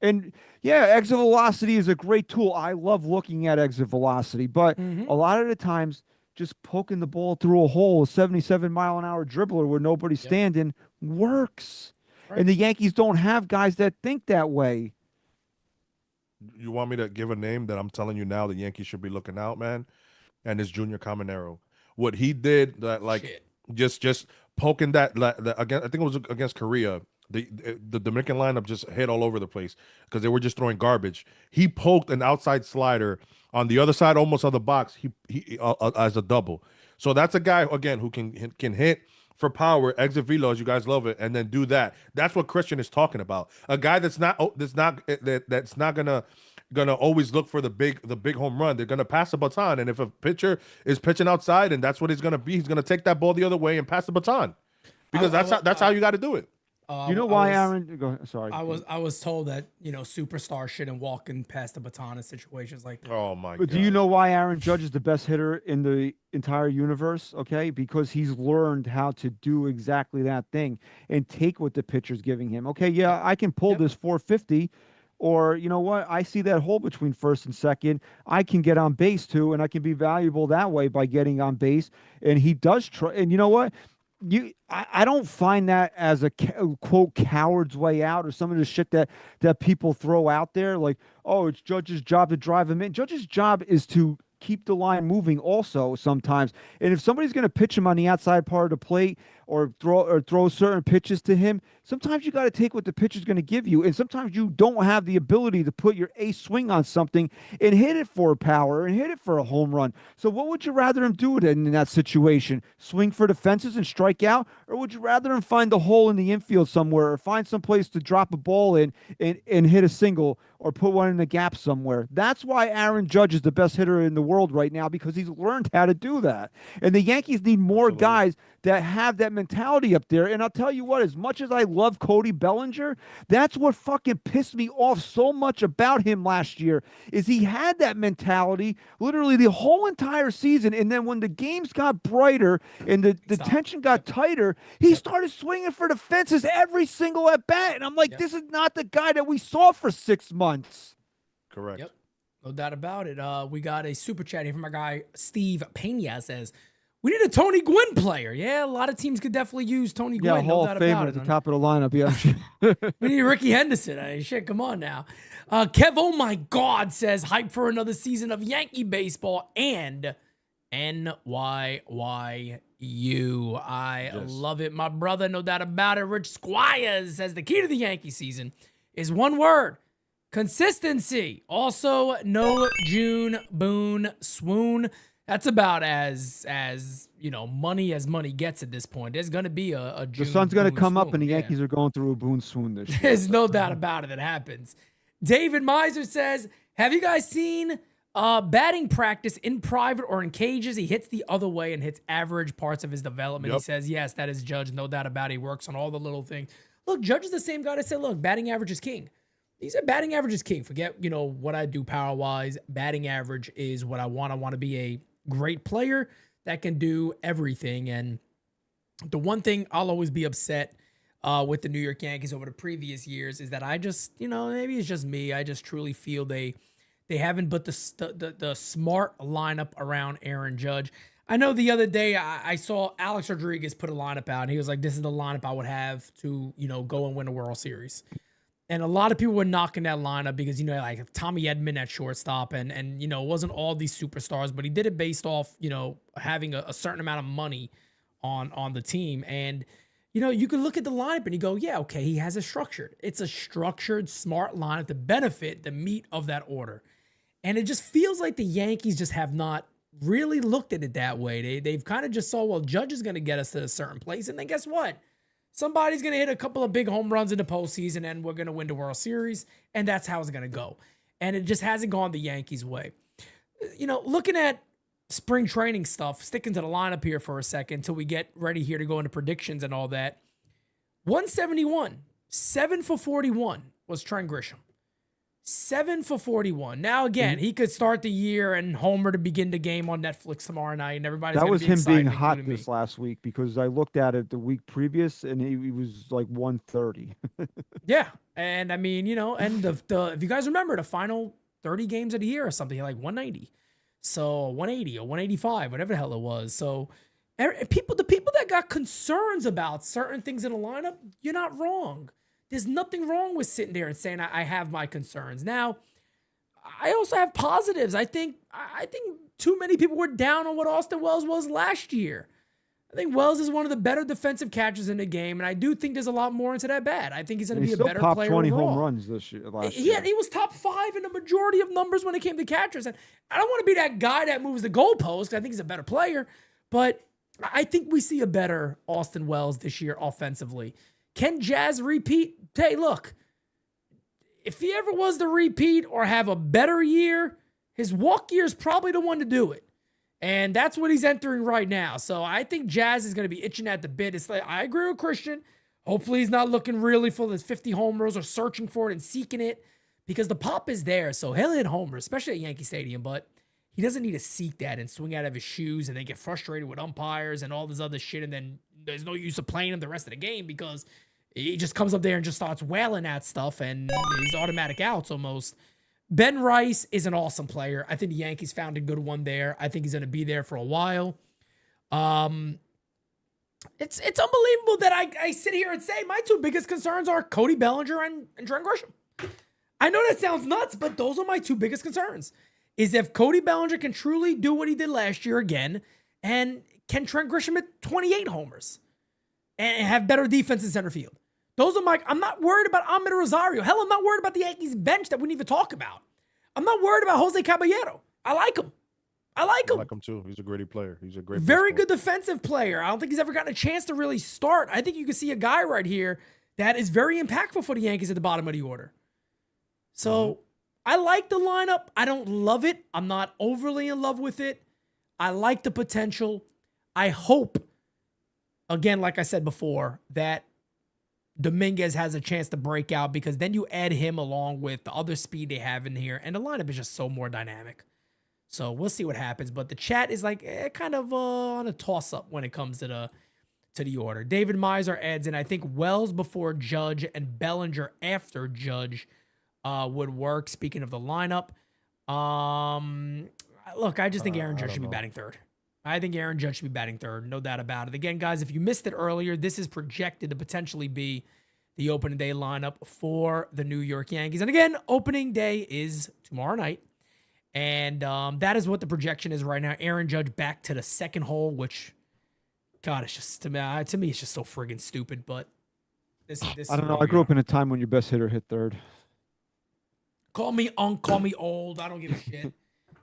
And yeah, exit velocity is a great tool. I love looking at exit velocity, but a lot of the times just poking the ball through a hole, a 77-mile-an-hour dribbler where nobody's standing works. Right. And the Yankees don't have guys that think that way. You want me to give a name that I'm telling you now the Yankees should be looking out, man? And it's Junior Caminero. What he did, that just poking that again, I think it was against Korea. The Dominican lineup just hit all over the place because they were just throwing garbage. He poked an outside slider on the other side, almost of the box. He as a double. So that's a guy again who can hit for power, exit velo, as you guys love it, and then do that. That's what Christian is talking about. A guy that's not gonna always look for the big home run. They're gonna pass the baton, and if a pitcher is pitching outside, and that's what he's gonna be, he's gonna take that ball the other way and pass the baton because that's how you got to do it. You know why, Aaron? Go ahead. Sorry. I was told that superstars shouldn't walk in past the baton in situations like that. Oh my God! Do you know why Aaron Judge is the best hitter in the entire universe? Okay, because he's learned how to do exactly that thing and take what the pitcher's giving him. Okay, yeah, I can pull this 450, or you know what? I see that hole between first and second. I can get on base too, and I can be valuable that way by getting on base. And he does try. And you know what? I don't find that as a quote coward's way out or some of the shit that people throw out there, like, oh, it's Judge's job to drive him in. Judge's job is to keep the line moving also sometimes. And if somebody's going to pitch him on the outside part of the plate or throw certain pitches to him. Sometimes you got to take what the pitcher's going to give you, and sometimes you don't have the ability to put your ace swing on something and hit it for a power and hit it for a home run. So what would you rather him do in that situation? Swing for the fences and strike out, or would you rather him find the hole in the infield somewhere, or find some place to drop a ball in and hit a single, or put one in the gap somewhere? That's why Aaron Judge is the best hitter in the world right now, because he's learned how to do that. And the Yankees need more guys that have that mentality up there. And I'll tell you what, as much as I love Cody Bellinger, that's what fucking pissed me off so much about him last year, is he had that mentality literally the whole entire season. And then when the games got brighter and the tension got tighter, he started swinging for the fences every single at bat. And I'm like, this is not the guy that we saw for 6 months. Correct. Yep. No doubt about it. We got a super chat here from our guy, Steve Pena, says, we need a Tony Gwynn player. Yeah, a lot of teams could definitely use Tony Gwynn. Yeah, Hall of Famer at the top of the lineup. Yeah. We need Ricky Henderson. I mean, shit, come on now. Kev, oh my God, says, hype for another season of Yankee baseball and NYYU. I love it, my brother. No doubt about it. Rich Squires says, the key to the Yankee season is one word: consistency. Also, no June Boone swoon. That's about as money as money gets at this point. There's going to be a June The sun's going to Boone come up, swoon. and the Yankees are going through a Boone swoon this year. There's no doubt about it. That happens. David Miser says, have you guys seen batting practice in private or in cages? He hits the other way and hits average parts of his development. He says, yes, that is Judge. No doubt about it. He works on all the little things. Look, Judge is the same guy that said, look, batting average is king. He said batting average is king. Forget, what I do power-wise. Batting average is what I want. I want to be a great player that can do everything. And the one thing I'll always be upset with the New York Yankees over the previous years is that I just, maybe it's just me. I just truly feel they haven't put the smart lineup around Aaron Judge. I know the other day I saw Alex Rodriguez put a lineup out, and he was like, this is the lineup I would have to, go and win a World Series. And a lot of people were knocking that lineup because, like Tommy Edman at shortstop and it wasn't all these superstars, but he did it based off, having a certain amount of money on the team. And, you can look at the lineup and you go, yeah, okay, he has it's a structured, smart lineup to benefit the meat of that order. And it just feels like the Yankees just have not really looked at it that way. They've kind of just saw, well, Judge is going to get us to a certain place. And then guess what? Somebody's going to hit a couple of big home runs in the postseason and we're going to win the World Series. And that's how it's going to go. And it just hasn't gone the Yankees' way. Looking at spring training stuff, sticking to the lineup here for a second until we get ready here to go into predictions and all that. 171, 7 for 41 was Trent Grisham. 7 for 41. Now, again, he could start the year and homer to begin the game on Netflix tomorrow night, and everybody's That going was to be him excited, being hot including me. this last week, because I looked at it the week previous and he was like 130. Yeah, and I mean, and the if you guys remember the final 30 games of the year or something, like 190, so 180 or 185, whatever the hell it was. So the people that got concerns about certain things in the lineup, you're not wrong. There's nothing wrong with sitting there and saying I have my concerns. Now, I also have positives. I think too many people were down on what Austin Wells was last year. I think Wells is one of the better defensive catchers in the game, and I do think there's a lot more into that bat. I think he's going to be a better popped player 20 overall. home runs last year. Yeah, he was top 5 in the majority of numbers when it came to catchers. And I don't want to be that guy that moves the goalpost, 'cause I think he's a better player, but I think we see a better Austin Wells this year offensively. Can Jazz repeat? Hey, look, if he ever was to repeat or have a better year, his walk year is probably the one to do it. And that's what he's entering right now. So I think Jazz is going to be itching at the bit. It's like, I agree with Christian. Hopefully he's not looking really for his 50 homers or searching for it and seeking it, because the pop is there. So he'll hit homers, especially at Yankee Stadium, but he doesn't need to seek that and swing out of his shoes and then get frustrated with umpires and all this other shit. And then there's no use of playing him the rest of the game because he just comes up there and just starts wailing at stuff and he's automatic outs almost. Ben Rice is an awesome player. I think the Yankees found a good one there. I think he's going to be there for a while. It's unbelievable that I sit here and say my two biggest concerns are Cody Bellinger and Trent Grisham. I know that sounds nuts, but those are my two biggest concerns. Is if Cody Bellinger can truly do what he did last year again, and can Trent Grisham hit 28 homers? and have better defense in center field. Those are I'm not worried about Ahmed Rosario. Hell, I'm not worried about the Yankees bench that we didn't even talk about. I'm not worried about Jose Caballero. I like him. I like him too. He's a gritty player. He's a great, very good defensive player. I don't think he's ever gotten a chance to really start. I think you can see a guy right here that is very impactful for the Yankees at the bottom of the order. So I like the lineup. I don't love it. I'm not overly in love with it. I like the potential. I hope, again, like I said before, that Dominguez has a chance to break out, because then you add him along with the other speed they have in here, and the lineup is just so more dynamic. So we'll see what happens. But the chat is kind of on a toss-up when it comes to the order. David Miser adds in, I think Wells before Judge and Bellinger after Judge would work. Speaking of the lineup, look, I just think Aaron Judge should be batting third. I think Aaron Judge should be batting third, no doubt about it. Again, guys, if you missed it earlier, this is projected to potentially be the opening day lineup for the New York Yankees. And again, opening day is tomorrow night. And that is what the projection is right now. Aaron Judge back to the second hole, which, God, it's just, to me, it's just so friggin' stupid. But this I don't know. I grew up in a time when your best hitter hit third. Call me call me old. I don't give a shit.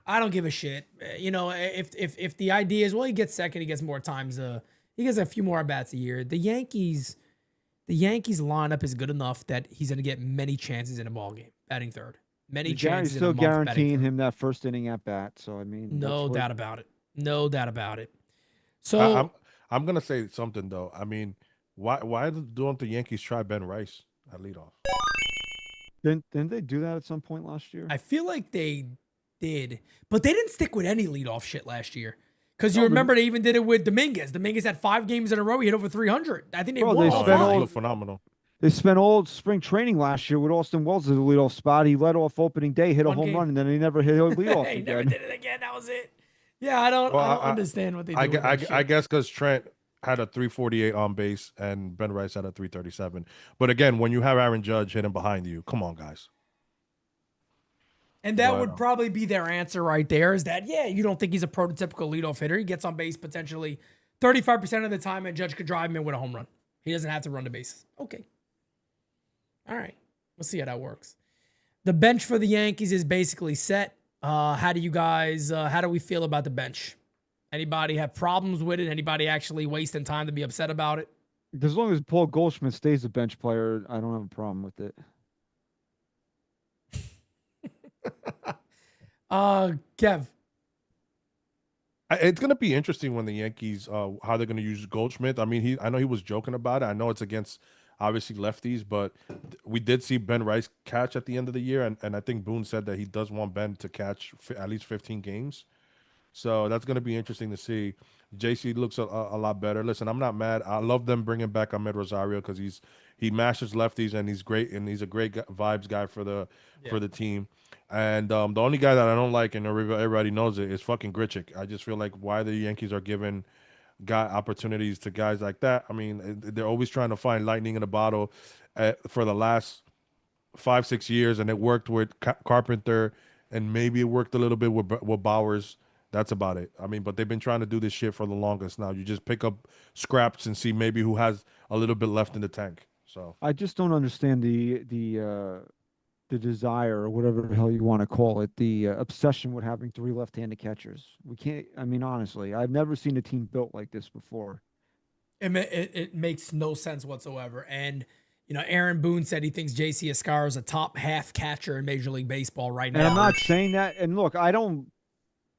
I don't give a shit. If the idea is, well, he gets second, he gets more times. He gets a few more bats a year. The Yankees lineup is good enough that he's going to get many chances in a ball game, batting third. Many chances. Still guaranteeing him that first inning at bat. So I mean, no doubt about it. No doubt about it. So I'm gonna say something though. I mean, why don't the Yankees try Ben Rice at leadoff? Didn't they do that at some point last year? I feel like they did, but they didn't stick with any leadoff shit last year. Because you remember they even did it with Dominguez. Dominguez had 5 games in a row. He hit over 300. I think they won all 5. Phenomenal. They spent all spring training last year with Austin Wells as a leadoff spot. He led off opening day, hit a home run, and then he never hit a leadoff he again. never did it again. That was it. Yeah, I don't understand what they do. I guess because Trent had a 348 on base and Ben Rice had a 337. But again, when you have Aaron Judge hitting behind you, come on, guys. And that would probably be their answer right there, is that, yeah, you don't think he's a prototypical leadoff hitter. He gets on base potentially 35% of the time, and Judge could drive him in with a home run. He doesn't have to run the bases. Okay. All right. We'll see how that works. The bench for the Yankees is basically set. How do we feel about the bench? Anybody have problems with it? Anybody actually wasting time to be upset about it? As long as Paul Goldschmidt stays a bench player, I don't have a problem with it. Kev. It's going to be interesting when the Yankees, how they're going to use Goldschmidt. I mean, I know he was joking about it. I know it's against, obviously, lefties, but we did see Ben Rice catch at the end of the year, and I think Boone said that he does want Ben to catch at least 15 games. So that's going to be interesting to see. JC looks a lot better. Listen, I'm not mad. I love them bringing back Ahmed Rosario because he mashes lefties and he's great, and he's a great vibes guy for the team. And the only guy that I don't like, and everybody knows it, is fucking Grichuk. I just feel like why the Yankees are giving opportunities to guys like that. I mean, they're always trying to find lightning in a bottle for the last 5-6 years, and it worked with Carpenter, and maybe it worked a little bit with Bowers. That's about it. I mean, but they've been trying to do this shit for the longest. Now you just pick up scraps and see maybe who has a little bit left in the tank. So I just don't understand the desire, or whatever the hell you want to call it, the obsession with having 3 left-handed catchers. We can't. I mean, honestly, I've never seen a team built like this before. It makes no sense whatsoever. And Aaron Boone said he thinks J.C. Escar is a top half catcher in Major League Baseball right now. And I'm not saying that. And look, I don't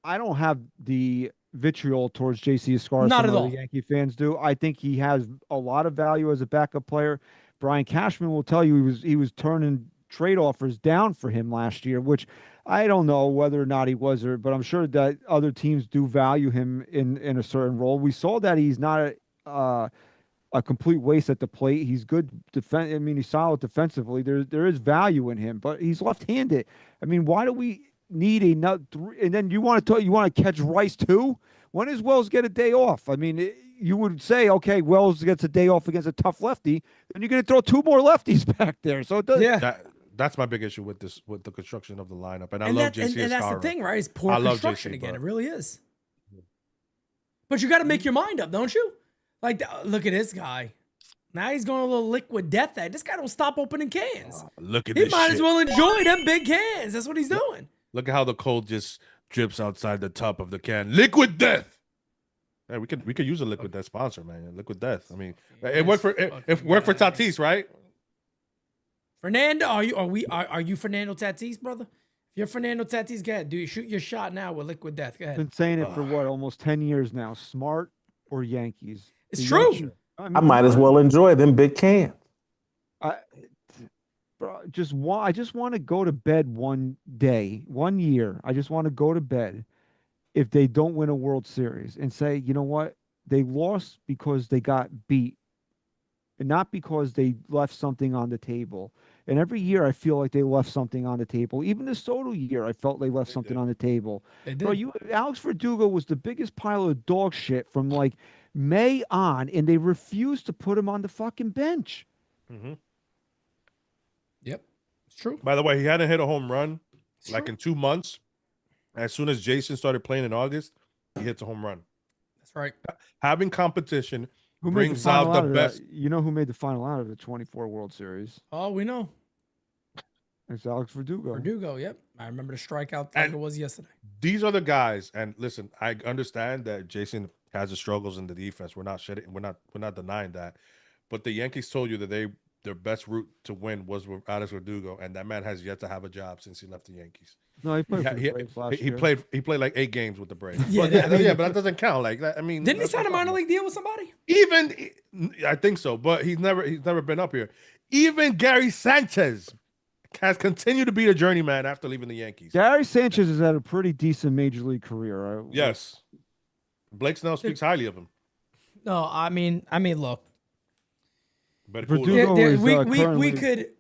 have the vitriol towards J.C. Escar. Not at all. The Yankee fans do. I think he has a lot of value as a backup player. Brian Cashman will tell you he was turning trade offers down for him last year, which I don't know whether or not he was, but I'm sure that other teams do value him in a certain role. We saw that he's not a complete waste at the plate. He's good defense. I mean, he's solid defensively. There is value in him, but he's left-handed. I mean, why do we need another 3? And then you want to catch Rice too? When does Wells get a day off? I mean, you would say, okay, Wells gets a day off against a tough lefty, then you're going to throw 2 more lefties back there. So it does. Yeah. That's my big issue with the construction of the lineup, and I love JC Escar. And that's the thing, right? It's poor construction again. It really is. But you got to make your mind up, don't you? Like, look at this guy. Now he's going a little liquid death. This guy don't stop opening cans. Look at He this might shit. as well enjoy them big cans. That's what he's doing. Look at how the cold just drips outside the top of the can. Liquid death. Hey, we could use a liquid death sponsor, man. Liquid death. I mean, it worked for Tatis, right? Fernando, are you Fernando Tatis, brother? If you're Fernando Tatis, go ahead. Do you shoot your shot now with liquid death? Go ahead. Been saying it for what, almost 10 years now. Smart or Yankees? It's The true. Yankees- I might as well enjoy them big cans. Bro, I just want to go to bed one day, 1 year. I just want to go to bed if they don't win a World Series and say, you know what? They lost because they got beat and not because they left something on the table. And every year I feel like they left something on the table. Even the Soto year, I felt they left something on the table. They Bro, did. Alex Verdugo was the biggest pile of dog shit from like May on, and they refused to put him on the fucking bench. Yep, it's true. By the way, he hadn't hit a home run It's like true. in 2 months. As soon as Jason started playing in August, he hits a home run. That's right. Having competition Who made brings final out the of that? best. You know who made the final out of the 24 World Series? Oh, we know. It's Alex Verdugo. Verdugo, yep. I remember the strikeout like And- it was yesterday. These are the guys, and listen, I understand that Jason has his struggles in the defense. We're not shitting, we're not denying that. But the Yankees told you that their best route to win was with Alex Verdugo, and that man has yet to have a job since he left the Yankees. No, he played Yeah, for the Braves last he year. played like 8 games with the Braves. Yeah, But that- I mean- but that doesn't count. Like that, I mean, Didn't he that's sign a what I'm minor talking league deal with somebody? Even I think so, but he's never been up here. Even Gary Sanchez has continued to be a journeyman after leaving the Yankees. Gary Sanchez has had a pretty decent major league career. Yes. Blake Snell speaks highly of him. No, I mean, look. But Verdugo There- is, we currently could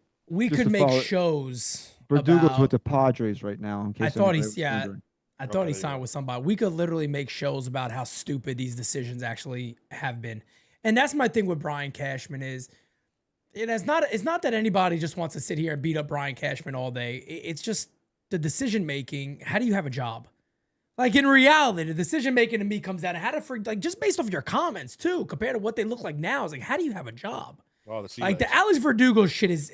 just make about- shows. Verdugo's about, with the Padres right now. In case I thought he's anybody's yeah. wondering. I thought Okay, he there you signed go. with somebody. We could literally make shows about how stupid these decisions actually have been. And that's my thing with Brian Cashman is it's not that anybody just wants to sit here and beat up Brian Cashman all day. It's just the decision making. How do you have a job? Like in reality, the decision making to me comes down to how to like just based off your comments too, compared to what they look like now. It's like, how do you have a job? Oh, the Like the Alex Verdugo shit is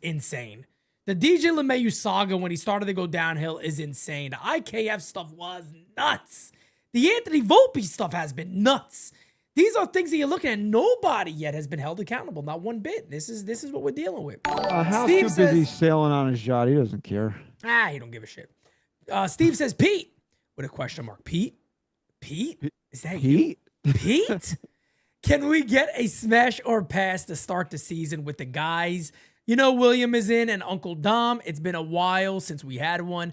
insane. The DJ LeMahieu saga when he started to go downhill is insane. The IKF stuff was nuts. The Anthony Volpe stuff has been nuts. These are things that you're looking at. Nobody yet has been held accountable. Not one bit. This is what we're dealing with. Hal's Steve too busy says, sailing on his yacht. He doesn't care. he don't give a shit. Steve says, Pete, with a question mark. Pete? Is that you? Pete? Pete? Can we get a smash or pass to start the season with the guys? You know, William is in and Uncle Dom. It's been a while since we had one.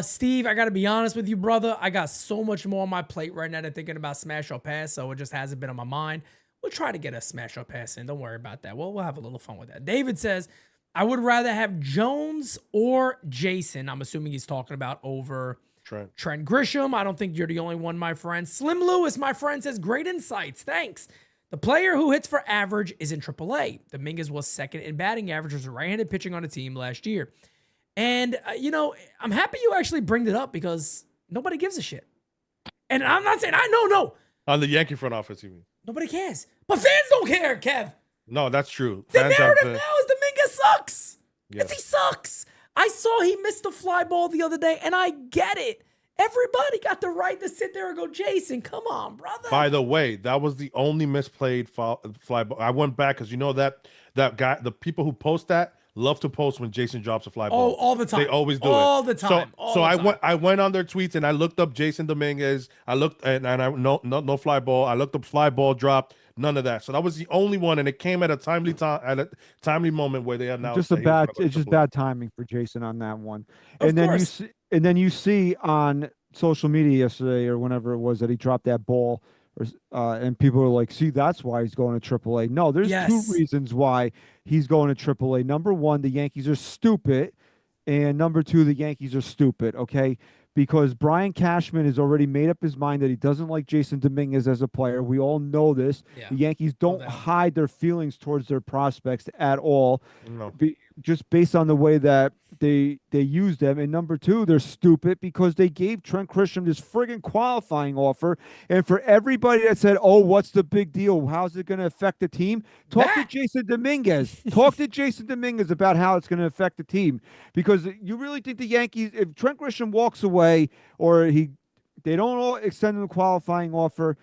Steve, I got to be honest with you, brother. I got so much more on my plate right now than thinking about smash or pass, so it just hasn't been on my mind. We'll try to get a smash or pass in. Don't worry about that. We'll have a little fun with that. David says, I would rather have Jones or Jason. I'm assuming he's talking about over Trent Grisham. I don't think you're the only one, my friend. Slim Lewis, my friend, says, great insights. Thanks. The player who hits for average is in AAA. Dominguez was second in batting average, was right-handed pitching on the team last year. And, I'm happy you actually bring it up because nobody gives a shit. And I'm not saying, no. On the Yankee front office, you mean? Nobody cares. But fans don't care, Kev. No, that's true. The Fans have narrative been- now is Dominguez sucks. Yes. Yes, he sucks. I saw he missed the fly ball the other day, and I get it. Everybody got the right to sit there and go, Jason, come on, brother. By the way, that was the only misplayed fly ball. I went back because you know that guy, the people who post that love to post when Jason drops a fly ball. Oh, all the time. They always do all it. the time. So I went on their tweets and I looked up Jason Dominguez. I looked and I no fly ball. I looked up fly ball dropped. None of that. So that was the only one, and it came at a timely moment where they announced It's just bad timing for Jason on that one. Of And then course. you see on social media yesterday or whenever it was that he dropped that ball, and people were like, "See, that's why he's going to AAA." No, there's Yes. two reasons why he's going to AAA. Number one, the Yankees are stupid, and number two, the Yankees are stupid. Okay. Because Brian Cashman has already made up his mind that he doesn't like Jason Dominguez as a player. We all know this. Yeah. The Yankees don't doubt. hide their feelings towards their prospects at all. No. just based on the way that they use them. And number two, they're stupid because they gave Trent Grisham this friggin' qualifying offer. And for everybody that said, "Oh, what's the big deal? How's it going to affect the team?" Talk to Jason Dominguez. Talk to Jason Dominguez about how it's going to affect the team. Because you really think the Yankees, if Trent Grisham walks away or they don't all extend him a qualifying offer,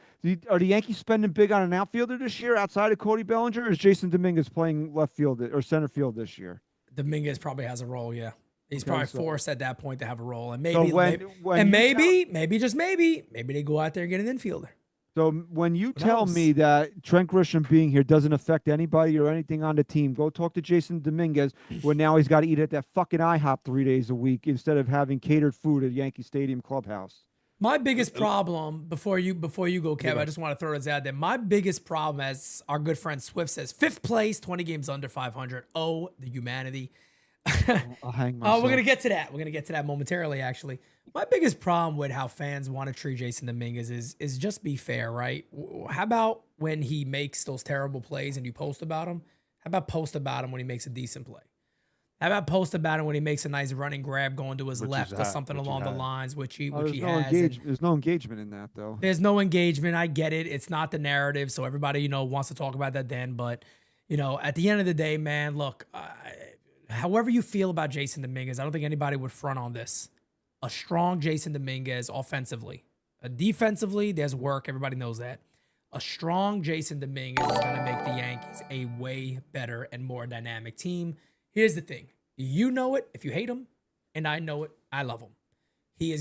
are the Yankees spending big on an outfielder this year outside of Cody Bellinger, or is Jason Dominguez playing left field or center field this year? Dominguez probably has a role, yeah. He's probably forced at that point to have a role. And maybe, So maybe, just maybe they go out there and get an infielder. So when you tell me that Trent Grisham being here doesn't affect anybody or anything on the team, go talk to Jason Dominguez when now he's got to eat at that fucking IHOP 3 days a week instead of having catered food at Yankee Stadium clubhouse. My biggest problem before you go, Kev, I just want to throw this out there. My biggest problem, as our good friend Swift says, 5th place, 20 games under 500. Oh, the humanity. I'll hang myself. We're gonna get to that. We're gonna get to that momentarily. Actually, my biggest problem with how fans want to treat Jason Dominguez is just be fair, right? How about when he makes those terrible plays and you post about him? How about post about him when he makes a decent play? How about post about him when he makes a nice running grab going to his left or something along the lines, which he has. There's no engagement in that, though. There's no engagement. I get it. It's not the narrative, so everybody, wants to talk about that then. But, at the end of the day, man, look, however you feel about Jason Dominguez, I don't think anybody would front on this. A strong Jason Dominguez offensively. Defensively, there's work. Everybody knows that. A strong Jason Dominguez is going to make the Yankees a way better and more dynamic team. Here's the thing. You know it if you hate him, and I know it. I love him. He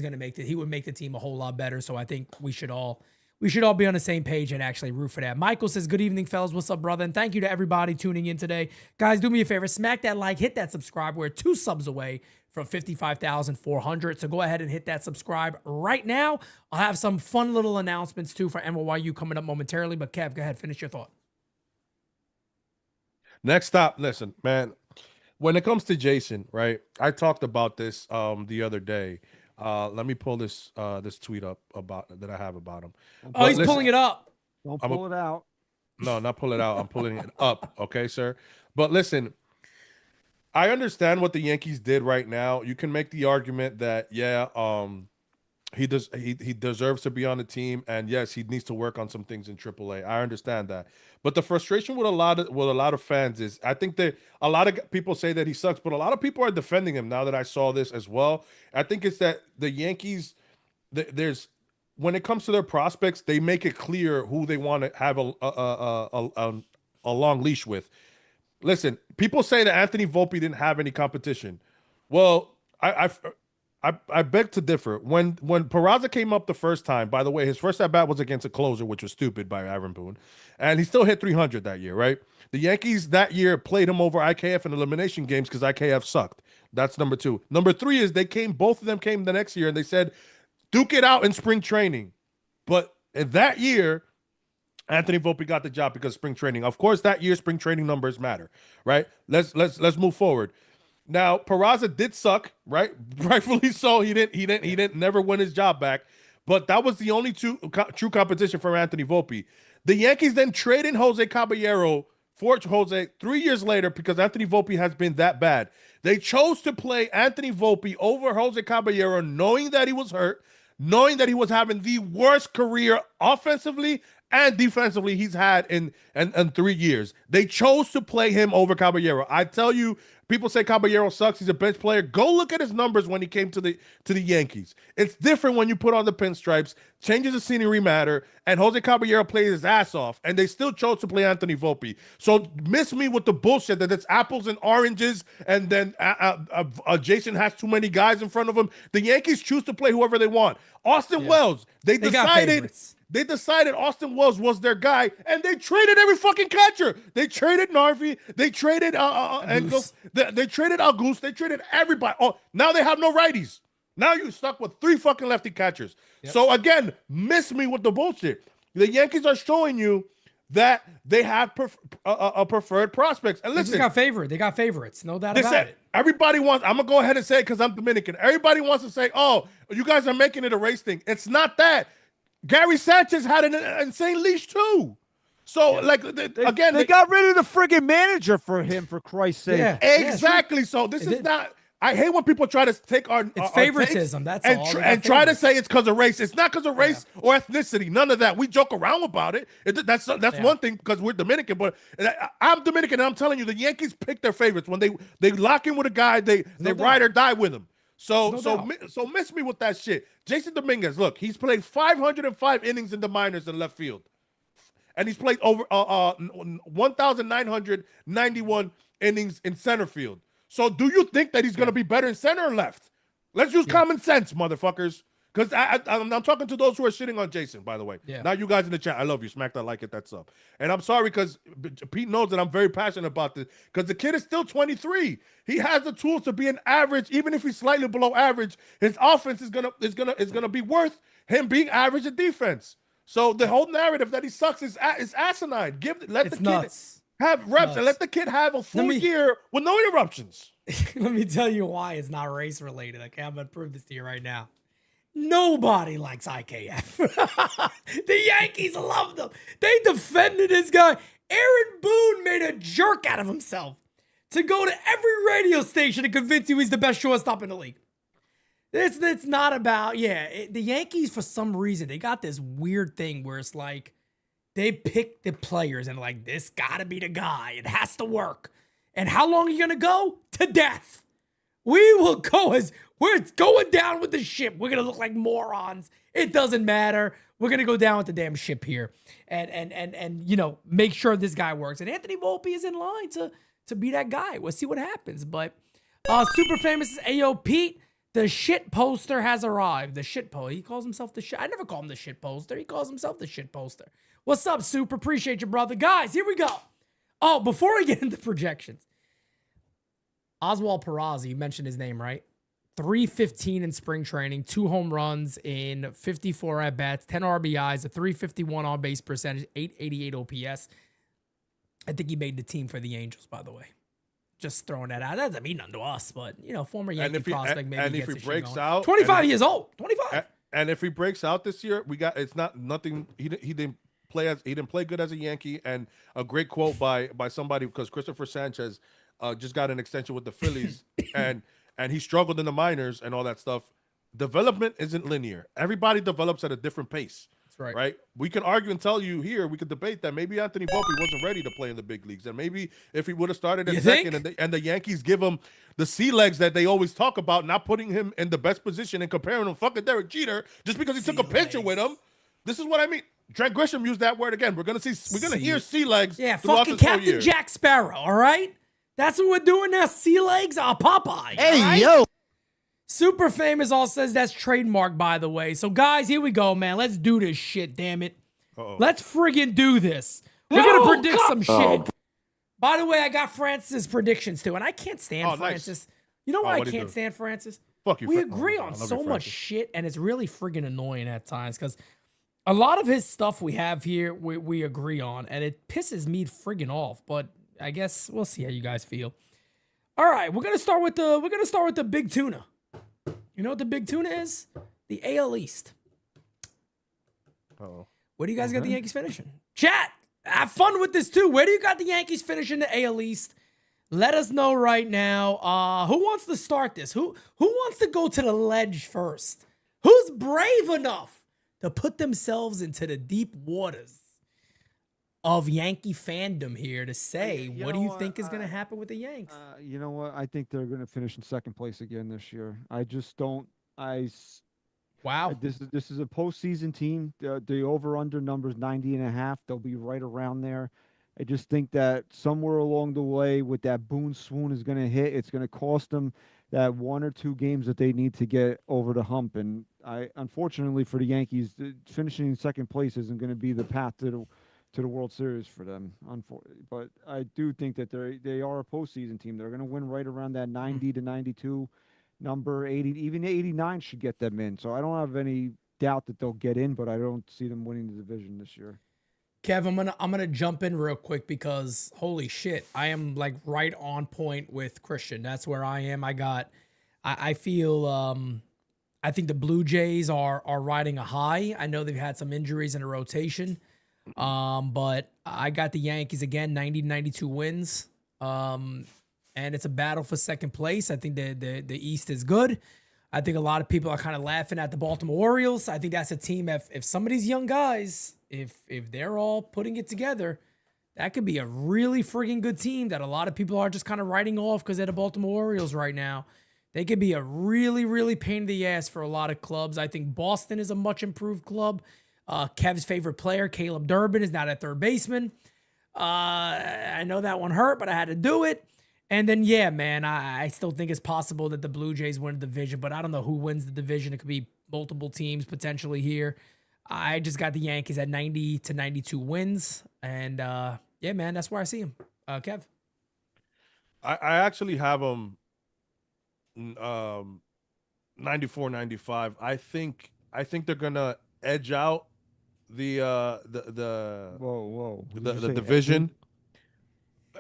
would make the team a whole lot better. So I think we should all be on the same page and actually root for that. Michael says, "Good evening, fellas. What's up, brother?" And thank you to everybody tuning in today. Guys, do me a favor. Smack that like, hit that subscribe. We're 2 subs away from 55,400. So go ahead and hit that subscribe right now. I'll have some fun little announcements too for NYU coming up momentarily. But Kev, go ahead. Finish your thought. Next stop. Listen, man. When it comes to Jason, right? I talked about this the other day. Let me pull this tweet up that I have about him. Oh, he's pulling it up. Don't pull it out. No, not pull it out. I'm pulling it up. Okay, sir. But listen, I understand what the Yankees did right now. You can make the argument that he deserves to be on the team, and yes, he needs to work on some things in AAA. I understand that. But the frustration with a lot of fans is, I think that a lot of people say that he sucks, but a lot of people are defending him now that I saw this as well. I think it's that the Yankees, when it comes to their prospects, they make it clear who they want to have a long leash with. Listen, people say that Anthony Volpe didn't have any competition. Well, I beg to differ. When Peraza came up the first time, by the way, his first at bat was against a closer, which was stupid by Aaron Boone, and he still hit 300 that year, right? The Yankees that year played him over IKF in elimination games because IKF sucked. That's number 2. Number 3 is both of them came the next year and they said, duke it out in spring training. But in that year, Anthony Volpe got the job because spring training. Of course, that year spring training numbers matter, right? Let's move forward. Now, Peraza did suck, right? Rightfully so. He didn't never win his job back. But that was the only true competition for Anthony Volpe. The Yankees then traded Jose Caballero for Jose 3 years later because Anthony Volpe has been that bad. They chose to play Anthony Volpe over Jose Caballero, knowing that he was hurt, knowing that he was having the worst career offensively and defensively he's had in 3 years. They chose to play him over Caballero. I tell you, people say Caballero sucks. He's a bench player. Go look at his numbers when he came to the Yankees. It's different when you put on the pinstripes. Changes of scenery matter. And Jose Caballero played his ass off, and they still chose to play Anthony Volpe. So miss me with the bullshit that it's apples and oranges, and then Jason has too many guys in front of him. The Yankees choose to play whoever they want. Austin Wells, they decided Austin Wells was their guy, and they traded every fucking catcher. They traded Narvi. They traded Engels. They traded Auguste. They traded everybody. Oh, now they have no righties. Now you're stuck with 3 fucking lefty catchers. Yep. So again, miss me with the bullshit. The Yankees are showing you that they have preferred prospects. And listen, they got favorites. No doubt about it. Everybody wants, I'm going to go ahead and say it because I'm Dominican. Everybody wants to say, oh, you guys are making it a race thing. It's not that. Gary Sanchez had an insane leash too. So like again, they got rid of the friggin' manager for him, for Christ's sake. Yeah. exactly. So this is not. I hate when people try to take our It's favoritism. That's and all. and try to say it's because of race. It's not because of race or ethnicity. None of that. We joke around about it. That's one thing because we're Dominican. But I'm Dominican, and I'm telling you, the Yankees pick their favorites when they lock in with a guy. They ride or die with him. So miss me with that shit. Jason Dominguez, look, he's played 505 innings in the minors in left field, and he's played over 1,991 innings in center field. So do you think that he's going to be better in center or left? Let's use common sense, motherfuckers. Because I'm talking to those who are shitting on Jason, by the way. Yeah. Not you guys in the chat. I love you. Smack that like it. That's up. And I'm sorry because Pete knows that I'm very passionate about this. Because the kid is still 23. He has the tools to be an average, even if he's slightly below average. His offense is gonna be worth him being average in defense. So the whole narrative that he sucks is asinine. Let the kid have reps and let the kid have a full year with no interruptions. Let me tell you why it's not race related. Okay, I'm gonna prove this to you right now. Nobody likes IKF. The Yankees love them. They defended this guy. Aaron Boone made a jerk out of himself to go to every radio station to convince you he's the best shortstop in the league. It's not about, the Yankees, for some reason, they got this weird thing where it's like they pick the players and like, this gotta be the guy. It has to work. And how long are you gonna go? To death. We will go as we're going down with the ship. We're gonna look like morons. It doesn't matter. We're gonna go down with the damn ship here, and make sure this guy works. And Anthony Volpe is in line to be that guy. We'll see what happens. But super famous is Ayo Pete. The shit poster has arrived. The shit poster. He calls himself the shit. I never call him the shit poster. He calls himself the shit poster. What's up, Super? Appreciate you, brother. Guys, here we go. Oh, before I get into projections. Oswald Peraza, you mentioned his name, right? 315 in spring training, 2 home runs in 54 at-bats, 10 RBIs, a 351 on-base percentage, 888 OPS. I think he made the team for the Angels, by the way. Just throwing that out. That doesn't mean nothing to us, but, former Yankee prospect maybe. And if he breaks out. 25 years old. 25. And if he breaks out this year, it's not nothing. He didn't play good as a Yankee. And a great quote by somebody, because Christopher Sanchez just got an extension with the Phillies, and he struggled in the minors and all that stuff. Development isn't linear. Everybody develops at a different pace. That's right. Right? We can argue and tell you here, we could debate that maybe Anthony Volpe wasn't ready to play in the big leagues, and maybe if he would have started at second and the Yankees give him the sea legs that they always talk about, not putting him in the best position and comparing him to fucking Derek Jeter just because he took a picture with him. This is what I mean. Trent Grisham used that word again. We're gonna hear sea legs. Yeah, fucking Captain Jack Sparrow. All right. That's what we're doing now. Sea legs, Popeye. Hey, right? yo. Super Famous all says that's trademark, by the way. So, guys, here we go, man. Let's do this shit, damn it. Let's friggin' do this. We're going to predict some shit. By the way, I got Francis' predictions, too, and I can't stand Francis. Nice. You know why I can't stand Francis? Fuck you, we agree on so much shit, and it's really friggin' annoying at times, because a lot of his stuff we have here, we agree on, and it pisses me friggin' off, but I guess we'll see how you guys feel. All right, we're gonna start with the big tuna. You know what the big tuna is? The AL East. Where do you guys got the Yankees finishing? Chat, have fun with this too. Where do you got the Yankees finishing the AL East? Let us know right now. Who wants to start this? Who wants to go to the ledge first? Who's brave enough to put themselves into the deep waters of Yankee fandom here to say, what do you think is going to happen with the Yanks? You know what? I think they're going to finish in second place again this year. I just don't. Wow. This is a postseason team. The over/under number is 90.5. They'll be right around there. I just think that somewhere along the way, with that Boone swoon is going to hit, it's going to cost them that 1 or 2 games that they need to get over the hump. And unfortunately for the Yankees, finishing in second place isn't going to be the path to the World Series for them. But I do think that they are a postseason team. They're going to win right around that 90 to 92 number. 80, even 89 should get them in. So I don't have any doubt that they'll get in, but I don't see them winning the division this year. Kev, I'm gonna jump in real quick because holy shit, I am like right on point with Christian. That's where I am. I feel I think the Blue Jays are riding a high. I know they've had some injuries in the rotation. But I got the Yankees again, 90-92 wins. And it's a battle for second place. I think the East is good. I think a lot of people are kind of laughing at the Baltimore Orioles. I think that's a team, if some of these young guys, if they're all putting it together, that could be a really friggin' good team that a lot of people are just kind of writing off because they're the Baltimore Orioles right now. They could be a really, really pain in the ass for a lot of clubs. I think Boston is a much improved club. Kev's favorite player, Caleb Durbin, is not at third baseman. I know that one hurt, but I had to do it. And then, yeah, man, I still think it's possible that the Blue Jays win the division, but I don't know who wins the division. It could be multiple teams potentially here. I just got the Yankees at 90-92 wins. And, yeah, man, that's where I see him. Kev? I actually have them 94-95. I think they're gonna edge out the division.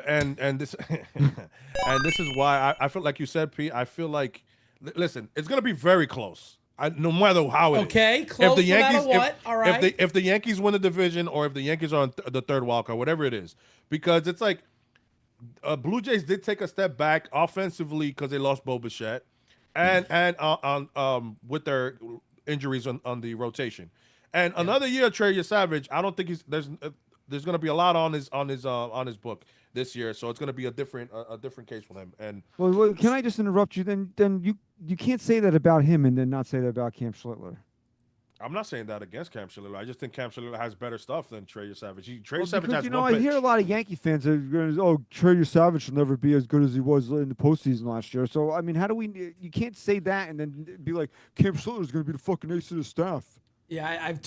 And this and this is why I feel like you said, Pete. I feel like listen, it's gonna be very close. No matter how it is. Okay, close if the no Yankees, matter what. All right. If the Yankees win the division, or if the Yankees are on the third wild card, whatever it is, because it's like Blue Jays did take a step back offensively because they lost Bo Bichette, and with their injuries on the rotation, and another year Trey Savage. I don't think there's going to be a lot on his book this year, so it's going to be a different case for him. And well, can I just interrupt you? Then you can't say that about him and then not say that about Cam Schlittler. I'm not saying that against Cam Schlittler. I just think Cam Schlittler has better stuff than Trey Savage. Savage has I hear a lot of Yankee fans that are going to, oh, Trey Savage will never be as good as he was in the postseason last year. So, I mean, how do we – you can't say that and then be like, Cam Schlittler is going to be the fucking ace of the staff. Yeah, I've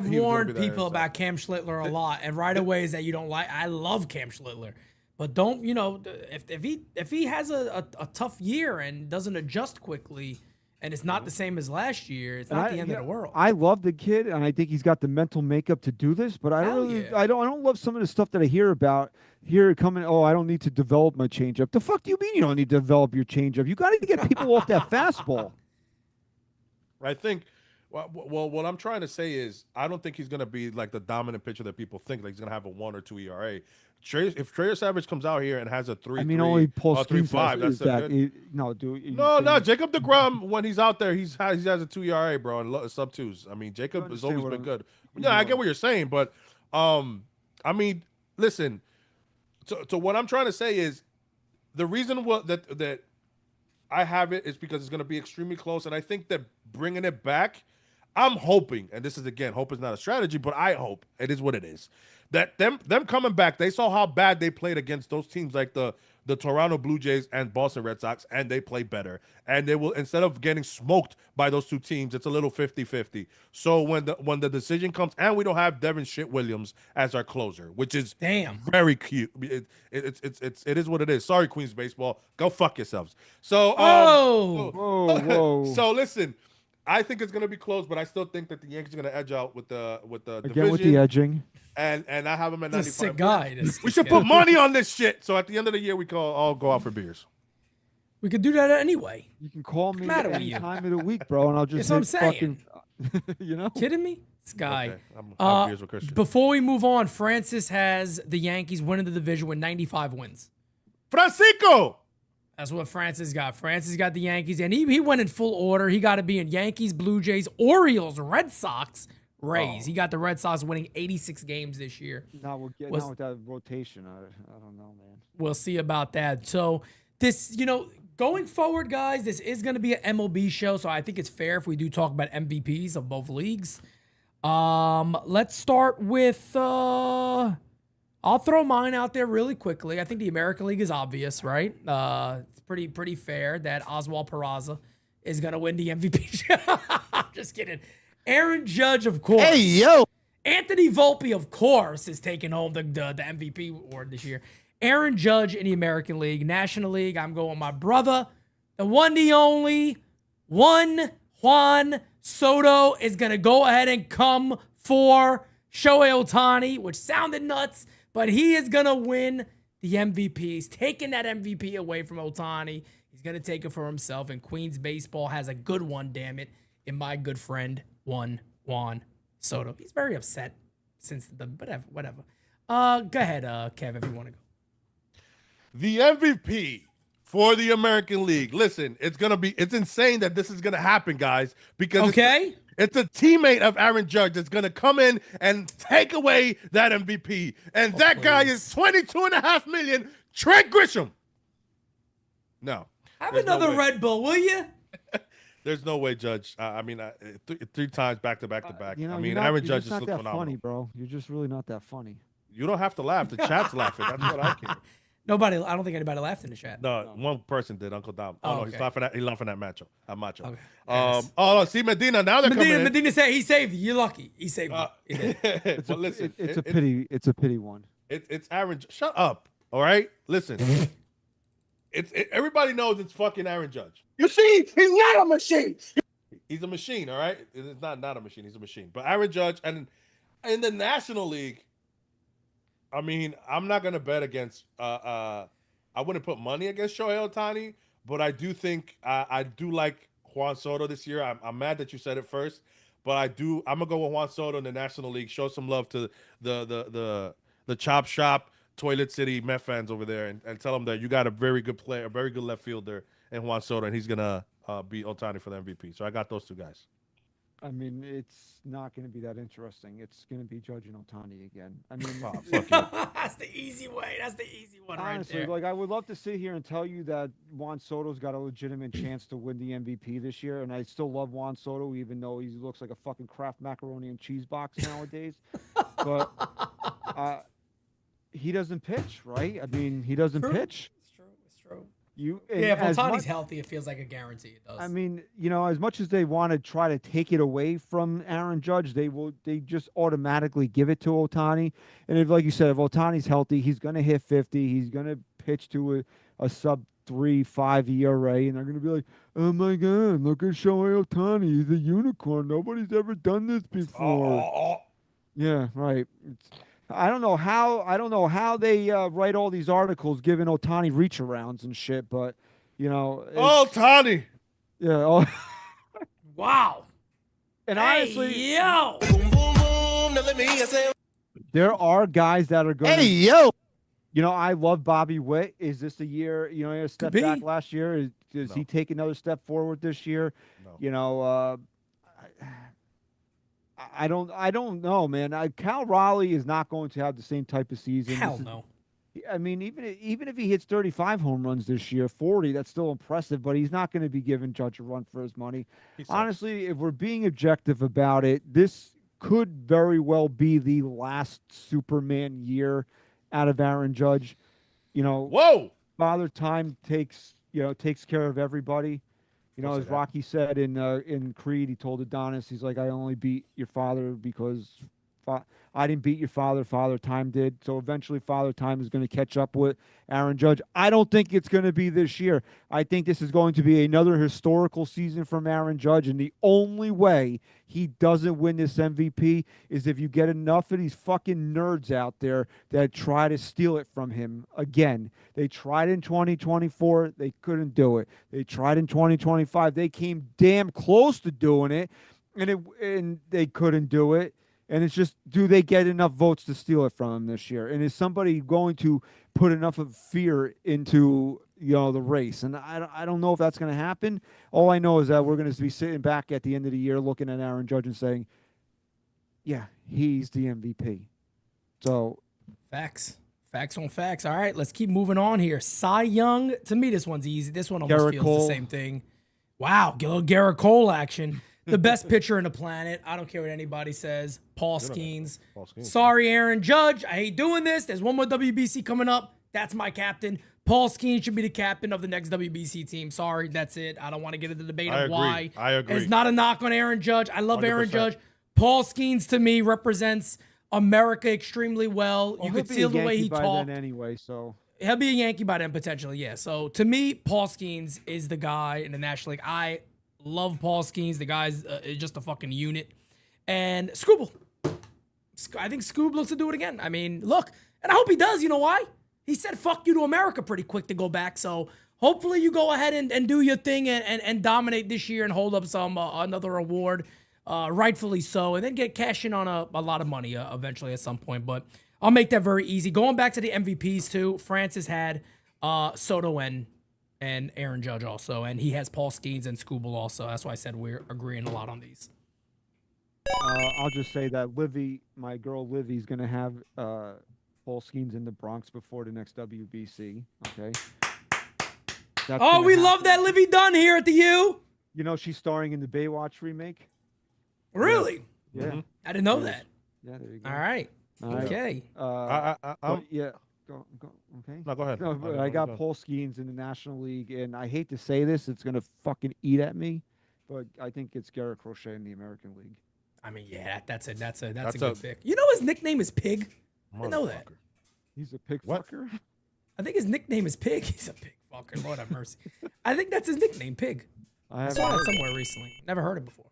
warned people about Cam Schlittler a lot, and right away is that you don't like. I love Cam Schlittler, but don't if he has a tough year and doesn't adjust quickly, and it's not the same as last year, it's not the end of the world. I love the kid, and I think he's got the mental makeup to do this. But I don't love some of the stuff that I hear about coming. Oh, I don't need to develop my changeup. The fuck do you mean you don't need to develop your changeup? You got to get people off that fastball. I think. Well, what I'm trying to say is I don't think he's going to be like the dominant pitcher that people think. Like he's going to have a 1 or 2 ERA. If Trey Savage comes out here and has a 3.3, only Paul 3.5, that's that. No, Jacob deGrom when he's out there, he has a 2 ERA, bro, and sub twos. I mean, Jacob has always been good. Yeah, I get what you're saying, but I mean, listen. So what I'm trying to say is the reason that I have it is because it's going to be extremely close, and I think that bringing it back. I'm hoping, and this is again, hope is not a strategy, but I hope it is what it is. That them coming back, they saw how bad they played against those teams like the Toronto Blue Jays and Boston Red Sox, and they play better. And they will, instead of getting smoked by those two teams, it's a little 50-50. So when the decision comes, and we don't have Devin Shit Williams as our closer, which is very cute. It is what it is. Sorry, Queens baseball, go fuck yourselves. So whoa. So listen. I think it's going to be close, but I still think that the Yankees are going to edge out with the division. Again with the edging. And I have them at 95. Sick guy. We should put money on this shit. So at the end of the year, we can all go out for beers. We could do that anyway. You can call me any time of the week, bro, and I'll just That's what I'm saying. Kidding me? This guy. Okay. I'm beers with Christian. Before we move on, Francis has the Yankees winning the division with 95 wins. Francisco! That's what Francis got. Francis got the Yankees, and he went in full order. He got to be in Yankees, Blue Jays, Orioles, Red Sox, Rays. He got the Red Sox winning 86 games this year. Not with that rotation. I don't know, man. We'll see about that. So this, going forward, guys, this is going to be an MLB show, so I think it's fair if we do talk about MVPs of both leagues. Let's start with I'll throw mine out there really quickly. I think the American League is obvious, right? It's pretty fair that Oswald Peraza is going to win the MVP. Just kidding. Aaron Judge, of course. Hey, yo. Anthony Volpe, of course, is taking home the MVP award this year. Aaron Judge in the American League. National League, I'm going with my brother. The one, the only, Juan Soto is going to go ahead and come for Shohei Ohtani, which sounded nuts. But he is going to win the MVP. He's taking that MVP away from Ohtani. He's going to take it for himself. And Queens baseball has a good one, damn it, in my good friend, Juan Soto. He's very upset. since the whatever. Go ahead, Kev, if you want to go. The MVP for the American League. Listen, it's insane that this is gonna happen, guys, because it's a teammate of Aaron Judge that's gonna come in and take away that MVP. And that guy is $22.5 million. Trent Grisham. No. Have another Red Bull, will you? There's no way, Judge. I mean, three times back to back. I mean, Aaron Aaron Judge just is not that phenomenal. funny, bro. You're just really not that funny. You don't have to laugh. The chat's laughing. That's what I care. Nobody. I don't think anybody laughed in the chat. No, one person did. Uncle Dom. Oh, no, okay. He's laughing at Macho. Macho. Okay. Oh, see Medina. Now they're coming in. Medina said he saved you. You're lucky. He saved you. He did. Well, listen, it's a pity. It's a pity one. It's Aaron. Shut up. All right. Listen. Everybody knows it's fucking Aaron Judge. You see, he's not a machine. He's a machine. All right. It's not a machine. He's a machine. But Aaron Judge, and in the National League, I mean, I'm not gonna bet against. I wouldn't put money against Shohei Ohtani, but I do think I do like Juan Soto this year. I'm mad that you said it first, but I'm gonna go with Juan Soto in the National League. Show some love to the Chop Shop, Toilet City Met fans over there, and tell them that you got a very good player, a very good left fielder in Juan Soto, and he's gonna beat Ohtani for the MVP. So I got those two guys. I mean, it's not going to be that interesting. It's going to be Judge and Ohtani again. I mean, fuck you. That's the easy way. That's the easy one honestly, right there. like I would love to sit here and tell you that Juan Soto's got a legitimate chance to win the MVP this year, and I still love Juan Soto, even though he looks like a fucking Kraft macaroni and cheese box nowadays. But he doesn't pitch, right? I mean, he doesn't pitch. It's true. It's true. If Ohtani's healthy, it feels like a guarantee. It does. I mean, as much as they want to try to take it away from Aaron Judge, they just automatically give it to Ohtani. And if, like you said, if Ohtani's healthy, he's going to hit 50. He's going to pitch to a sub 3.5 ERA, and they're going to be like, "Oh my God, look at Shohei Ohtani. He's a unicorn. Nobody's ever done this before." Yeah, right. I don't know how they write all these articles giving Ohtani reach arounds and shit, but Ohtani. Yeah. Wow. And honestly, yo, there are guys that are going. Hey, yo. I love Bobby Witt. Is this the year? He had a step back last year. Does he take another step forward this year? No. I don't know, man. Cal Raleigh is not going to have the same type of season. Hell no. I mean, even if he hits 35 home runs this year, 40, that's still impressive, but he's not going to be giving Judge a run for his money. Honestly, if we're being objective about it, this could very well be the last Superman year out of Aaron Judge. Whoa! Father Time takes care of everybody. As Rocky said in Creed, he told Adonis, he's like, "I only beat your father because I didn't beat your father. Father Time did." So eventually Father Time is going to catch up with Aaron Judge. I don't think it's going to be this year. I think this is going to be another historical season from Aaron Judge. And the only way he doesn't win this MVP is if you get enough of these fucking nerds out there that try to steal it from him again. They tried in 2024. They couldn't do it. They tried in 2025. They came damn close to doing it, and they couldn't do it. And it's just, do they get enough votes to steal it from him this year? And is somebody going to put enough of fear into the race? And I don't know if that's going to happen. All I know is that we're going to be sitting back at the end of the year looking at Aaron Judge and saying, "Yeah, he's the MVP." So, facts on facts. All right, let's keep moving on here. Cy Young, to me, this one's easy. This one almost Garrett feels Cole. the same thing. Wow, get a little Garrett Cole action. The best pitcher in the planet. I don't care what anybody says. Paul Skeens. Sorry, Aaron Judge. I hate doing this. There's one more WBC coming up. That's my captain. Paul Skeens should be the captain of the next WBC team. Sorry, that's it. I don't want to get into the debate of why. I agree. It's not a knock on Aaron Judge. I love 100%. Aaron Judge. Paul Skeens, to me, represents America extremely well. You could feel the way he talked. Anyway, so he'll be a Yankee by then, potentially, yeah. So, to me, Paul Skeens is the guy in the National League. I love Paul Skeens. The guy's just a fucking unit. And Scooble. I think Scoob looks to do it again. I mean, look, and I hope he does. You know why? He said fuck you to America pretty quick to go back. So hopefully you go ahead and do your thing and dominate this year and hold up some another award. rightfully so, and then cash in on a lot of money eventually at some point. But I'll make that very easy. Going back to the MVPs too, Francis had Soto and Aaron Judge also, and he has Paul Skeens and Skubal also. That's why I said we're agreeing a lot on these. I'll just say that Livy, my girl Livy's going to have Paul Skeens in the Bronx before the next WBC. Okay. That's Oh, gonna we happen. love that Livy Dunn here at the U. You know, she's starring in the Baywatch remake. Really? Yeah. I didn't know that. Yeah, there you go. All right. All right. Okay. Yeah. Go, okay. No, go ahead. No, but I got Paul Skeens in the National League, and I hate to say this, it's gonna fucking eat at me, but I think it's Garrett Crochet in the American League. I mean, yeah, that's a good pick. You know his nickname is Pig? I didn't know that. He's a pig What? fucker. I think his nickname is Pig. He's a pig fucker. Lord have mercy. I think that's his nickname, Pig. I saw that somewhere recently. Never heard it before.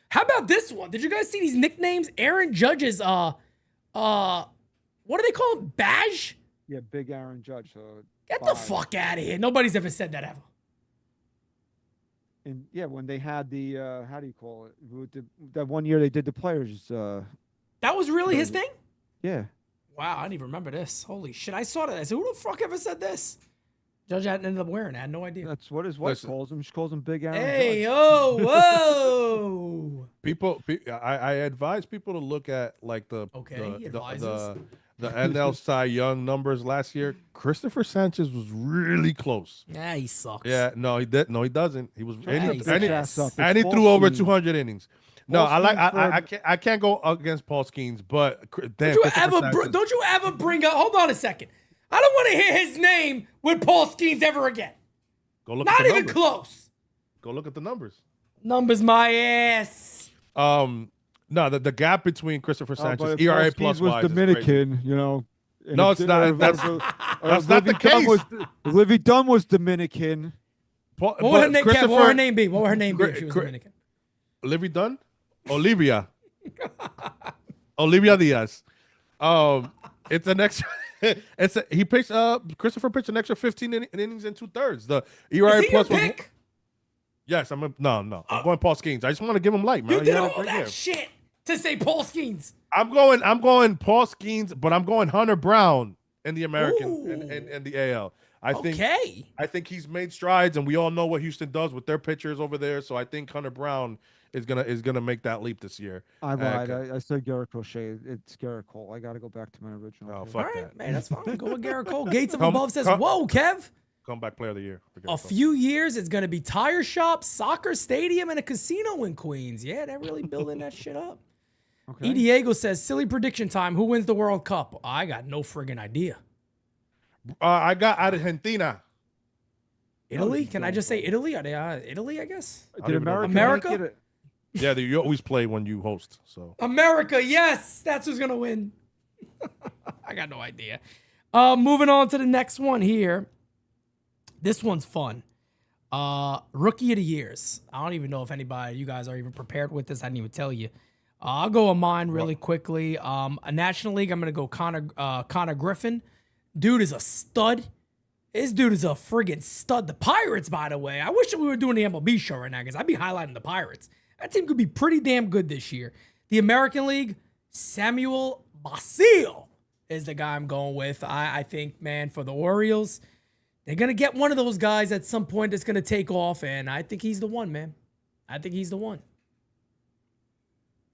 How about this one? Did you guys see these nicknames? Aaron Judge's what do they call him? Badge? Yeah, Big Aaron Judge. Get the fuck out of here. Nobody's ever said that ever. And yeah, when they had the how do you call it? That one year they did the players. That was really his thing? Yeah. Wow, I didn't even remember this. Holy shit. I saw that. I said, who the fuck ever said this? Judge ended up wearing it. I had no idea. That's what his wife calls him. She calls him Big Aaron Hey, Judge. oh, whoa. I advise people to look at like the he advises. the NL Cy Young numbers last year. Christopher Sanchez was really close. Yeah, he sucks. Yeah, no, he did. No, he doesn't. He was, and he's he ass up. and he It's threw Paul over Skeens. 200 innings. No, Paul Skeens I can't go against Paul Skeens, but damn, Don't you ever bring up? Hold on a second. I don't want to hear his name with Paul Skeens ever again. go look Not at the even numbers. close. Go look at the numbers. Numbers my ass. No, the gap between Christopher But Sanchez if ERA Paul plus Skeens was wise is Dominican, you know. and No, if- it's not. if- That's if not the Livy Dunn case. if Livy Dunn was Dominican. Paul, What would her name, Kev? What would her Christopher- name be? What would her name be if she was Cri- Dominican? Olivia Dunn? Olivia. Olivia Diaz. It's an extra. He pitched. Christopher pitched an extra 15 innings and 2/3. The ERA Is he your plus was. pick? Yes, I'm going Paul Skeens. I just want to give him light, man. You He did had a all great that year. shit to say Paul Skeens. I'm going Paul Skeens, but I'm going Hunter Brown in the American and the AL. I think he's made strides, and we all know what Houston does with their pitchers over there. So I think Hunter Brown is gonna make that leap this year. I lied. I said Garrett Crochet. It's Garrett Cole. I got to go back to my original. Oh, pick. fuck All right, that. man, that's fine. Go with Garrett Cole. Gates of Come- Above says, come- whoa, Kev. Comeback player of the year. A few years, it's going to be tire shop, soccer stadium, and a casino in Queens. Yeah, they're really building that shit up. Okay. E. Diego says, silly prediction time. Who wins the World Cup? I got no friggin' idea. I got Argentina. Italy? Can I just say Italy? Are they Italy, I guess? Did even know America? America? make it? Yeah, you always play when you host. So America, yes. That's who's going to win. I got no idea. Moving on to the next one here. This one's fun. Rookie of the Years. I don't even know if you guys are even prepared with this. I didn't even tell you. I'll go on mine really quickly. A National League, I'm going to go Connor Griffin. Dude is a stud. This dude is a friggin' stud. The Pirates, by the way. I wish that we were doing the MLB show right now because I'd be highlighting the Pirates. That team could be pretty damn good this year. The American League, Samuel Basil is the guy I'm going with. I think, man, for the Orioles, they're going to get one of those guys at some point that's going to take off, and I think he's the one, man. I think he's the one.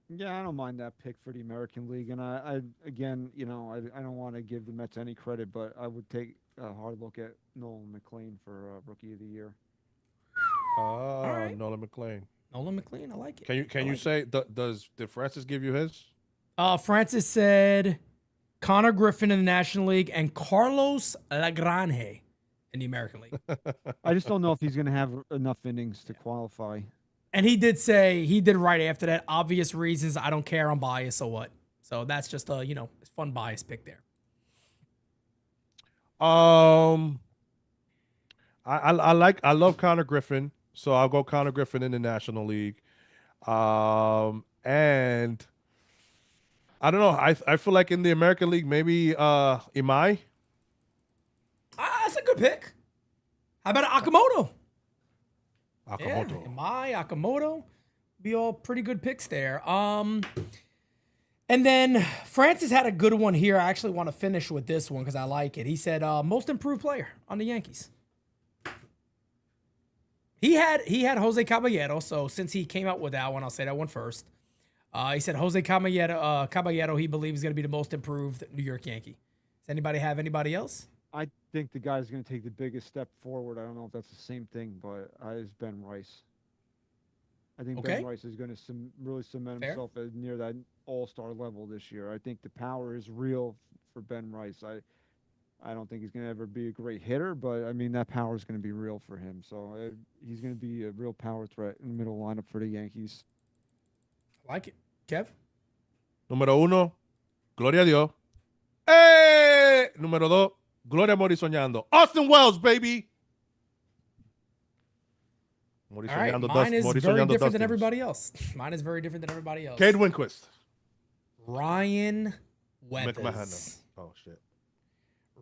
Yeah, I don't mind that pick for the American League, and I again, you know, I don't want to give the Mets any credit, but I would take a hard look at Nolan McLean for Rookie of the Year. right. Nolan McLean. Nolan McLean, I like it. Can you say did Francis give you his? Francis said Connor Griffin in the National League and Carlos Lagrange in the American League. I just don't know if he's going to have enough innings to qualify. And he did right after that, obvious reasons. I don't care. I'm biased. So what? So that's just a, fun bias pick there. I love Connor Griffin, so I'll go Connor Griffin in the National League. And I don't know. I feel like in the American League, maybe Imai. That's a good pick. How about Akamoto? Akamoto. Yeah, Imai, Akamoto. be all pretty good picks there. And then Francis had a good one here. I actually want to finish with this one because I like it. He said, most improved player on the Yankees. He had Jose Caballero. So since he came out with that one, I'll say that one first. He said Jose Caballero, he believes is going to be the most improved New York Yankee. Does anybody have anybody else? I think the guy's going to take the biggest step forward. I don't know if that's the same thing, but is Ben Rice. I think Ben Rice is going to really cement himself as near that all-star level this year. I think the power is real for Ben Rice. I don't think he's going to ever be a great hitter, but I mean that power is going to be real for him. So he's going to be a real power threat in the middle lineup for the Yankees. I like it. Kev? Número uno, Gloria a Dios. Hey! Número dos, Gloria Mori soñando. Austin Wells, baby. All right, mine is very different than everybody else. Mine is very different than everybody else. Cade Winquist. Ryan Weathers. Oh, shit.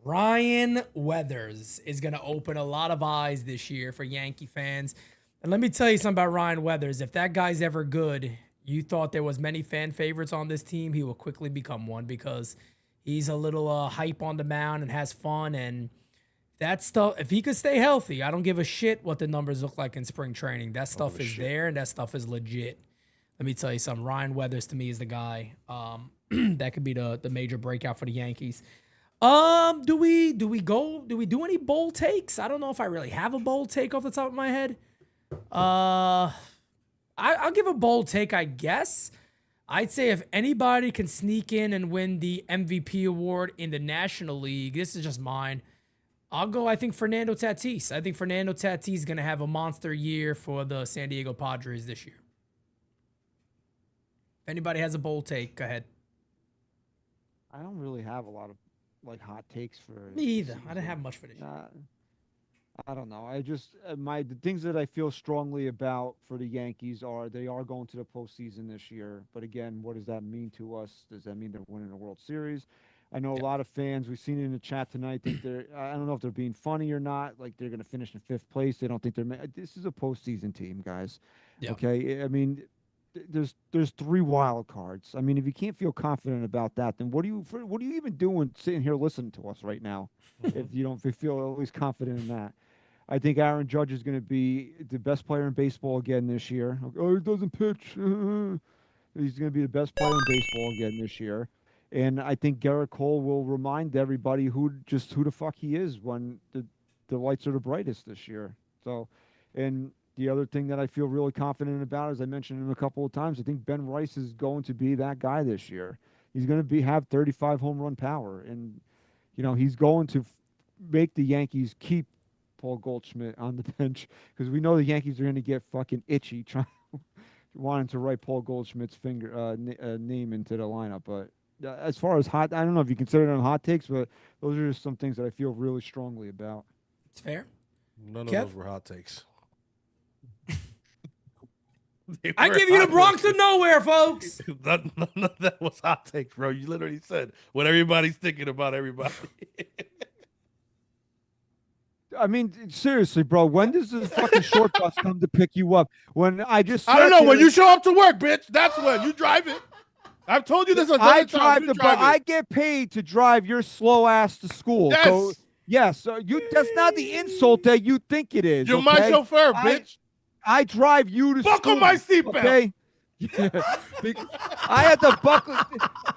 Ryan Weathers is going to open a lot of eyes this year for Yankee fans. And let me tell you something about Ryan Weathers. If that guy's ever good, you thought there was many fan favorites on this team, he will quickly become one because he's a little hype on the mound and has fun. And that stuff, if he could stay healthy, I don't give a shit what the numbers look like in spring training. That stuff is there, and that stuff is legit. Let me tell you something. Ryan Weathers, to me, is the guy that could be the major breakout for the Yankees. Do we do any bold takes? I don't know if I really have a bold take off the top of my head. I'll give a bold take, I guess. I'd say if anybody can sneak in and win the MVP award in the National League, this is just mine. I'll go, I think, Fernando Tatis. I think Fernando Tatis is going to have a monster year for the San Diego Padres this year. If anybody has a bold take, go ahead. I don't really have a lot of hot takes for me either. I didn't have much for this year. I don't know. I just the things that I feel strongly about for the Yankees are they are going to the postseason this year. But again, what does that mean to us? Does that mean they're winning a World Series? I know a lot of fans, we've seen it in the chat tonight, think I don't know if they're being funny or not, like they're going to finish in 5th place. They don't think this is a postseason team, guys. Yeah. Okay? I mean, there's 3 wild cards. I mean, if you can't feel confident about that, then what are you even doing sitting here listening to us right now if you don't feel at least confident in that? I think Aaron Judge is going to be the best player in baseball again this year. Oh, he doesn't pitch. He's going to be the best player in baseball again this year. And I think Garrett Cole will remind everybody who the fuck he is when the lights are the brightest this year. So, and the other thing that I feel really confident about, as I mentioned him a couple of times, I think Ben Rice is going to be that guy this year. He's going to have 35 home run power. And, he's going to make the Yankees keep Paul Goldschmidt on the bench because we know the Yankees are going to get fucking itchy wanting to write Paul Goldschmidt's name into the lineup. But as far as I don't know if you consider them hot takes, but those are just some things that I feel really strongly about. It's fair. None of those were hot takes. I give you the Bronx of nowhere, folks. None of that was hot takes, bro. You literally said what everybody's thinking about everybody. I mean, seriously, bro. When does the fucking short bus come to pick you up? When I don't know. When you show up to work, bitch. That's when you drive it. I've told you this a I drive the bus. I get paid to drive your slow ass to school. Yes. So yes, that's not the insult that you think it is. You're my chauffeur, bitch. I drive you to school. Buckle my seatbelt. Okay? I had to buckle.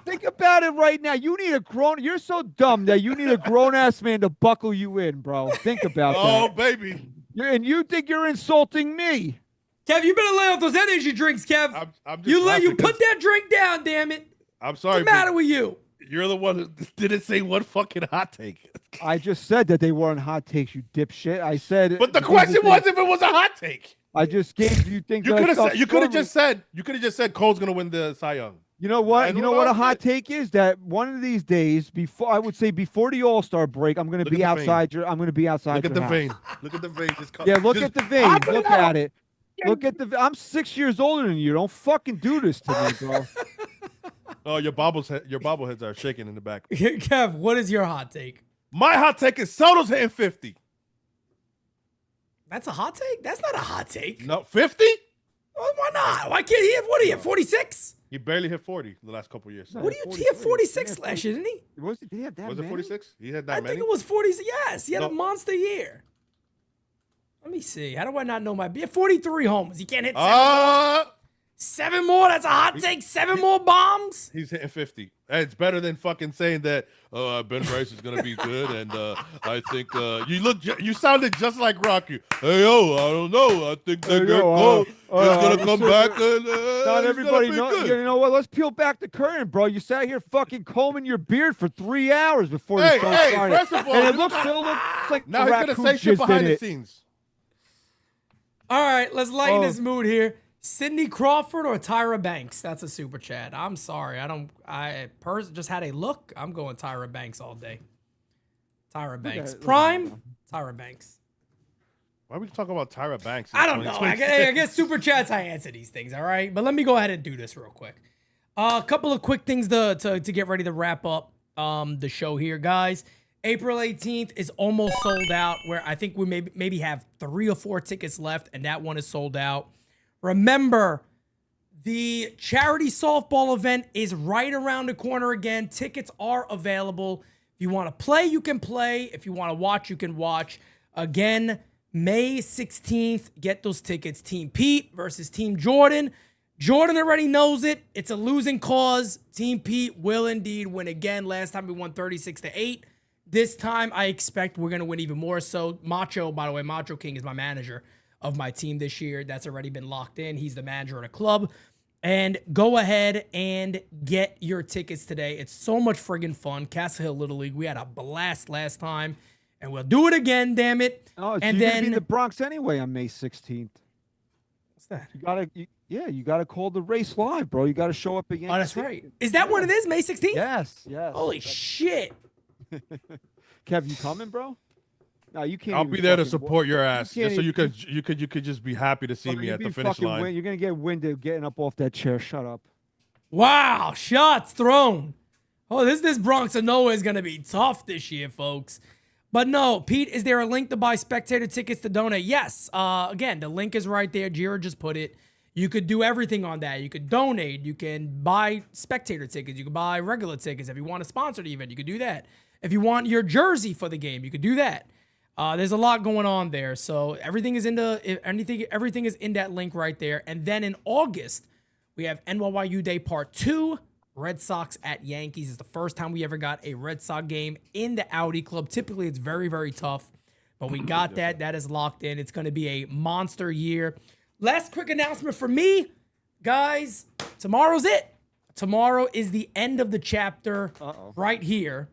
Think about it right now. You're so dumb that you need a grown-ass man to buckle you in, bro. Think about that. Oh, baby. And you think you're insulting me. Kev, you better lay off those energy drinks, Kev. I'm just you put that drink down, damn it. I'm sorry. What's the matter with you? You're the one that didn't say one fucking hot take. I just said that they weren't hot takes, you dipshit. I said. But the question was if it was a hot take. I just gave you things. You could have just said Cole's gonna win the Cy Young. You know what? You know what a hot take is? That one of these days, before the All-Star break, I'm gonna be outside your. I'm gonna be outside. Look at the vein. Look at the vein. Look at the vein. Look at it. Look at the. I'm 6 years older than you. Don't fucking do this to me, bro. Oh, your bobbleheads are shaking in the back. Kev, what is your hot take? My hot take is Soto's hitting 50. That's a hot take? That's not a hot take. No, 50? Well, why not? Why can't he have, what do you have, 46? He barely hit 40 the last couple years. What do you, he had 46 last year, didn't he? Did he have that Was many? it 46? He had that I many? think it was 40. Yes, he had a No. monster year. Let me see. How do I not know my? He had 43 homers. He can't hit seven more. That's a hot take. 7 more bombs. He's hitting 50. It's better than fucking saying that Ben Rice is gonna be good, and I think you sounded just like Rocky. Hey yo, I don't know. I think that Cole is gonna come back and not he's everybody gonna be knows. good. You know what? Let's peel back the curtain, bro. You sat here fucking combing your beard for 3 hours before the Hey, show hey, started, first of all, and it you still looks like Now the he's gonna say raccoon shit just behind did the it. scenes. All right, let's lighten Oh. this mood here. Sidney Crawford or Tyra Banks? That's a super chat. I'm sorry. I just had a look. I'm going Tyra Banks all day. Tyra Banks. Prime, Tyra Banks. Why are we talking about Tyra Banks? I don't know. I guess super chats, I answer these things, all right? But let me go ahead and do this real quick. A couple of quick things to get ready to wrap up the show here, guys. April 18th is almost sold out, where I think we maybe have 3 or 4 tickets left, and that one is sold out. Remember, the charity softball event is right around the corner again. Tickets are available. If you want to play, you can play. If you want to watch, you can watch. Again, May 16th, get those tickets. Team Pete versus Team Jordan. Jordan already knows it. It's a losing cause. Team Pete will indeed win again. Last time we won 36-8. This time, I expect we're going to win even more so. Macho, by the way, Macho King is my manager of my team this year. That's already been locked in. He's the manager of the club. And go ahead and get your tickets today. It's so much friggin' fun. Castle Hill Little League. We had a blast last time. And we'll do it again, damn it. Oh, so and you're then gonna be in the Bronx anyway on May 16th. What's that? You gotta call the race live, bro. You gotta show up again. Oh, that's right. Is that what it is? May 16th? Yes. Holy shit. Kev, you coming, bro? No, you can't. I'll even be there to fucking support your ass, can't just so even- you could just be happy to see me you'd at be the finish fucking line. You're gonna get winded getting up off that chair. Shut up. Wow, shots thrown. Oh, this Bronx of nowhere is going to be tough this year, folks. But no, Pete, is there a link to buy spectator tickets to donate? Yes. Again, the link is right there. Jira just put it. You could do everything on that. You could donate. You can buy spectator tickets. You can buy regular tickets. If you want to sponsor the event, you could do that. If you want your jersey for the game, you could do that. There's a lot going on there. So everything is everything is in that link right there. And then in August, we have NYU Day Part 2. Red Sox at Yankees. It's the first time we ever got a Red Sox game in the Audi Club. Typically, it's very, very tough. But we got that. That is locked in. It's going to be a monster year. Last quick announcement for me, guys. Tomorrow's it. Tomorrow is the end of the chapter right here.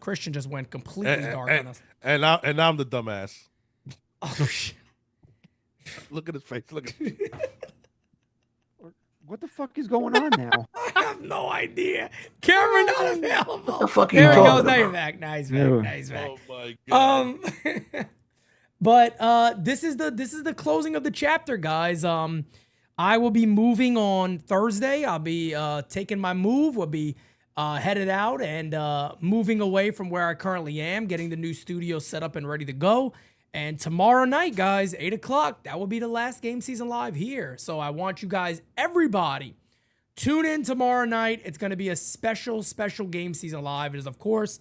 Christian just went completely dark on us. And I'm the dumbass. Oh, shit. Look at his face. Look at his face. What the fuck is going on now? I have no idea. Camera not available. What the fuck are you there he goes. talking Now you're about? back. Nice back. Yeah. Nice back. Oh my god. But this is the closing of the chapter, guys. I will be moving on Thursday. I'll be taking my move. We'll be headed out and moving away from where I currently am, getting the new studio set up and ready to go. And tomorrow night, guys, 8 o'clock, that will be the last Game Season Live here. So I want you guys, everybody, tune in tomorrow night. It's going to be a special, special Game Season Live. It is, of course,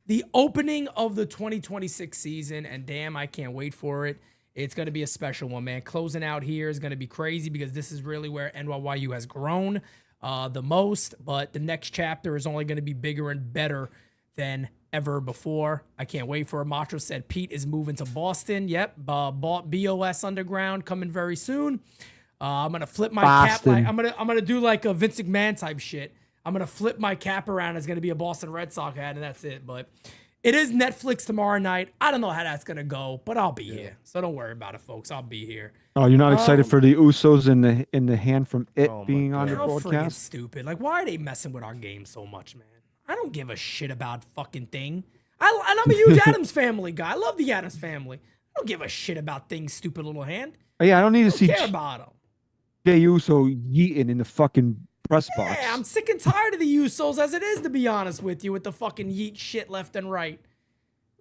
the opening of the 2026 season. And damn, I can't wait for it. It's going to be a special one, man. Closing out here is going to be crazy because this is really where NYU has grown the most. But the next chapter is only going to be bigger and better than ever before. I can't wait for it. Macho said Pete is moving to Boston. Yep. Bought BOS Underground coming very soon. I'm gonna flip my cap. Like, I'm gonna do like a Vince McMahon type shit. I'm gonna flip my cap around. It's gonna be a Boston Red Sox hat, and that's it. But it is Netflix tomorrow night. I don't know how that's gonna go, but I'll be here. So don't worry about it, folks. I'll be here. Oh, you're not excited for the Usos in the hand from it Oh my being on the How friggin' broadcast? stupid. Like, why are they messing with our game so much, man? I don't give a shit about fucking thing. And I'm a huge Adams Family guy. I love the Adams Family. I don't give a shit about things, stupid little hand. Oh, yeah, I don't need to I see don't care about them. Jey Uso yeeting in the fucking press box. Yeah, I'm sick and tired of the Usos as it is, to be honest with you, with the fucking yeet shit left and right.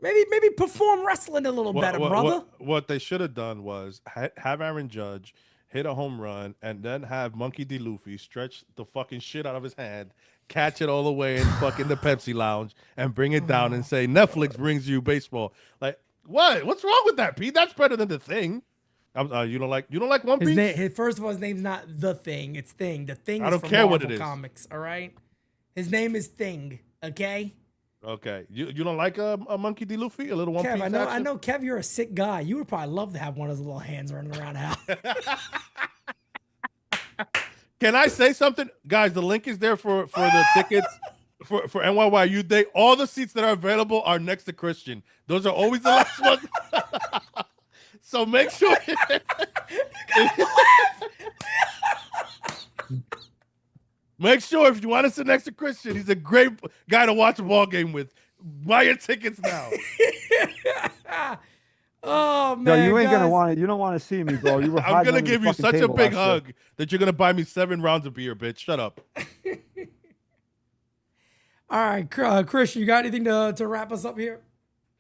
Maybe perform wrestling a little better, brother. What they should have done was have Aaron Judge hit a home run and then have Monkey D. Luffy stretch the fucking shit out of his hand, catch it all the way in fucking the Pepsi Lounge, and bring it down and say Netflix brings you baseball. Like what? What's wrong with that, Pete? That's better than The Thing. You don't like One Piece? First of all, his name's not The Thing. It's Thing. The Thing. I is don't from care what Marvel it is. Comics. All right. His name is Thing. Okay. Okay. You don't like a Monkey D. Luffy? A little One Kev, Piece I action? know, Kev, you're a sick guy. You would probably love to have one of those little hands running around the house. Can I say something? Guys, the link is there for the tickets for NYYU Day. All the seats that are available are next to Christian. Those are always the last ones. So make sure. Make sure if you want to sit next to Christian, he's a great guy to watch a ball game with. Buy your tickets now. Oh man, No, you ain't guys. gonna want it. You don't want to see me, bro. You were I'm hiding gonna under give the you fucking such a table big last year. hug that you're gonna buy me 7 rounds of beer, bitch. Shut up. All right, Chris, you got anything to wrap us up here?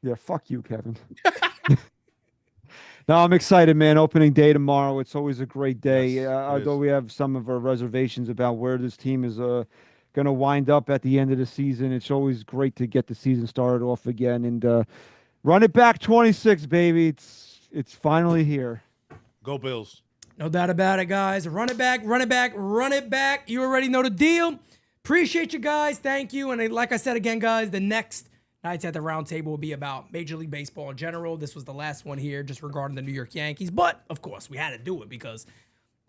Yeah, fuck you, Kevin. No, I'm excited, man. Opening day tomorrow. It's always a great day. Yes, it Although is. we have some of our reservations about where this team is going to wind up at the end of the season. It's always great to get the season started off again and run it back 26, baby. It's finally here. Go Bills. No doubt about it, guys. Run it back, run it back, run it back. You already know the deal. Appreciate you guys. Thank you. And like I said again, guys, the next Nights at the Roundtable will be about Major League Baseball in general. This was the last one here just regarding the New York Yankees. But, of course, we had to do it because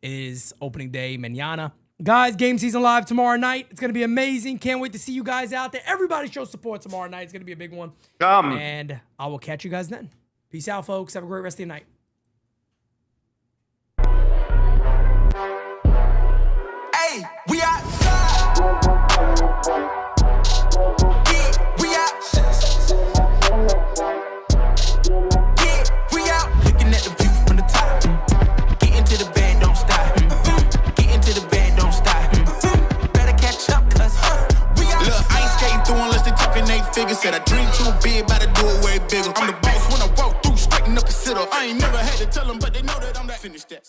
it is opening day mañana. Guys, game season live tomorrow night. It's going to be amazing. Can't wait to see you guys out there. Everybody show support tomorrow night. It's going to be a big one. And I will catch you guys then. Peace out, folks. Have a great rest of your night. Hey, we outside. Yeah, we out. Yeah, we out. Looking at the view from the top. Get into the bed, don't stop. Get into the bed, don't stop. Better catch up, cuz we out. Look, I ain't skating through unless they talking 8 figures. Said I dream too big, about to do it way bigger. I'm the boss when I walk through, straighten up and sit up. I ain't never had to tell them, but they know that I'm that. Finish that.